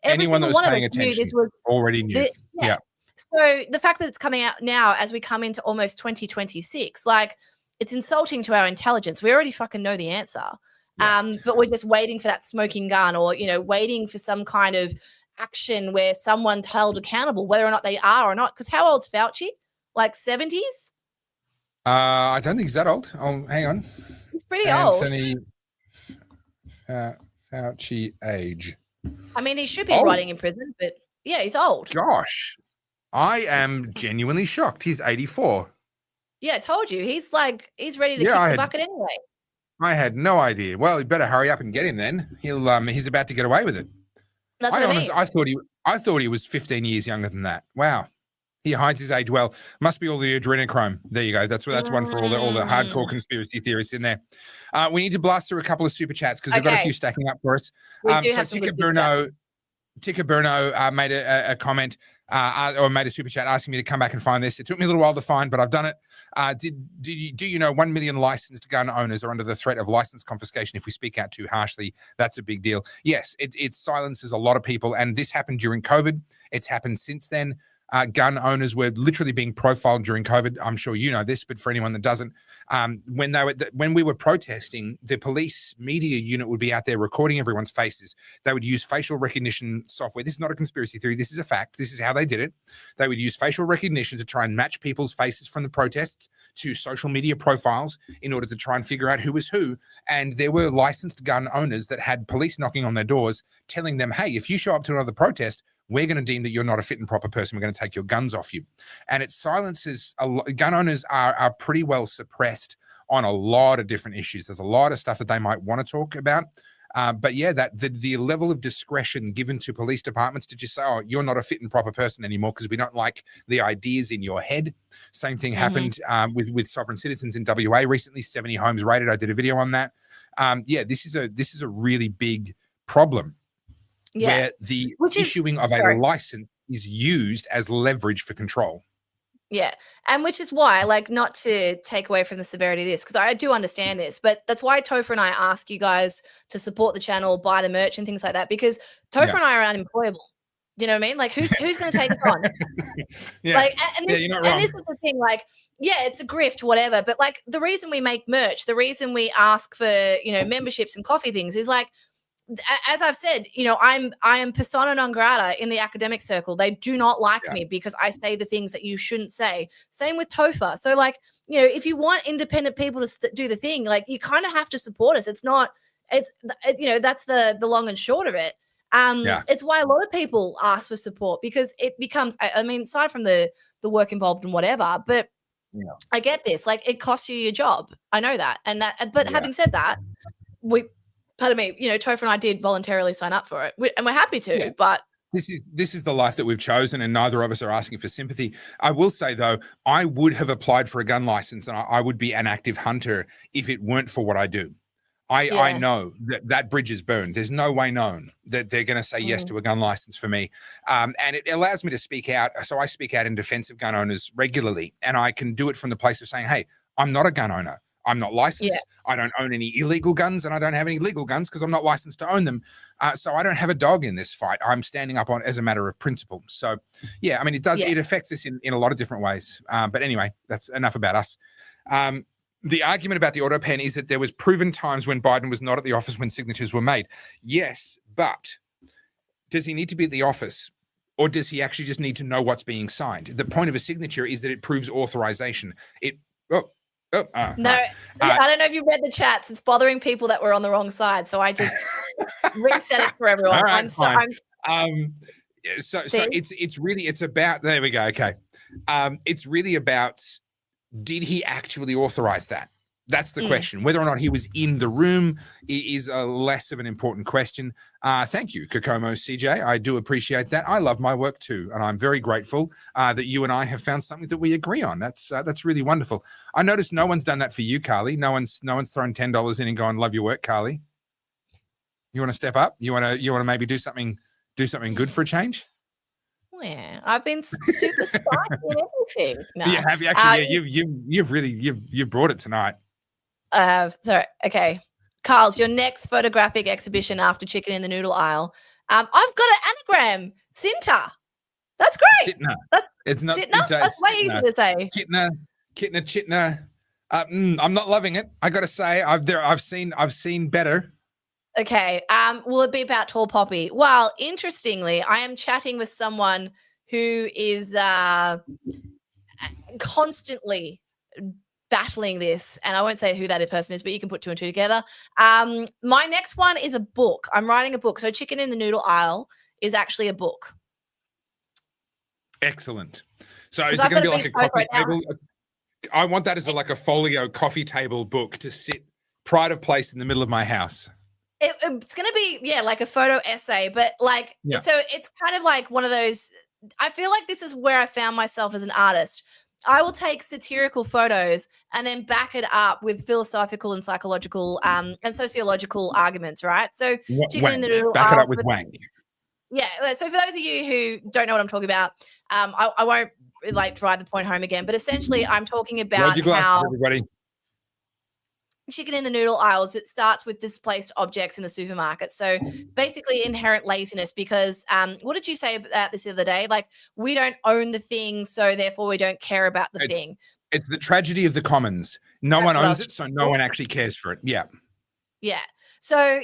Anyone that was paying attention already knew. Yeah. So the fact that it's coming out now as we come into almost 2026, like, it's insulting to our intelligence. We already fucking know the answer. But we're just waiting for that smoking gun, or, waiting for some kind of action where someone's held accountable, whether or not they are or not. Because how old's Fauci? Like 70s? I don't think he's that old. Oh, hang on. He's pretty old. Anthony Fauci age. I mean, he should be rotting in prison, but yeah, he's old. Gosh, I am genuinely shocked. He's 84. Yeah, I told you. He's ready to kick the bucket anyway. I had no idea. Well, you better hurry up and get him then. He's about to get away with it. That's what I mean. I thought he was 15 years younger than that. Wow. He hides his age well. Must be all the adrenochrome. There you go. That's one for all the hardcore conspiracy theorists in there. We need to blast through a couple of super chats because we've got a few stacking up for us. We do have some Tika Bruno made a comment or made a super chat asking me to come back and find this. It took me a little while to find, but I've done it. Do you know 1 million licensed gun owners are under the threat of license confiscation if we speak out too harshly? That's a big deal. Yes, it silences a lot of people, and this happened during COVID. It's happened since then. Gun owners were literally being profiled during COVID. I'm sure you know this, but for anyone that doesn't, when we were protesting, the police media unit would be out there recording everyone's faces. They would use facial recognition software. This is not a conspiracy theory. This is a fact. This is how they did it. They would use facial recognition to try and match people's faces from the protests to social media profiles in order to try and figure out who was who. And there were licensed gun owners that had police knocking on their doors telling them, hey, if you show up to another protest, we're going to deem that you're not a fit and proper person. We're going to take your guns off you. And it silences gun owners are pretty well suppressed on a lot of different issues. There's a lot of stuff that they might want to talk about. But yeah, that the level of discretion given to police departments to just say, oh, you're not a fit and proper person anymore because we don't like the ideas in your head. Same thing happened with sovereign citizens in WA recently, 70 homes raided. I did a video on that. This is a really big problem. Where the issuing of a license is used as leverage for control. Yeah. And which is why, like, not to take away from the severity of this, because I do understand this, but that's why Topher and I ask you guys to support the channel, buy the merch and things like that, because Topher and I are unemployable. You know what I mean? Like, who's going to take us on? Like, you're not wrong. And this is the thing, like, yeah, it's a grift, whatever. But like, the reason we make merch, the reason we ask for, memberships and coffee things is like, as I've said, I am persona non grata in the academic circle. They do not like me because I say the things that you shouldn't say. Same with Topher. So like, if you want independent people to do the thing, like, you kind of have to support us. That's the long and short of it. It's why a lot of people ask for support, because it becomes, I mean, aside from the work involved and whatever, but I get this, like, it costs you your job. I know that. But having said that, pardon me, Topher and I did voluntarily sign up for it, and we're happy to, but this is the life that we've chosen, and neither of us are asking for sympathy. I will say, though, I would have applied for a gun license, and I would be an active hunter if it weren't for what I do. I know that bridge is burned. There's no way known that they're going to say yes to a gun license for me. And it allows me to speak out. So I speak out in defense of gun owners regularly, and I can do it from the place of saying, hey, I'm not a gun owner. I'm not licensed. I don't own any illegal guns, and I don't have any legal guns because I'm not licensed to own them. So I don't have a dog in this fight. I'm standing up as a matter of principle. So, yeah, I mean, it affects us in a lot of different ways. But anyway, that's enough about us. The argument about the auto pen is that there was proven times when Biden was not at the office when signatures were made. Yes, but does he need to be at the office, or does he actually just need to know what's being signed? The point of a signature is that it proves authorization. No, I don't know if you read the chats. It's bothering people that were on the wrong side, so I just reset it for everyone. Right, So See? it's about, there we go. Okay. It's really about, did he actually authorize that? That's the question. Whether or not he was in the room is a less of an important question. Thank you, Kokomo CJ. I do appreciate that. I love my work too, and I'm very grateful that you and I have found something that we agree on. That's really wonderful. I noticed no one's done that for you, Carly. No one's thrown $10 in and gone, love your work, Carly. You want to step up? You want to maybe do something good for a change? Yeah, I've been super spicy and everything. No. Yeah, have you actually? You've really brought it tonight. Sorry. Okay. Carl's, your next photographic exhibition after Chicken in the Noodle Aisle. I've got an anagram. Sinta. That's great. Sitna. That's, It's not. Sitna? That's way easier to say. Kitna, Chitna. I'm not loving it. I got to say, I've seen better. Okay. Will it be about Tall Poppy? Well, interestingly, I am chatting with someone who is constantly battling this, and I won't say who that person is, but you can put two and two together. My next one is a book. I'm writing a book. So Chicken in the Noodle Aisle is actually a book. Excellent. So is it going to be like a coffee table? I want that as like a folio coffee table book to sit pride of place in the middle of my house. It's going to be, like a photo essay, but so it's kind of like one of those, I feel like this is where I found myself as an artist. I will take satirical photos and then back it up with philosophical and psychological and sociological arguments, right? So Chicken in the Noodle back it up with wank. Yeah. So for those of you who don't know what I'm talking about, I won't drive the point home again, but essentially I'm talking about how everybody. Chicken in the Noodle Aisles, it starts with displaced objects in the supermarket. So basically inherent laziness, because what did you say about this the other day? Like, we don't own the thing, so therefore we don't care about the thing. It's the tragedy of the commons. No one owns it, so no one actually cares for it. Yeah. Yeah. So,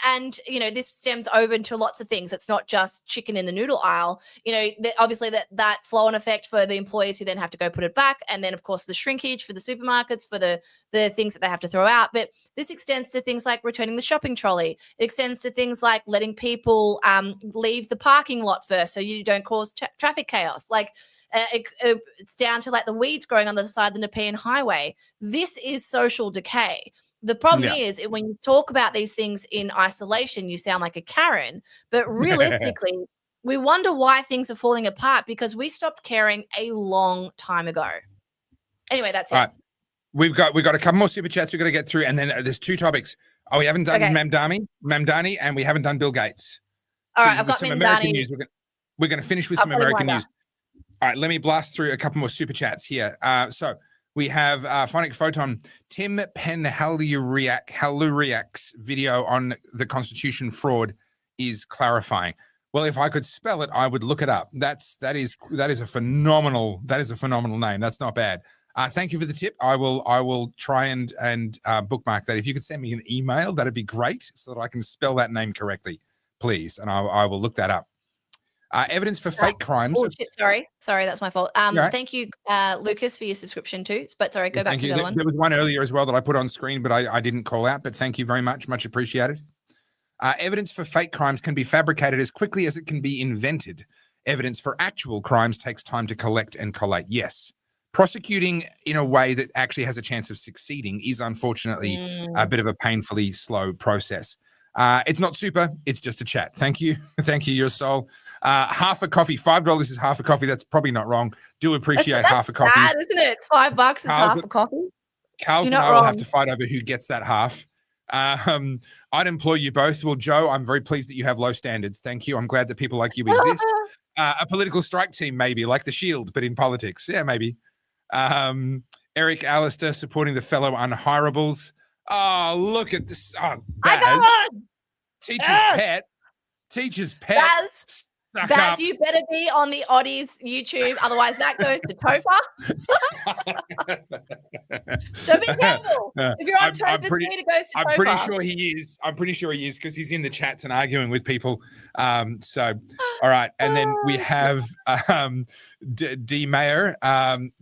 and, this stems over into lots of things. It's not just chicken in the noodle aisle. Obviously that flow-on effect for the employees who then have to go put it back. And then, of course, the shrinkage for the supermarkets for the things that they have to throw out. But this extends to things like returning the shopping trolley. It extends to things like letting people leave the parking lot first so you don't cause traffic chaos. It's down to the weeds growing on the side of the Nepean Highway. This is social decay. The problem is when you talk about these things in isolation, you sound like a Karen. But realistically, we wonder why things are falling apart because we stopped caring a long time ago. Anyway, that's it. All right. We've got a couple more super chats we've got to get through, and then there's two topics. We haven't done Mamdani, and we haven't done Bill Gates. All right, I've got some Mamdani. American news. We're going to finish with some American news. All right, let me blast through a couple more super chats here. So we have Phonic Photon, Tim Haluriak's video on the Constitution fraud is clarifying. Well, if I could spell it, I would look it up. That is a phenomenal name. That's not bad. Thank you for the tip. I will try and bookmark that. If you could send me an email, that'd be great, so that I can spell that name correctly, please, and I will look that up. Evidence for fake crimes. Oh, shit, sorry, that's my fault. Right. Thank you, Lucas, for your subscription too. But sorry, go back to the other one. There was one earlier as well that I put on screen, but I didn't call out. But thank you very much appreciated. Evidence for fake crimes can be fabricated as quickly as it can be invented. Evidence for actual crimes takes time to collect and collate. Yes. Prosecuting in a way that actually has a chance of succeeding is unfortunately a bit of a painfully slow process. It's not super. It's just a chat. Thank you. Thank you, your soul. Half a coffee. $5 is half a coffee. That's probably not wrong. Do appreciate half a coffee. Bad, isn't it? $5 is half a coffee. Carl's and I will have to fight over who gets that half. I'd implore you both. Well, Joe, I'm very pleased that you have low standards. Thank you. I'm glad that people like you exist. A political strike team, maybe, like the Shield, but in politics. Yeah, maybe. Eric Alistair supporting the fellow unhirables. Oh, look at this. Oh, Baz. Teacher's pet. Baz, you better be on the Oddies YouTube. Otherwise, that goes to Topher. So be careful. If you're on Topher's feed, it goes to Topher. I'm pretty sure he is. I'm pretty sure he is because he's in the chats and arguing with people. So, all right. And then we have D. Mayer.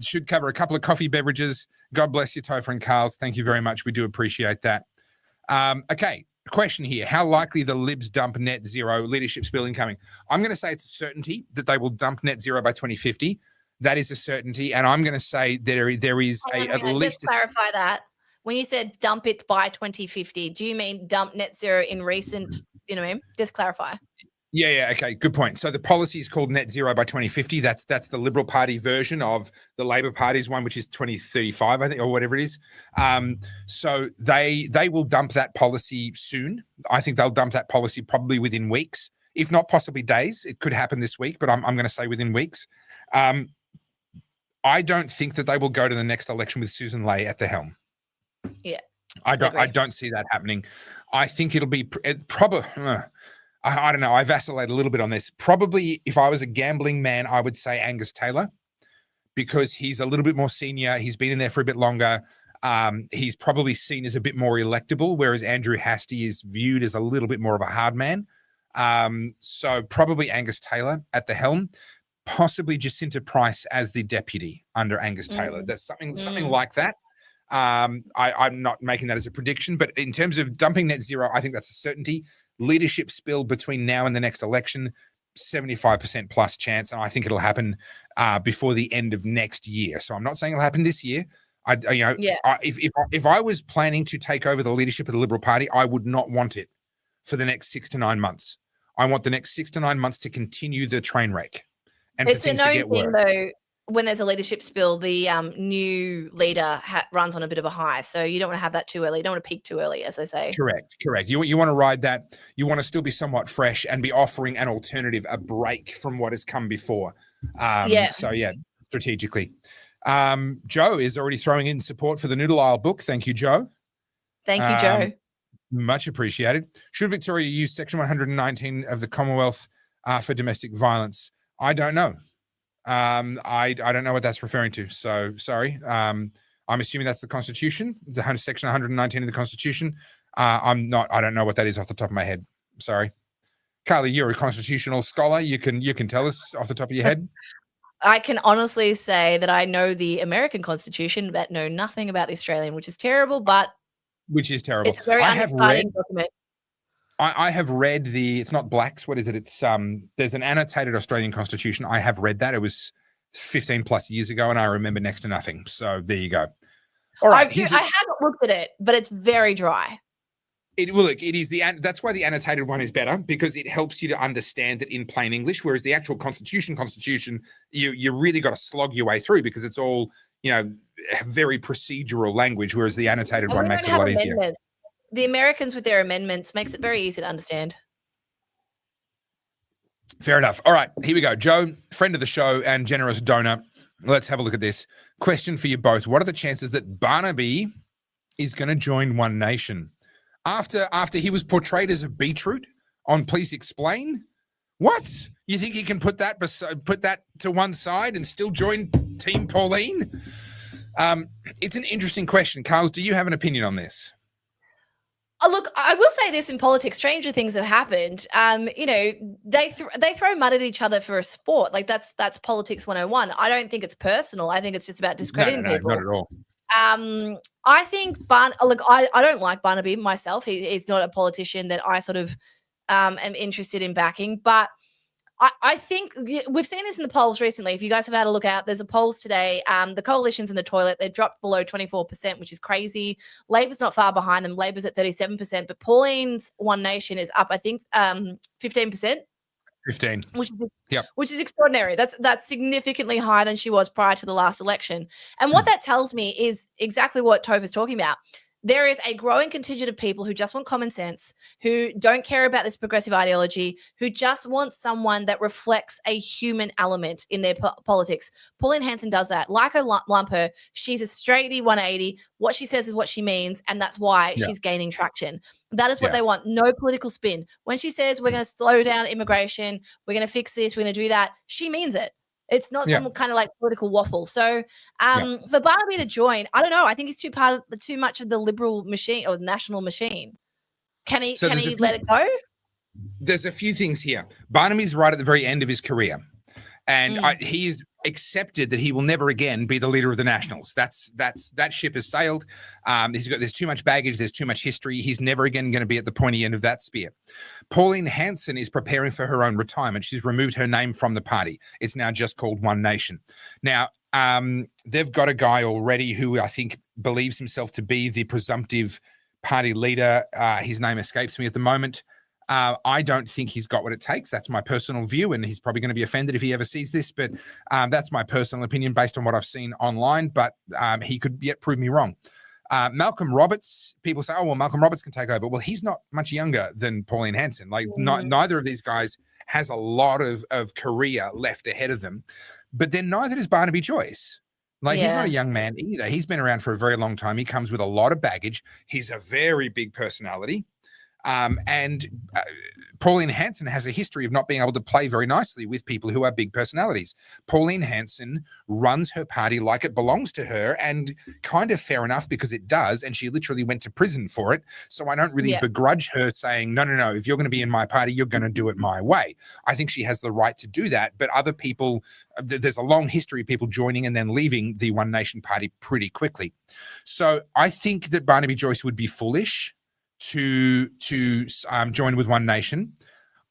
Should cover a couple of coffee beverages. God bless you, Topher and Carls. Thank you very much. We do appreciate that. Okay. question here. How likely the Libs dump net zero leadership spill incoming? I'm going to say it's a certainty that they will dump net zero by 2050. That is a certainty. And I'm going to say there is at least... Just clarify that. When you said dump it by 2050, do you mean dump net zero in recent, you know what I mean? Just clarify. Yeah, okay, good point. So the policy is called net zero by 2050. That's the Liberal Party version of the Labor Party's one, which is 2035, I think, or whatever it is. So they will dump that policy soon. I think they'll dump that policy probably within weeks, if not possibly days. It could happen this week, but I'm going to say within weeks. I don't think that they will go to the next election with Susan Ley at the helm. Yeah, I don't see that happening. I think it'll be probably. I don't know. I vacillate a little bit on this. Probably, if I was a gambling man, I would say Angus Taylor, because he's a little bit more senior. He's been in there for a bit longer. He's probably seen as a bit more electable, whereas Andrew Hastie is viewed as a little bit more of a hard man. So probably Angus Taylor at the helm, possibly Jacinta Price as the deputy under Angus Taylor. That's something like that. I'm not making that as a prediction, but in terms of dumping net zero, I think that's a certainty. Leadership spill between now and the next election, 75% plus chance, and I think it'll happen before the end of next year. So I'm not saying it'll happen this year. If I was planning to take over the leadership of the Liberal Party, I would not want it for the next 6 to 9 months. I want the next 6 to 9 months to continue the train wreck, and it's for things a to known get thing, worse. though. When there's a leadership spill, the new leader runs on a bit of a high. So you don't want to have that too early. You don't want to peak too early, as they say. Correct. You want to ride that. You want to still be somewhat fresh and be offering an alternative, a break from what has come before. So, strategically. Joe is already throwing in support for the Noodle Aisle book. Thank you, Joe. Thank you, Joe. Much appreciated. Should Victoria use Section 119 of the Commonwealth for domestic violence? I don't know. I don't know what that's referring to. So sorry. I'm assuming that's the Constitution, Section 119 of the Constitution. I don't know what that is off the top of my head. Sorry. Carly, you're a constitutional scholar. You can tell us off the top of your head. I can honestly say that I know the American Constitution, but know nothing about the Australian, which is terrible, but it's a very unexciting document. I have read it's not Black's. What is it? It's there's an annotated Australian Constitution. I have read that. It was 15 plus years ago, and I remember next to nothing. So there you go. All right. I haven't looked at it, but it's very dry. It is that's why the annotated one is better, because it helps you to understand it in plain English. Whereas the actual Constitution, you really got to slog your way through, because it's all, very procedural language. Whereas the annotated one makes it a lot easier. The Americans with their amendments makes it very easy to understand. Fair enough. All right, here we go. Joe, friend of the show and generous donor. Let's have a look at this. Question for you both. What are the chances that Barnaby is going to join One Nation? After he was portrayed as a beetroot on Please Explain? What? You think he can put that to one side and still join Team Pauline? It's an interesting question. Carls, do you have an opinion on this? Look, I will say this: in politics, stranger things have happened. They throw mud at each other for a sport. Like that's politics 101. I don't think it's personal. I think it's just about discrediting people. Not at all. I think I don't like Barnaby myself. He's not a politician that I sort of am interested in backing. But I think we've seen this in the polls recently. If you guys have had a look out, there's a polls today. The coalition's in the toilet. They dropped below 24%, which is crazy. Labor's not far behind them. Labor's at 37%, but Pauline's One Nation is up, I think, 15%. 15. Which is extraordinary. That's significantly higher than she was prior to the last election. And what that tells me is exactly what Tove is talking about. There is a growing contingent of people who just want common sense, who don't care about this progressive ideology, who just want someone that reflects a human element in their politics. Pauline Hanson does that. Like I lump her, she's a straighty 180. What she says is what she means, and that's why she's gaining traction. That is what they want. No political spin. When she says we're going to slow down immigration, we're going to fix this, we're going to do that, she means it. It's not some kind of like political waffle. So for Barnaby to join, I don't know. I think he's too much of the liberal machine or the national machine. Can he let it go? There's a few things here. Barnaby's right at the very end of his career. And he's accepted that he will never again be the leader of the Nationals. That ship has sailed. There's too much baggage. There's too much history. He's never again going to be at the pointy end of that spear. Pauline Hanson is preparing for her own retirement. She's removed her name from the party. It's now just called One Nation. Now, they've got a guy already who I think believes himself to be the presumptive party leader. His name escapes me at the moment. I don't think he's got what it takes. That's my personal view, and he's probably going to be offended if he ever sees this, but that's my personal opinion based on what I've seen online, but he could yet prove me wrong. Malcolm Roberts, people say, oh, well, Malcolm Roberts can take over. Well, he's not much younger than Pauline Hanson. Like, neither of these guys has a lot of career left ahead of them, but then neither does Barnaby Joyce. Like, he's not a young man either. He's been around for a very long time. He comes with a lot of baggage. He's a very big personality. And Pauline Hanson has a history of not being able to play very nicely with people who are big personalities. Pauline Hanson runs her party like it belongs to her, and kind of fair enough because it does, and she literally went to prison for it. So I don't really begrudge her saying, no, if you're going to be in my party, you're going to do it my way. I think she has the right to do that, but other people, there's a long history of people joining and then leaving the One Nation party pretty quickly. So I think that Barnaby Joyce would be foolish to join with One Nation.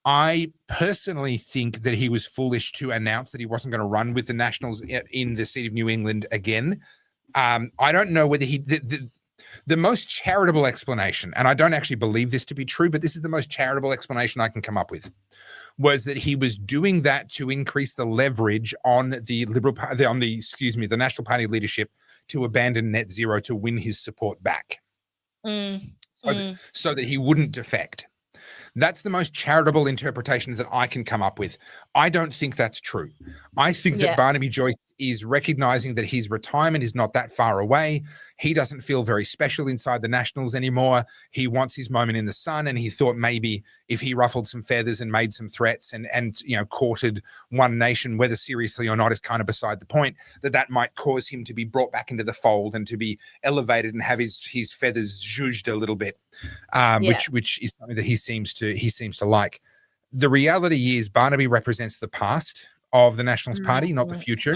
I personally think that he was foolish to announce that he wasn't going to run with the Nationals in the seat of New England again. I don't know whether the most charitable explanation, and I don't actually believe this to be true, but this is the most charitable explanation I can come up with, was that he was doing that to increase the leverage on the the National Party leadership to abandon net zero to win his support back. So that he wouldn't defect. That's the most charitable interpretation that I can come up with. I don't think that's true. I think that Barnaby Joyce is recognizing that his retirement is not that far away. He doesn't feel very special inside the Nationals anymore. He wants his moment in the sun, and he thought maybe if he ruffled some feathers and made some threats and courted One Nation, whether seriously or not is kind of beside the point, that might cause him to be brought back into the fold and to be elevated and have his feathers zhuzhed a little bit, which is something that he seems to like. The reality is Barnaby represents the past of the Nationals Party, not the future.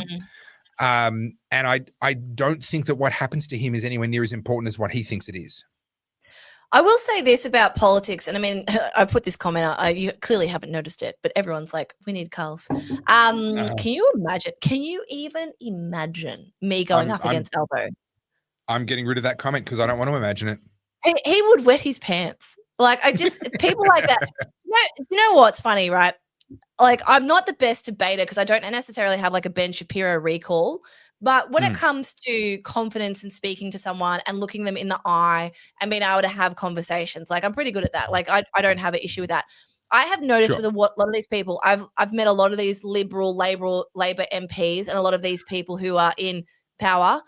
And I don't think that what happens to him is anywhere near as important as what he thinks it is. I will say this about politics, and I mean, I put this comment out. You clearly haven't noticed it, but everyone's like, "We need Carls." Can you imagine? Can you even imagine me going up against Albo? I'm getting rid of that comment because I don't want to imagine it. He would wet his pants. Like, people like that. You know what's funny, right? Like, I'm not the best debater because I don't necessarily have like a Ben Shapiro recall. But when it comes to confidence and speaking to someone and looking them in the eye and being able to have conversations, like, I'm pretty good at that. Like, I don't have an issue with that. I have noticed with a lot of these people, I've met a lot of these Labor MPs and a lot of these people who are in power.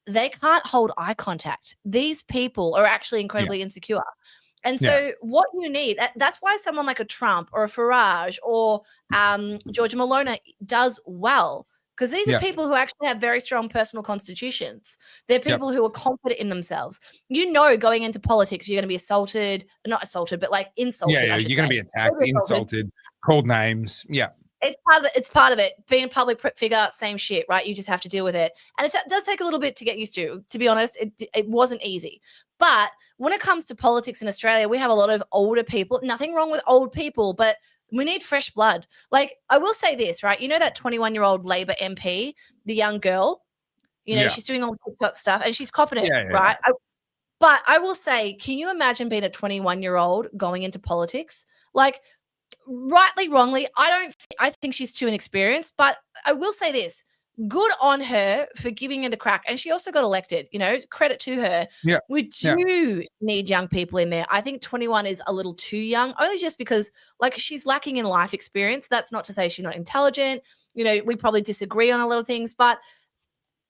They can't hold eye contact. These people are actually incredibly insecure. And so what you need, that's why someone like a Trump or a Farage or Georgia Maloney does well, because these are people who actually have very strong personal constitutions. They're people who are confident in themselves. Going into politics, you're going to be not assaulted, but like insulted. Yeah, you're going to be attacked, insulted, called names. Yeah. It's part of it. Being a public figure, same shit, right? You just have to deal with it. And it does take a little bit to get used to. To be honest, it wasn't easy. But when it comes to politics in Australia, we have a lot of older people. Nothing wrong with old people, but we need fresh blood. Like, I will say this, right? You know that 21-year-old Labor MP, the young girl? She's doing all the TikTok stuff and she's copping it, right? But I will say, can you imagine being a 21-year-old going into politics? Like, rightly, wrongly, I think she's too inexperienced, but I will say this, good on her for giving it a crack. And she also got elected, credit to her. Yeah. We do need young people in there. I think 21 is a little too young, only just because like she's lacking in life experience. That's not to say she's not intelligent. We probably disagree on a lot of things, but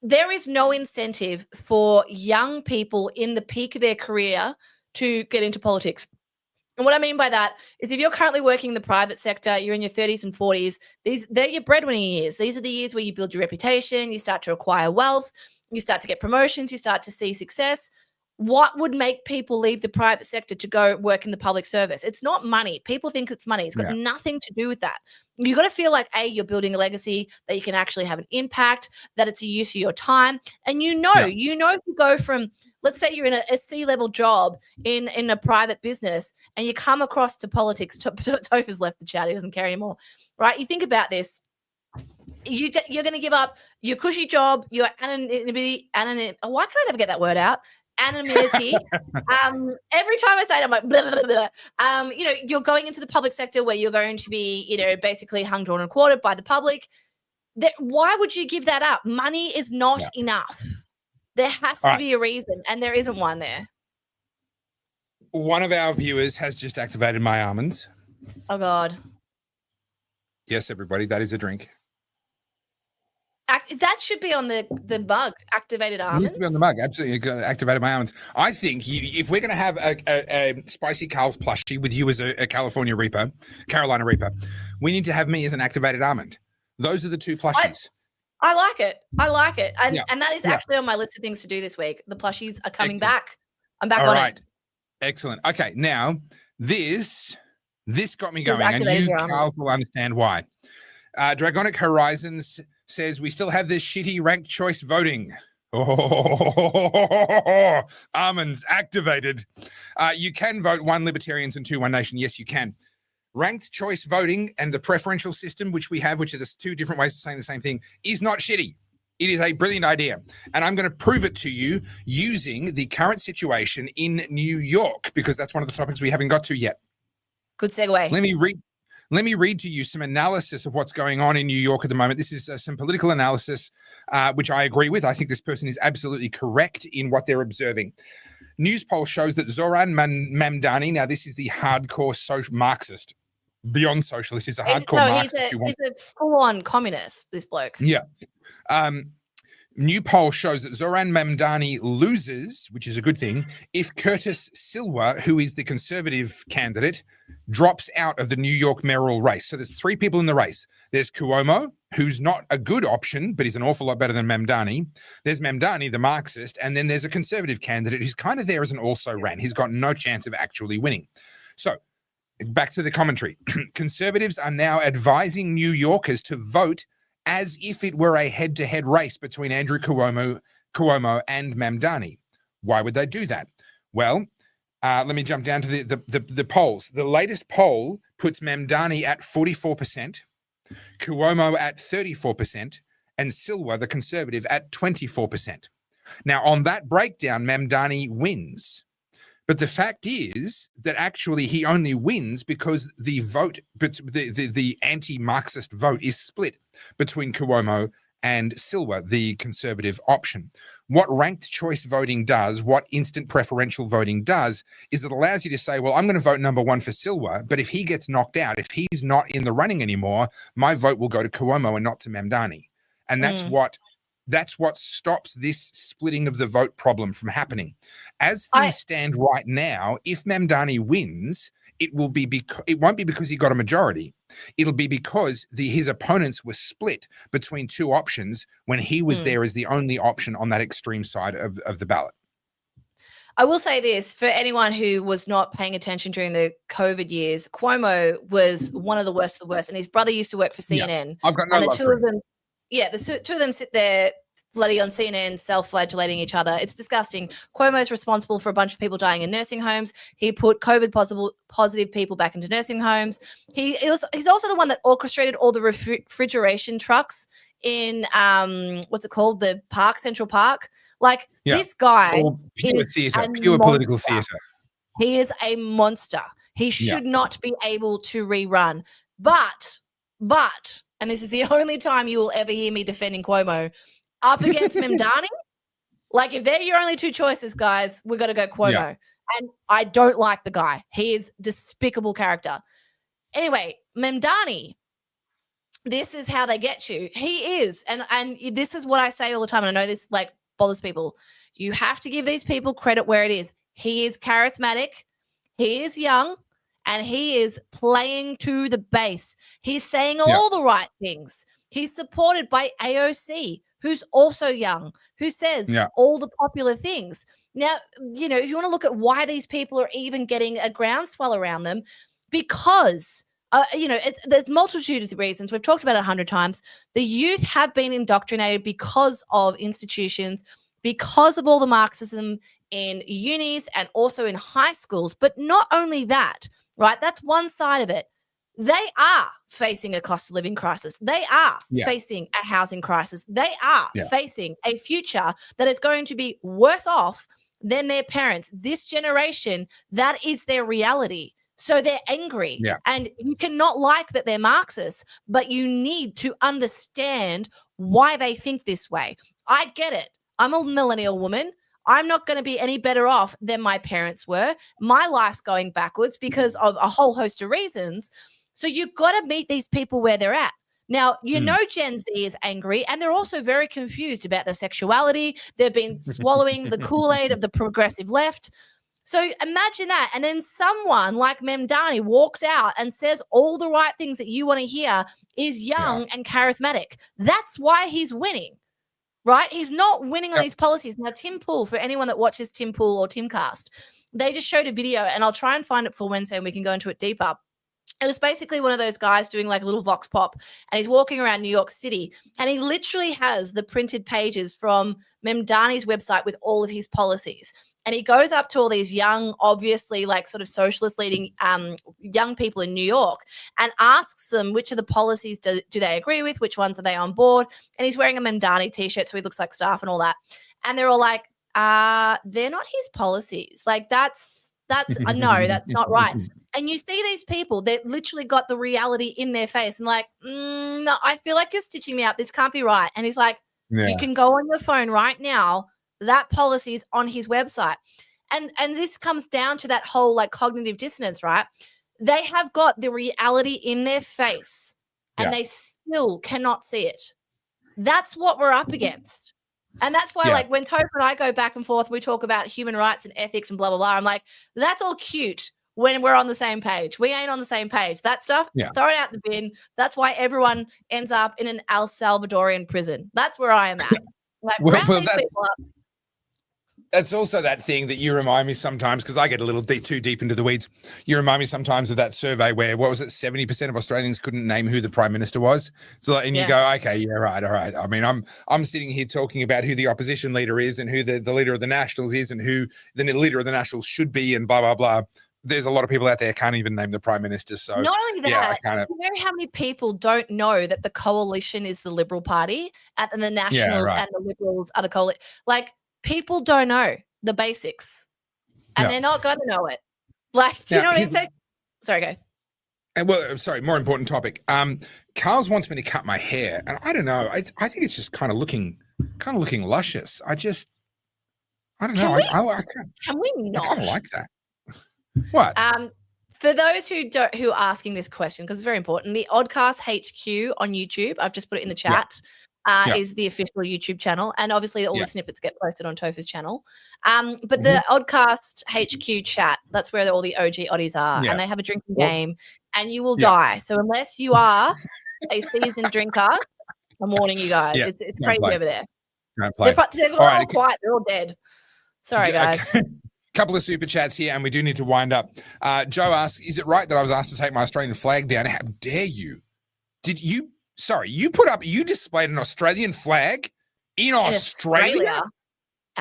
there is no incentive for young people in the peak of their career to get into politics. And what I mean by that is if you're currently working in the private sector, you're in your 30s and 40s, they're your breadwinning years. These are the years where you build your reputation, you start to acquire wealth, you start to get promotions, you start to see success. What would make people leave the private sector to go work in the public service? It's not money. People think it's money. It's got Yeah. nothing to do with that. You got to feel like, A, you're building a legacy, that you can actually have an impact, that it's a use of your time. And if you go from, let's say you're in a C-level job in a private business and you come across to politics, Topher's left the chat, he doesn't care anymore, right? You think about this. You're going to give up your cushy job, your anonymity, why can't I never get that word out? Anonymity. Every time I say it, I'm like, blah, blah, blah, blah. You're going into the public sector where you're going to be, basically hung, drawn, and quartered by the public. Why would you give that up? Money is not enough. There has to be a reason, and there isn't one there. One of our viewers has just activated my almonds. Oh, God. Yes, everybody, that is a drink. That should be on the mug. Activated It almonds. needs to be on the mug. Absolutely, activated my almonds. I think if we're going to have a spicy Carl's plushie with you as a Carolina Reaper, we need to have me as an activated almond. Those are the two plushies. I like it. And that is actually on my list of things to do this week. The plushies are coming back. I'm back on it. Excellent. Okay, now this got me going, and you, Carl, will understand why. Dragonic Horizons says we still have this shitty ranked choice voting. Oh, almonds activated. You can vote 1 Libertarians and 2 One Nation. Yes, you can. Ranked choice voting and the preferential system, which we have, which are the 2 different ways of saying the same thing, is not shitty. It is a brilliant idea. And I'm going to prove it to you using the current situation in New York, because that's one of the topics we haven't got to yet. Good segue. Let me read to you some analysis of what's going on in New York at the moment. This is some political analysis, which I agree with. I think this person is absolutely correct in what they're observing. News poll shows that Zoran Mamdani, now this is the hardcore social Marxist, beyond socialist, he's a hardcore Marxist. He's a full-on communist, this bloke. Yeah. New poll shows that Zoran Mamdani loses, which is a good thing, if Curtis Silwa, who is the conservative candidate, drops out of the New York mayoral race. So there's 3 people in the race. There's Cuomo, who's not a good option, but he's an awful lot better than Mamdani. There's Mamdani, the Marxist, and then there's a conservative candidate who's kind of there as an also-ran. He's got no chance of actually winning. So back to the commentary. Conservatives are now advising New Yorkers to vote as if it were a head-to-head race between Andrew Cuomo and Mamdani. Why would they do that? Well, let me jump down to the polls. The latest poll puts Mamdani at 44%, Cuomo at 34%, and Silwa, the conservative, at 24%. Now, on that breakdown, Mamdani wins. But the fact is that actually he only wins because the vote, the anti-Marxist vote is split between Cuomo and Silwa, the conservative option. What ranked choice voting does, what instant preferential voting does, is it allows you to say, well, I'm going to vote number 1 for Silwa, but if he gets knocked out, if he's not in the running anymore, my vote will go to Cuomo and not to Mamdani. And that's what stops this splitting of the vote problem from happening. As things stand right now, if Mamdani wins, it won't be because he got a majority. It'll be because his opponents were split between 2 options when he was there as the only option on that extreme side of the ballot. I will say this, for anyone who was not paying attention during the COVID years, Cuomo was one of the worst of the worst, and his brother used to work for CNN. Yeah, I've got no love for him. The 2 of them sit there bloody on CNN, self-flagellating each other. It's disgusting. Cuomo's responsible for a bunch of people dying in nursing homes. He put COVID positive people back into nursing homes. He's also the one that orchestrated all the refrigeration trucks in what's it called? The park, Central Park. This guy pure theater, pure political theater. He is a monster. He should not be able to rerun. But, and this is the only time you will ever hear me defending Cuomo, up against Mamdani, if they're your only 2 choices, guys, we've got to go Cuomo. Yeah. And I don't like the guy. He is despicable character. Anyway, Mamdani, this is how they get you. He is. And this is what I say all the time. And I know this bothers people. You have to give these people credit where it is. He is charismatic. He is young. And he is playing to the base. He's saying all the right things. He's supported by AOC, who's also young, who says all the popular things. Now, you know, if you want to look at why these people are even getting a groundswell around them, because, you know, there's multitude of reasons. We've talked about it 100 times. The youth have been indoctrinated because of institutions, because of all the Marxism in unis and also in high schools. But not only that, right? That's one side of it. They are facing a cost of living crisis. They are facing a housing crisis. They are facing a future that is going to be worse off than their parents. This generation, that is their reality. So they're angry. Yeah. And you cannot like that they're Marxists, but you need to understand why they think this way. I get it. I'm a millennial woman. I'm not going to be any better off than my parents were. My life's going backwards because of a whole host of reasons. So you've got to meet these people where they're at. Now, you know, Gen Z is angry and they're also very confused about their sexuality. They've been swallowing the Kool-Aid of the progressive left. So imagine that. And then someone like Memdani walks out and says all the right things that you want to hear, is young and charismatic. That's why he's winning, right? He's not winning on these policies. Now, Tim Pool, for anyone that watches Tim Pool or Timcast, they just showed a video, and I'll try and find it for Wednesday and we can go into it deeper. It was basically one of those guys doing like a little vox pop, and he's walking around New York City, and he literally has the printed pages from Memdani's website with all of his policies. And he goes up to all these young, obviously like sort of socialist leading young people in New York and asks them which of the policies do they agree with, which ones are they on board. And he's wearing a Memdani t-shirt, so he looks like staff and all that. And they're all like, they're not his policies. Like that's no, that's not right. And you see these people that literally got the reality in their face and like, no, I feel like you're stitching me up. This can't be right. And he's like, you can go on your phone right now. That policy is on his website. And this comes down to that whole like cognitive dissonance, right? They have got the reality in their face and they still cannot see it. That's what we're up against. And that's why like when Topher and I go back and forth, we talk about human rights and ethics and blah, blah, blah. I'm like, that's all cute when we're on the same page. We ain't on the same page. That stuff, throw it out the bin. That's why everyone ends up in an El Salvadorian prison. That's where I am at. Like, round these people up. That's also that thing that you remind me sometimes, because I get a little too deep into the weeds. You remind me sometimes of that survey where, what was it, 70% of Australians couldn't name who the Prime Minister was. So, and you go, okay, yeah, right, all right. I mean, I'm sitting here talking about who the opposition leader is and who the leader of the Nationals is and who the leader of the Nationals should be and blah, blah, blah. There's a lot of people out there can't even name the Prime Minister. So not only that, you know how many people don't know that the coalition is the Liberal Party and the Nationals and the Liberals are the coalition. Like, people don't know the basics and they're not going to know it. Like, do you know what I mean? Sorry, go. And well, sorry, more important topic. Carl's wants me to cut my hair, and I don't know. I think it's just kind of looking luscious. I don't know. Can we not? I kind of like that. What? For those who are asking this question, because it's very important, the Oddcast HQ on YouTube, I've just put it in the chat. Is the official YouTube channel, and obviously all the snippets get posted on Topher's channel. But the Oddcast HQ chat, that's where all the OG oddies are, and they have a drinking game, and you will die. So unless you are a seasoned drinker, I'm warning you guys, it's crazy over there. They're all quiet, they're all dead. Sorry, guys. Couple of super chats here, and we do need to wind up. Joe asks, "Is it right that I was asked to take my Australian flag down? How dare you? Did you?" Sorry, you displayed an Australian flag in Australia?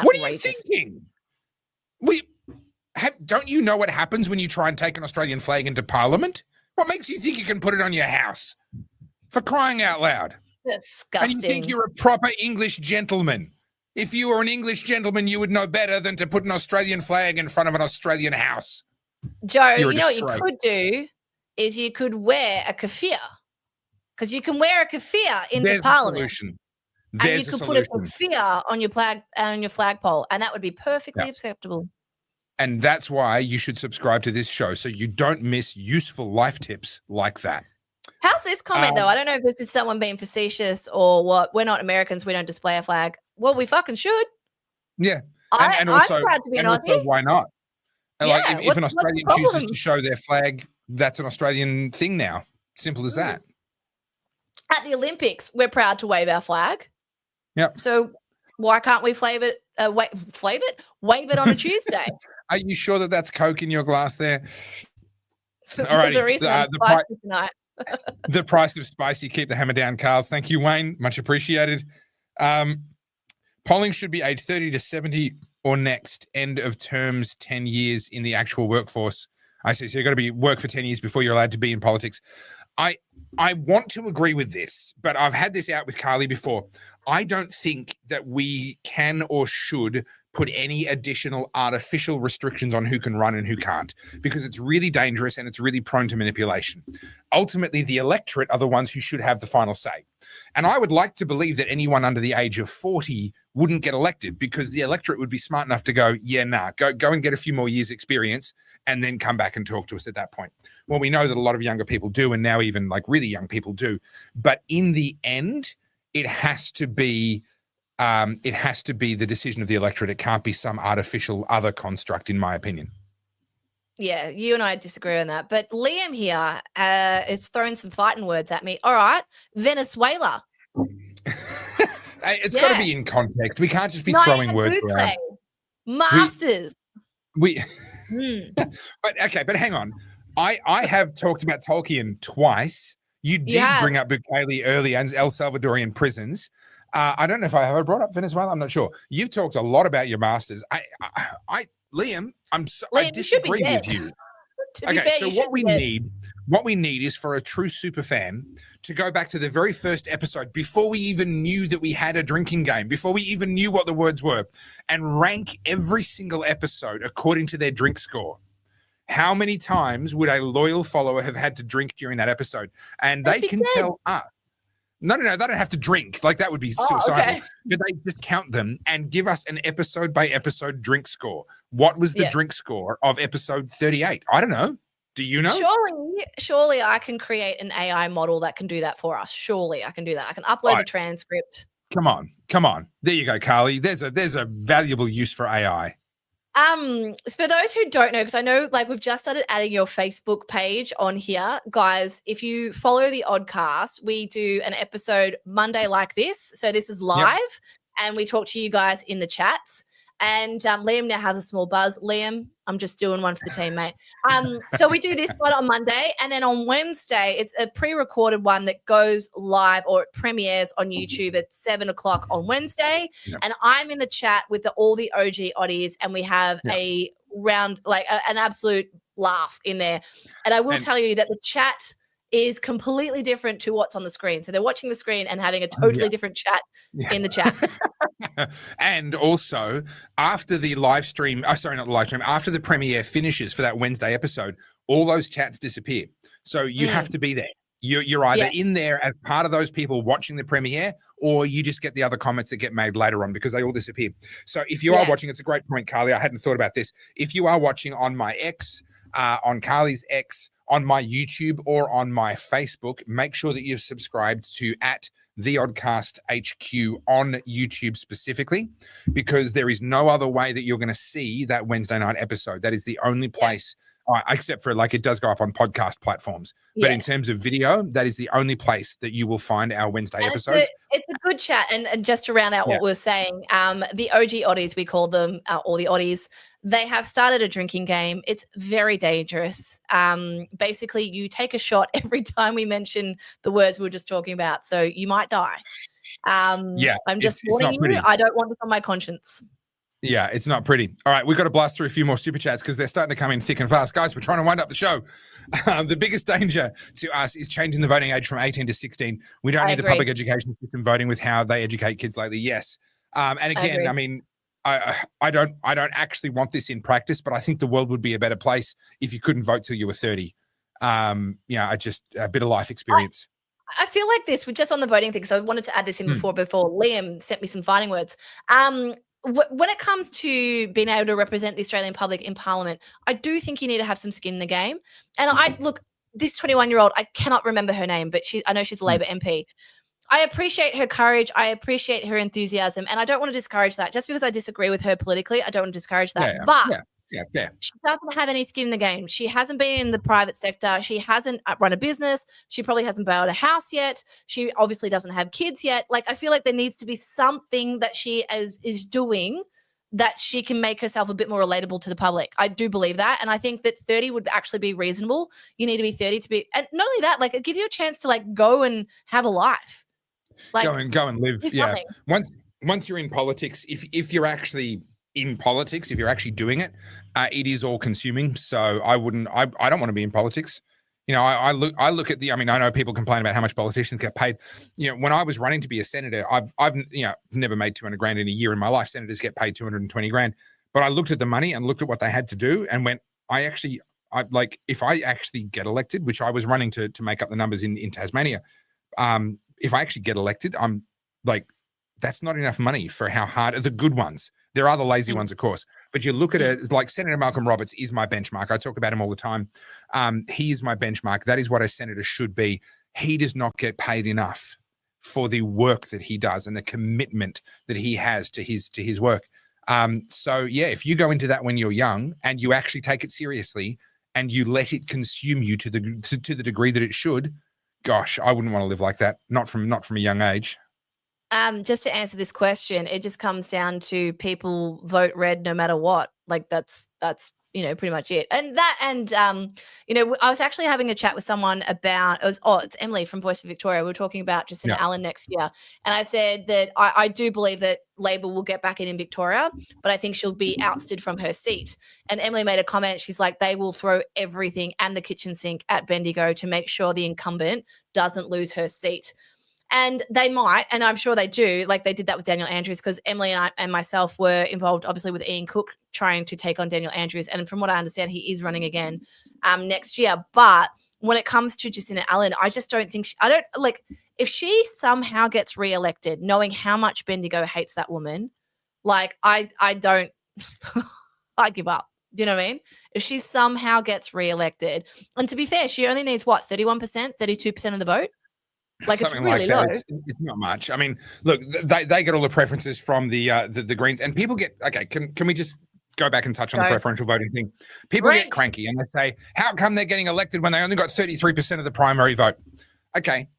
What are you thinking? Don't you know what happens when you try and take an Australian flag into Parliament? What makes you think you can put it on your house? For crying out loud. Disgusting. And you think you're a proper English gentleman. If you were an English gentleman, you would know better than to put an Australian flag in front of an Australian house. Joe, you know what you could do is you could wear a keffiyeh. Because you can wear a keffiyeh into Parliament, and you could put a keffiyeh on your flagpole, and that would be perfectly acceptable. And that's why you should subscribe to this show so you don't miss useful life tips like that. How's this comment though? I don't know if this is someone being facetious or what. We're not Americans. We don't display a flag. Well, we fucking should. Yeah, I'm proud to be an Aussie. Also, why not? Like if an Australian chooses to show their flag, that's an Australian thing now. Simple as that. At the Olympics, we're proud to wave our flag. Yeah. So why can't we wave it wave it on a Tuesday. Are you sure that that's Coke in your glass there? There's Alrighty, a reason I'm the pri- spicy tonight. The price of spicy. Keep the hammer down, Carls. Thank you, Wayne. Much appreciated. Polling should be age 30 to 70 or next. End of terms, 10 years in the actual workforce. I see. So you've got to be work for 10 years before you're allowed to be in politics. I want to agree with this, but I've had this out with Carly before. I don't think that we can or should put any additional artificial restrictions on who can run and who can't, because it's really dangerous and it's really prone to manipulation. Ultimately, the electorate are the ones who should have the final say. And I would like to believe that anyone under the age of 40 wouldn't get elected, because the electorate would be smart enough to go, yeah, nah, go and get a few more years experience and then come back and talk to us at that point. Well, we know that a lot of younger people do, and now even like really young people do. But in the end, it has to be the decision of the electorate. It can't be some artificial other construct, in my opinion. Yeah, you and I disagree on that. But Liam here is throwing some fighting words at me. All right, Venezuela. It's got to be in context. We can't just be throwing words around. Masters. But hang on. I have talked about Tolkien twice. You did bring up Bukele earlier and El Salvadorian prisons. I don't know if I have brought up Venezuela. I'm not sure. You've talked a lot about your masters. Liam, I disagree with you. Okay, so what we need is for a true super fan to go back to the very first episode, before we even knew that we had a drinking game, before we even knew what the words were, and rank every single episode according to their drink score. How many times would a loyal follower have had to drink during that episode? And they can tell us. No, they don't have to drink. Like, that would be suicidal. Okay. But they just count them and give us an episode by episode drink score. What was the drink score of episode 38? I don't know. Do you know? Surely I can create an AI model that can do that for us. Surely I can do that. I can upload the transcript. Come on. There you go, Carly. There's a valuable use for AI. For those who don't know, because I know like we've just started adding your Facebook page on here, guys, if you follow the Oddcast, we do an episode Monday like this. So this is live and we talk to you guys in the chats. And Liam now has a small buzz. Liam, I'm just doing one for the team, mate. So we do this one on Monday, and then on Wednesday, it's a pre-recorded one that goes live, or it premieres on YouTube at 7:00 on Wednesday. Yep. And I'm in the chat with all the OG oddies, and we have a round, like an absolute laugh in there. And I will tell you that the chat is completely different to what's on the screen. So they're watching the screen and having a totally different chat in the chat. And also, after the live stream, after the premiere finishes for that Wednesday episode, all those chats disappear. So you have to be there. You're either in there as part of those people watching the premiere, or you just get the other comments that get made later on, because they all disappear. So if you are watching, it's a great point, Carly. I hadn't thought about this. If you are watching on my X, on Carly's X, on my YouTube, or on my Facebook, make sure that you've subscribed to @The Oddcast HQ on YouTube specifically, because there is no other way that you're going to see that Wednesday night episode. That is the only place, except for like it does go up on podcast platforms. But in terms of video, that is the only place that you will find our Wednesday episodes. It's a good chat. And just to round out what we're saying, the OG oddies, we call them, all the oddies, they have started a drinking game. It's very dangerous. Basically, you take a shot every time we mention the words we were just talking about. So you might die. I'm just warning you. I don't want this on my conscience. Yeah, it's not pretty. All right, we've got to blast through a few more super chats because they're starting to come in thick and fast. Guys, we're trying to wind up the show. The biggest danger to us is changing the voting age from 18 to 16. We don't need the public education system voting with how they educate kids lately. Yes. And again, I mean, I don't actually want this in practice, but I think the world would be a better place if you couldn't vote till you were 30. Just a bit of life experience. I feel like this, we're just on the voting thing, so I wanted to add this in before Liam sent me some fighting words. When it comes to being able to represent the Australian public in Parliament, I do think you need to have some skin in the game. And look, this 21-year-old, I cannot remember her name, but I know she's a Labor MP. I appreciate her courage. I appreciate her enthusiasm. And I don't want to discourage that. Just because I disagree with her politically, I don't want to discourage that. She doesn't have any skin in the game. She hasn't been in the private sector. She hasn't run a business. She probably hasn't bought a house yet. She obviously doesn't have kids yet. Like, I feel like there needs to be something that she is doing that she can make herself a bit more relatable to the public. I do believe that. And I think that 30 would actually be reasonable. You need to be 30 to be, and not only that, like it gives you a chance to like go and have a life. Like go and live. do Yeah. something. Once you're in politics, if you're actually in politics, if you're actually doing it, it is all consuming. So I don't want to be in politics. You know, I look at I know people complain about how much politicians get paid. You know, when I was running to be a senator, I've never made 200 grand in a year in my life. Senators get paid 220 grand. But I looked at the money and looked at what they had to do and went, if I actually get elected, which I was running to make up the numbers in Tasmania, if I actually get elected, I'm like, that's not enough money for how hard the good ones. There are the lazy ones, of course, but you look at it like Senator Malcolm Roberts is my benchmark. I talk about him all the time. He is my benchmark. That is what a senator should be. He does not get paid enough for the work that he does and the commitment that he has to his work. So yeah, if you go into that when you're young and you actually take it seriously and you let it consume you to the degree that it should, gosh, I wouldn't want to live like that. Not from a young age. Just to answer this question, it just comes down to people vote red no matter what. Like that's pretty much it. And I was actually having a chat with someone about it's Emily from Voice of Victoria. We were talking about Jacinta Allen next year, and I said that I do believe that Labor will get back in Victoria, but I think she'll be ousted from her seat. And Emily made a comment. She's like, they will throw everything and the kitchen sink at Bendigo to make sure the incumbent doesn't lose her seat. And they might, and I'm sure they do, like they did that with Daniel Andrews, because Emily and I and myself were involved, obviously, with Ian Cook trying to take on Daniel Andrews. And from what I understand, he is running again next year. But when it comes to Jacinta Allen, I just don't think if she somehow gets reelected, knowing how much Bendigo hates that woman, like I don't, I give up. Do you know what I mean? If she somehow gets reelected, and to be fair, she only needs 31%, 32% of the vote. Like something it's really like low. that. It's not much. I mean, look, they get all the preferences from the Greens, and people get okay. Can we just go back and touch on the preferential voting thing? People get cranky and they say, "How come they're getting elected when they only got 33% of the primary vote?" Okay,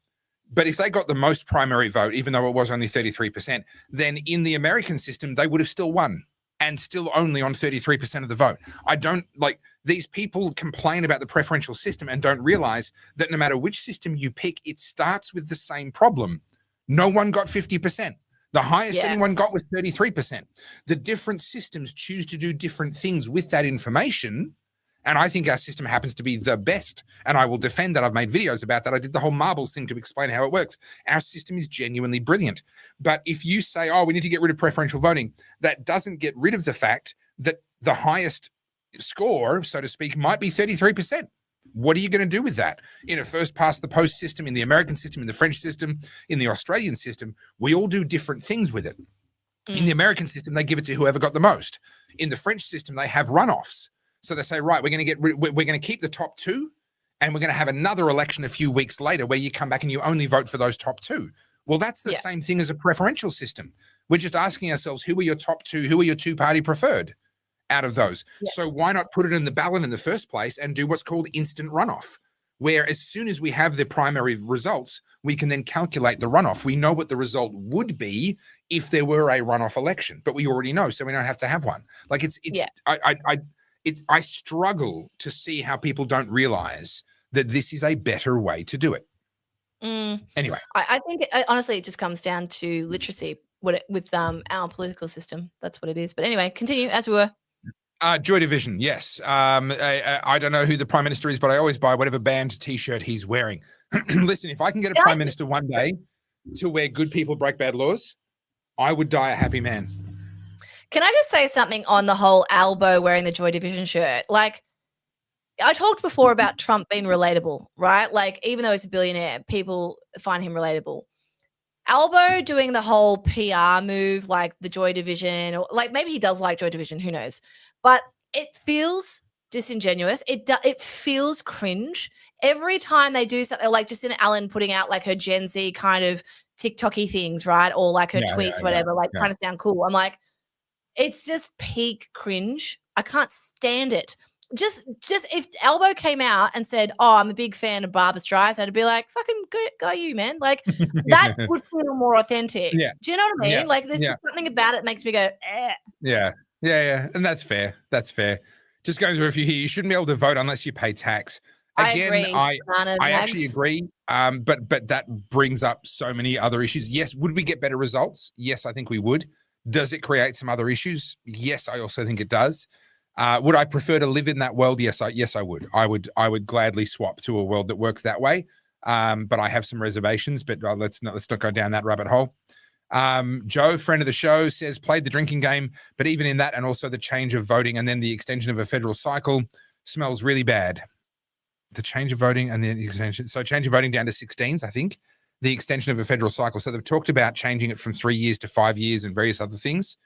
but if they got the most primary vote, even though it was only 33%, then in the American system they would have still won, and still only on 33% of the vote. I don't like these people complain about the preferential system and don't realize that no matter which system you pick, it starts with the same problem. No one got 50%. The highest anyone got was 33%. The different systems choose to do different things with that information. And I think our system happens to be the best. And I will defend that. I've made videos about that. I did the whole marbles thing to explain how it works. Our system is genuinely brilliant. But if you say, we need to get rid of preferential voting, that doesn't get rid of the fact that the highest score, so to speak, might be 33%. What are you going to do with that? In a first past the post system, in the American system, in the French system, in the Australian system, we all do different things with it. In the American system, they give it to whoever got the most. In the French system, they have runoffs. So they say, right, we're going to keep the top two, and we're going to have another election a few weeks later where you come back and you only vote for those top two. Well, that's the same thing as a preferential system. We're just asking ourselves, who are your top two? Who are your two-party preferred out of those? So why not put it in the ballot in the first place and do what's called instant runoff, where as soon as we have the primary results, we can then calculate the runoff. We know what the result would be if there were a runoff election, but we already know, so we don't have to have one. Like I struggle to see how people don't realize that this is a better way to do it. Anyway, I think honestly, it just comes down to literacy with our political system. That's what it is. But anyway, continue as we were. Joy Division, yes. I don't know who the Prime Minister is, but I always buy whatever band T-shirt he's wearing. Listen, if I can get a Prime Minister one day to wear good people break bad laws, I would die a happy man. Can I just say something on the whole Albo wearing the Joy Division shirt? Like, I talked before about Trump being relatable, right? Like, even though he's a billionaire, people find him relatable. Albo doing the whole PR move, like the Joy Division, or like maybe he does like Joy Division, who knows? But it feels disingenuous. It feels cringe. Every time they do something, like Jacinta Allen putting out like her Gen Z kind of TikTok-y things, right? Or like her tweets, whatever, trying to sound cool. I'm like, it's just peak cringe. I can't stand it. Just if Albo came out and said, I'm a big fan of Barbra Streisand, I'd be like, fucking go you, man. Like, that would feel more authentic. Yeah. Do you know what I mean? Like, there's just something about it that makes me go, eh. Yeah. Yeah, and that's fair. That's fair. Just going through a few here. You shouldn't be able to vote unless you pay tax. Again, I agree. I actually agree. But that brings up so many other issues. Yes, would we get better results? Yes, I think we would. Does it create some other issues? Yes, I also think it does. Would I prefer to live in that world? Yes, I would. I would gladly swap to a world that worked that way. But I have some reservations. But let's not go down that rabbit hole. Joe, friend of the show, says played the drinking game, but even in that, and also the change of voting and then the extension of a federal cycle smells really bad. The change of voting and then the extension. So change of voting down to 16s, I think. The extension of a federal cycle. So they've talked about changing it from 3 years to 5 years and various other things.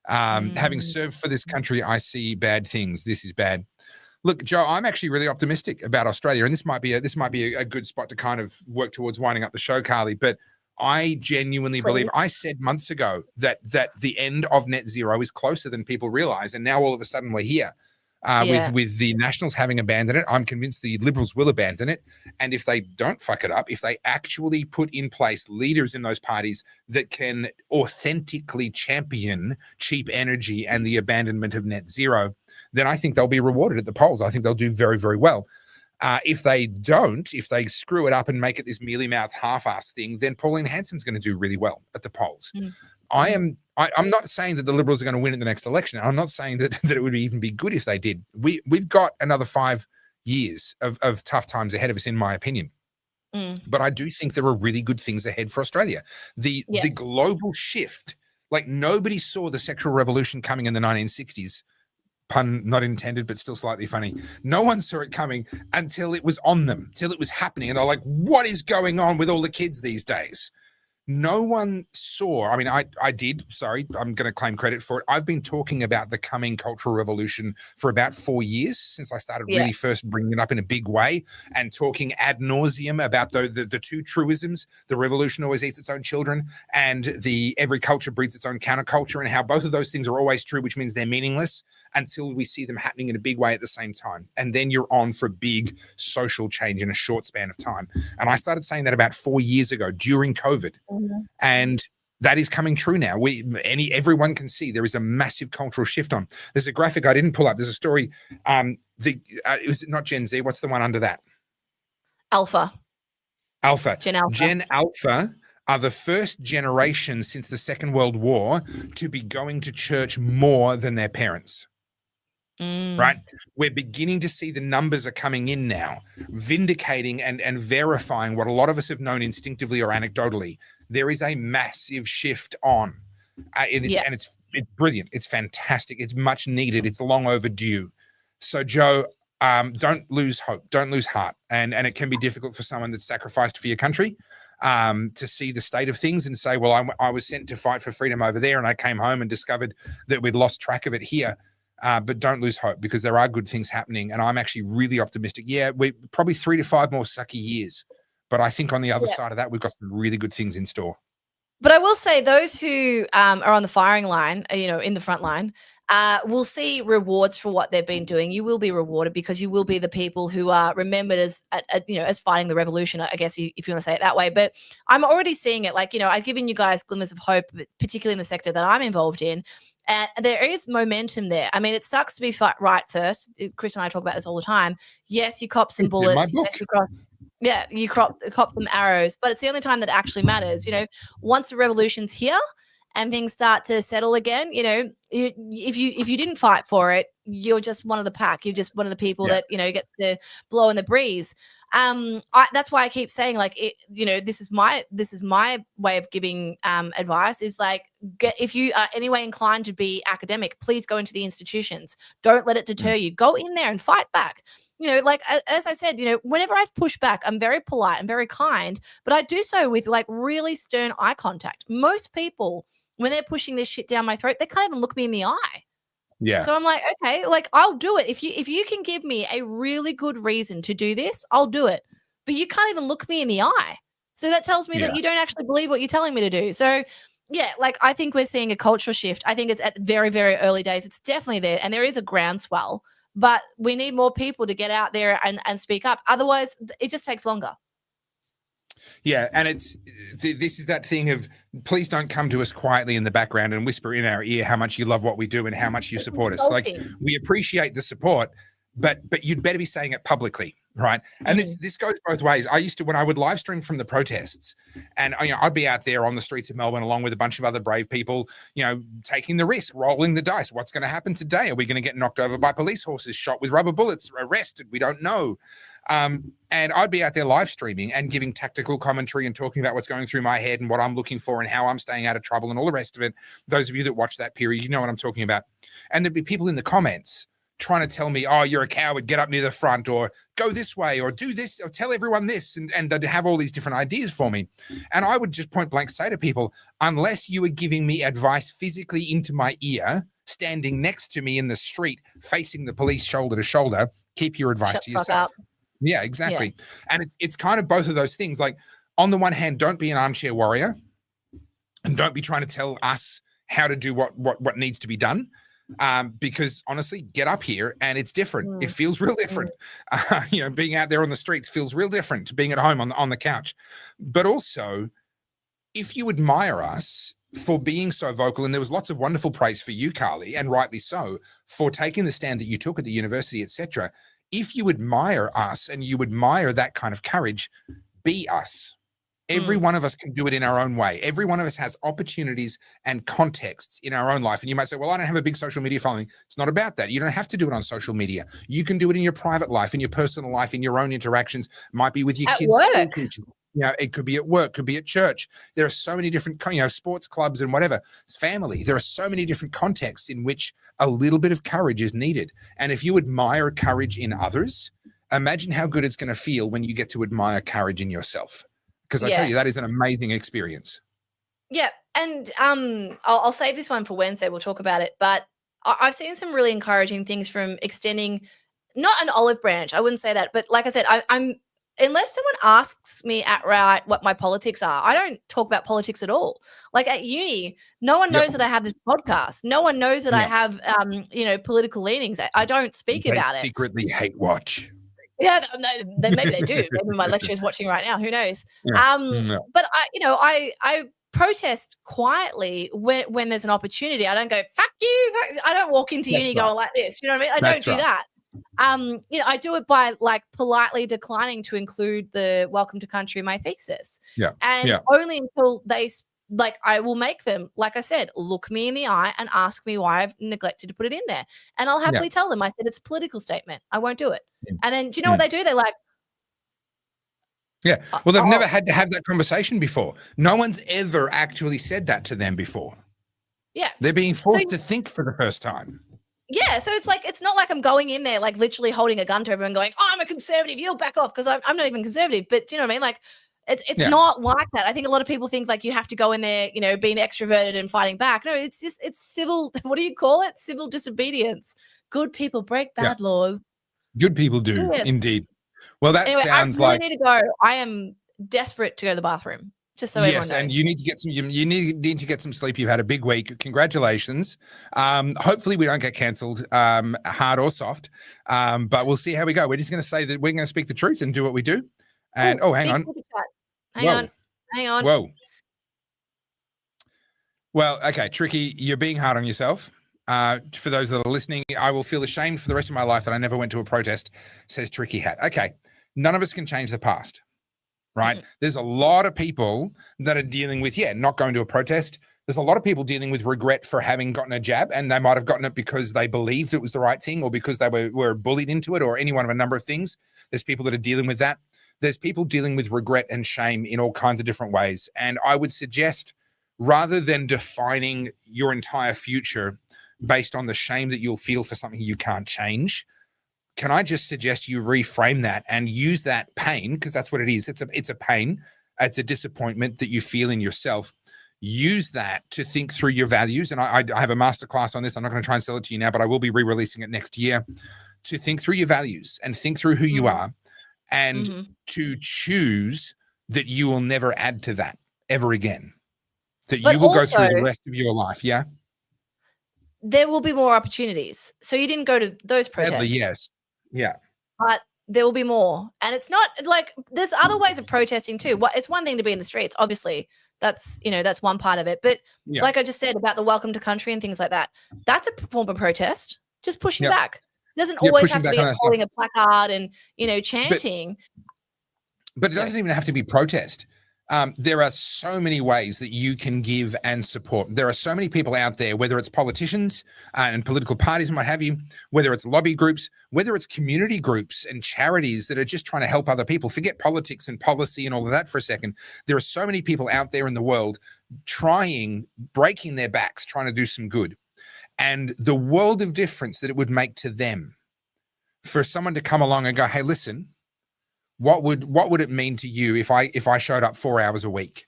Having served for this country, I see bad things. This is bad. Look, Joe, I'm actually really optimistic about Australia, and this might be a good spot to kind of work towards winding up the show, Carly. But I genuinely believe, I said months ago that the end of net zero is closer than people realize, and now all of a sudden we're here. With the Nationals having abandoned it, I'm convinced the Liberals will abandon it. And if they don't fuck it up, if they actually put in place leaders in those parties that can authentically champion cheap energy and the abandonment of net zero, then I think they'll be rewarded at the polls. I think they'll do very, very well. If they don't, if they screw it up and make it this mealy-mouthed half-ass thing, then Pauline Hanson's going to do really well at the polls. I'm not saying that the Liberals are going to win at the next election. I'm not saying that it would even be good if they did. We've got another 5 years of tough times ahead of us, in my opinion. But I do think there are really good things ahead for Australia. The global shift, like nobody saw the sexual revolution coming in the 1960s. Pun not intended, but still slightly funny. No one saw it coming until it was on them, till it was happening. And they're like, what is going on with all the kids these days? No one saw. I mean, I did. Sorry, I'm going to claim credit for it. I've been talking about the coming cultural revolution for about 4 years since I started really first bringing it up in a big way and talking ad nauseum about the two truisms: the revolution always eats its own children, and the every culture breeds its own counterculture, and how both of those things are always true, which means they're meaningless until we see them happening in a big way at the same time. And then you're on for big social change in a short span of time. And I started saying that about 4 years ago during COVID. And that is coming true now. Everyone can see there is a massive cultural shift on. There's a graphic I didn't pull up. There's a story. It was not Gen Z. What's the one under that? Alpha. Gen Alpha are the first generation since the Second World War to be going to church more than their parents. Right? We're beginning to see the numbers are coming in now, vindicating and verifying what a lot of us have known instinctively or anecdotally. There is a massive shift on. And it's brilliant. It's fantastic. It's much needed. It's long overdue. So, Joe, don't lose hope. Don't lose heart. And it can be difficult for someone that's sacrificed for your country to see the state of things and say, well, I was sent to fight for freedom over there, and I came home and discovered that we'd lost track of it here. But don't lose hope, because there are good things happening. And I'm actually really optimistic. Yeah, we're probably 3 to 5 more sucky years. But I think on the other side of that, we've got some really good things in store. But I will say those who are on the firing line, in the front line, will see rewards for what they've been doing. You will be rewarded because you will be the people who are remembered as fighting the revolution, I guess, if you want to say it that way. But I'm already seeing it. I've given you guys glimmers of hope, particularly in the sector that I'm involved in. And there is momentum there. I mean, it sucks to be right first. Chris and I talk about this all the time. Yes, you cop some bullets. Yes, you cop some arrows, but it's the only time that actually matters. Once the revolution's here and things start to settle again, if you didn't fight for it, you're just one of the pack. You're just one of the people that gets to blow in the breeze. That's why I keep saying, this is my way of giving advice is if you are anyway inclined to be academic, please go into the institutions. Don't let it deter you. Go in there and fight back. As I said, whenever I've pushed back, I'm very polite and very kind, but I do so with really stern eye contact. Most people, when they're pushing this shit down my throat, they can't even look me in the eye. Yeah. So I'm like, okay, I'll do it. If you can give me a really good reason to do this, I'll do it. But you can't even look me in the eye. So that tells me that you don't actually believe what you're telling me to do. So yeah, I think we're seeing a cultural shift. I think it's at very, very early days. It's definitely there. And there is a groundswell, but we need more people to get out there and speak up. Otherwise, it just takes longer. Yeah, and this is that thing of please don't come to us quietly in the background and whisper in our ear how much you love what we do and how much you support us. Like, insulting. we appreciate the support, but you'd better be saying it publicly, right? And this goes both ways. I used to, when I would live stream from the protests, and I'd be out there on the streets of Melbourne along with a bunch of other brave people, taking the risk, rolling the dice. What's going to happen today? Are we going to get knocked over by police horses, shot with rubber bullets, arrested? We don't know. And I'd be out there live streaming and giving tactical commentary and talking about what's going through my head and what I'm looking for and how I'm staying out of trouble and all the rest of it. Those of you that watch that period, you know what I'm talking about. And there'd be people in the comments trying to tell me, oh, you're a coward, get up near the front, or go this way, or do this, or tell everyone this, and they'd have all these different ideas for me. And I would just point blank say to people, unless you are giving me advice physically into my ear, standing next to me in the street, facing the police shoulder to shoulder, keep your advice to yourself. Yeah, exactly. Yeah. And it's kind of both of those things. Like, on the one hand, don't be an armchair warrior and don't be trying to tell us how to do what needs to be done. Because honestly, get up here and it's different. It feels real different. Being out there on the streets feels real different to being at home on the couch. But also, if you admire us for being so vocal, and there was lots of wonderful praise for you, Carly, and rightly so, for taking the stand that you took at the university, etc. If you admire us and you admire that kind of courage, be us. Every one of us can do it in our own way. Every one of us has opportunities and contexts in our own life. And you might say, well, I don't have a big social media following. It's not about that. You don't have to do it on social media. You can do it in your private life, in your personal life, in your own interactions. Might be with your at kids. Work. It could be at work, could be at church. There are so many different, sports clubs and whatever. It's family. There are so many different contexts in which a little bit of courage is needed. And if you admire courage in others, imagine how good it's going to feel when you get to admire courage in yourself. Because I tell you, that is an amazing experience. Yeah. And I'll save this one for Wednesday. We'll talk about it. But I've seen some really encouraging things from extending, not an olive branch, I wouldn't say that. But like I said, I'm unless someone asks me outright what my politics are, I don't talk about politics at all. Like at uni, no one knows that I have this podcast. No one knows that I have, political leanings. I don't speak about it. Secretly hate watch. Yeah, no, maybe they do. Maybe my lecturer is watching right now. Who knows? Yeah. But I protest quietly when there's an opportunity. I don't go, fuck you. I don't walk into uni going like this. You know what I mean? I don't do that. I do it by like politely declining to include the welcome to country in my thesis. Yeah. And only until they I will make them, like I said, look me in the eye and ask me why I've neglected to put it in there. And I'll happily tell them, I said, it's a political statement. I won't do it. And then do you know what they do? They're like, yeah. Well, they've never had to have that conversation before. No one's ever actually said that to them before. Yeah. They're being forced to think for the first time. Yeah, so it's not like I'm going in there like literally holding a gun to everyone going, oh, I'm a conservative, you'll back off, because I'm not even conservative. But do you know what I mean? Like it's not like that. I think a lot of people think like you have to go in there, being extroverted and fighting back. No, it's civil, what do you call it? Civil disobedience. Good people break bad laws. Good people do, indeed. Well, that sounds I really need to go. I am desperate to go to the bathroom. Just so everyone knows. And you need to get some. You need to get some sleep. You've had a big week. Congratulations. Hopefully, we don't get cancelled, hard or soft. But we'll see how we go. We're just going to say that we're going to speak the truth and do what we do. And hang on. Hang on. Whoa. Well, okay, Tricky, you're being hard on yourself. For those that are listening, I will feel ashamed for the rest of my life that I never went to a protest. Says Tricky Hat. Okay, none of us can change the past. Right. There's a lot of people that are dealing with, not going to a protest. There's a lot of people dealing with regret for having gotten a jab, and they might have gotten it because they believed it was the right thing or because they were bullied into it or any one of a number of things. There's people that are dealing with that. There's people dealing with regret and shame in all kinds of different ways. And I would suggest, rather than defining your entire future based on the shame that you'll feel for something you can't change, can I just suggest you reframe that and use that pain, because that's what it is. It's a pain. It's a disappointment that you feel in yourself. Use that to think through your values. And I have a masterclass on this. I'm not going to try and sell it to you now, but I will be re-releasing it next year, to think through your values and think through who you are, and to choose that you will never add to that ever again, that you will go through the rest of your life. Yeah. There will be more opportunities. So you didn't go to those protests. Yes. Yeah. But there will be more. And it's not like there's other ways of protesting too. It's one thing to be in the streets, obviously. That's one part of it. But like I just said about the welcome to country and things like that, that's a form of protest. Just pushing back. It doesn't always have to be holding a placard and chanting. But it doesn't even have to be protest. There are so many ways that you can give and support. There are so many people out there, whether it's politicians and political parties and what have you, whether it's lobby groups, whether it's community groups and charities that are just trying to help other people. Forget politics and policy and all of that for a second. There are so many people out there in the world breaking their backs, trying to do some good. And the world of difference that it would make to them for someone to come along and go, hey, listen, what would it mean to you if I showed up 4 hours a week?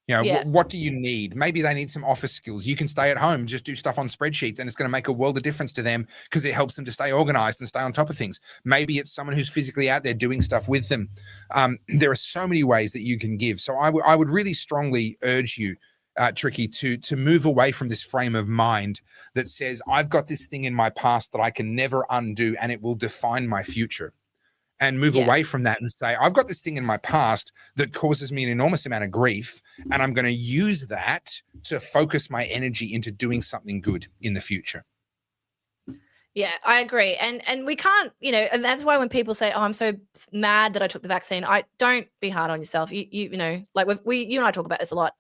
What do you need? Maybe they need some office skills. You can stay at home, just do stuff on spreadsheets, and it's going to make a world of difference to them because it helps them to stay organized and stay on top of things. Maybe it's someone who's physically out there doing stuff with them. There are so many ways that you can give. So I would really strongly urge you, Tricky, to move away from this frame of mind that says, I've got this thing in my past that I can never undo and it will define my future. And move away from that and say, I've got this thing in my past that causes me an enormous amount of grief, and I'm going to use that to focus my energy into doing something good in the future. Yeah, I agree. And we can't, and that's why when people say, oh, I'm so mad that I took the vaccine, don't be hard on yourself. You like you and I talk about this a lot.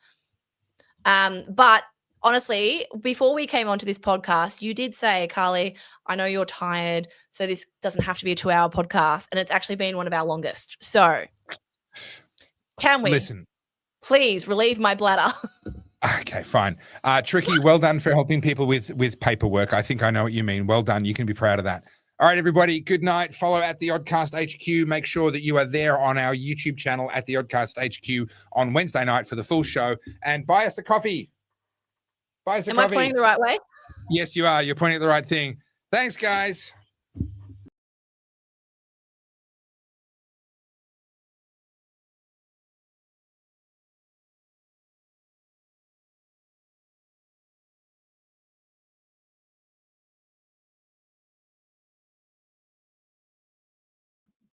But honestly, before we came onto this podcast, you did say, Carly, I know you're tired, so this doesn't have to be a 2-hour podcast, and it's actually been one of our longest. So can we please relieve my bladder? Okay, fine. Tricky, well done for helping people with paperwork. I think I know what you mean. Well done. You can be proud of that. All right, everybody, good night. Follow at the Oddcast HQ. Make sure that you are there on our YouTube channel at the Oddcast HQ on Wednesday night for the full show, and buy us a coffee. Am I pointing the right way? Yes, you are. You're pointing at the right thing. Thanks, guys.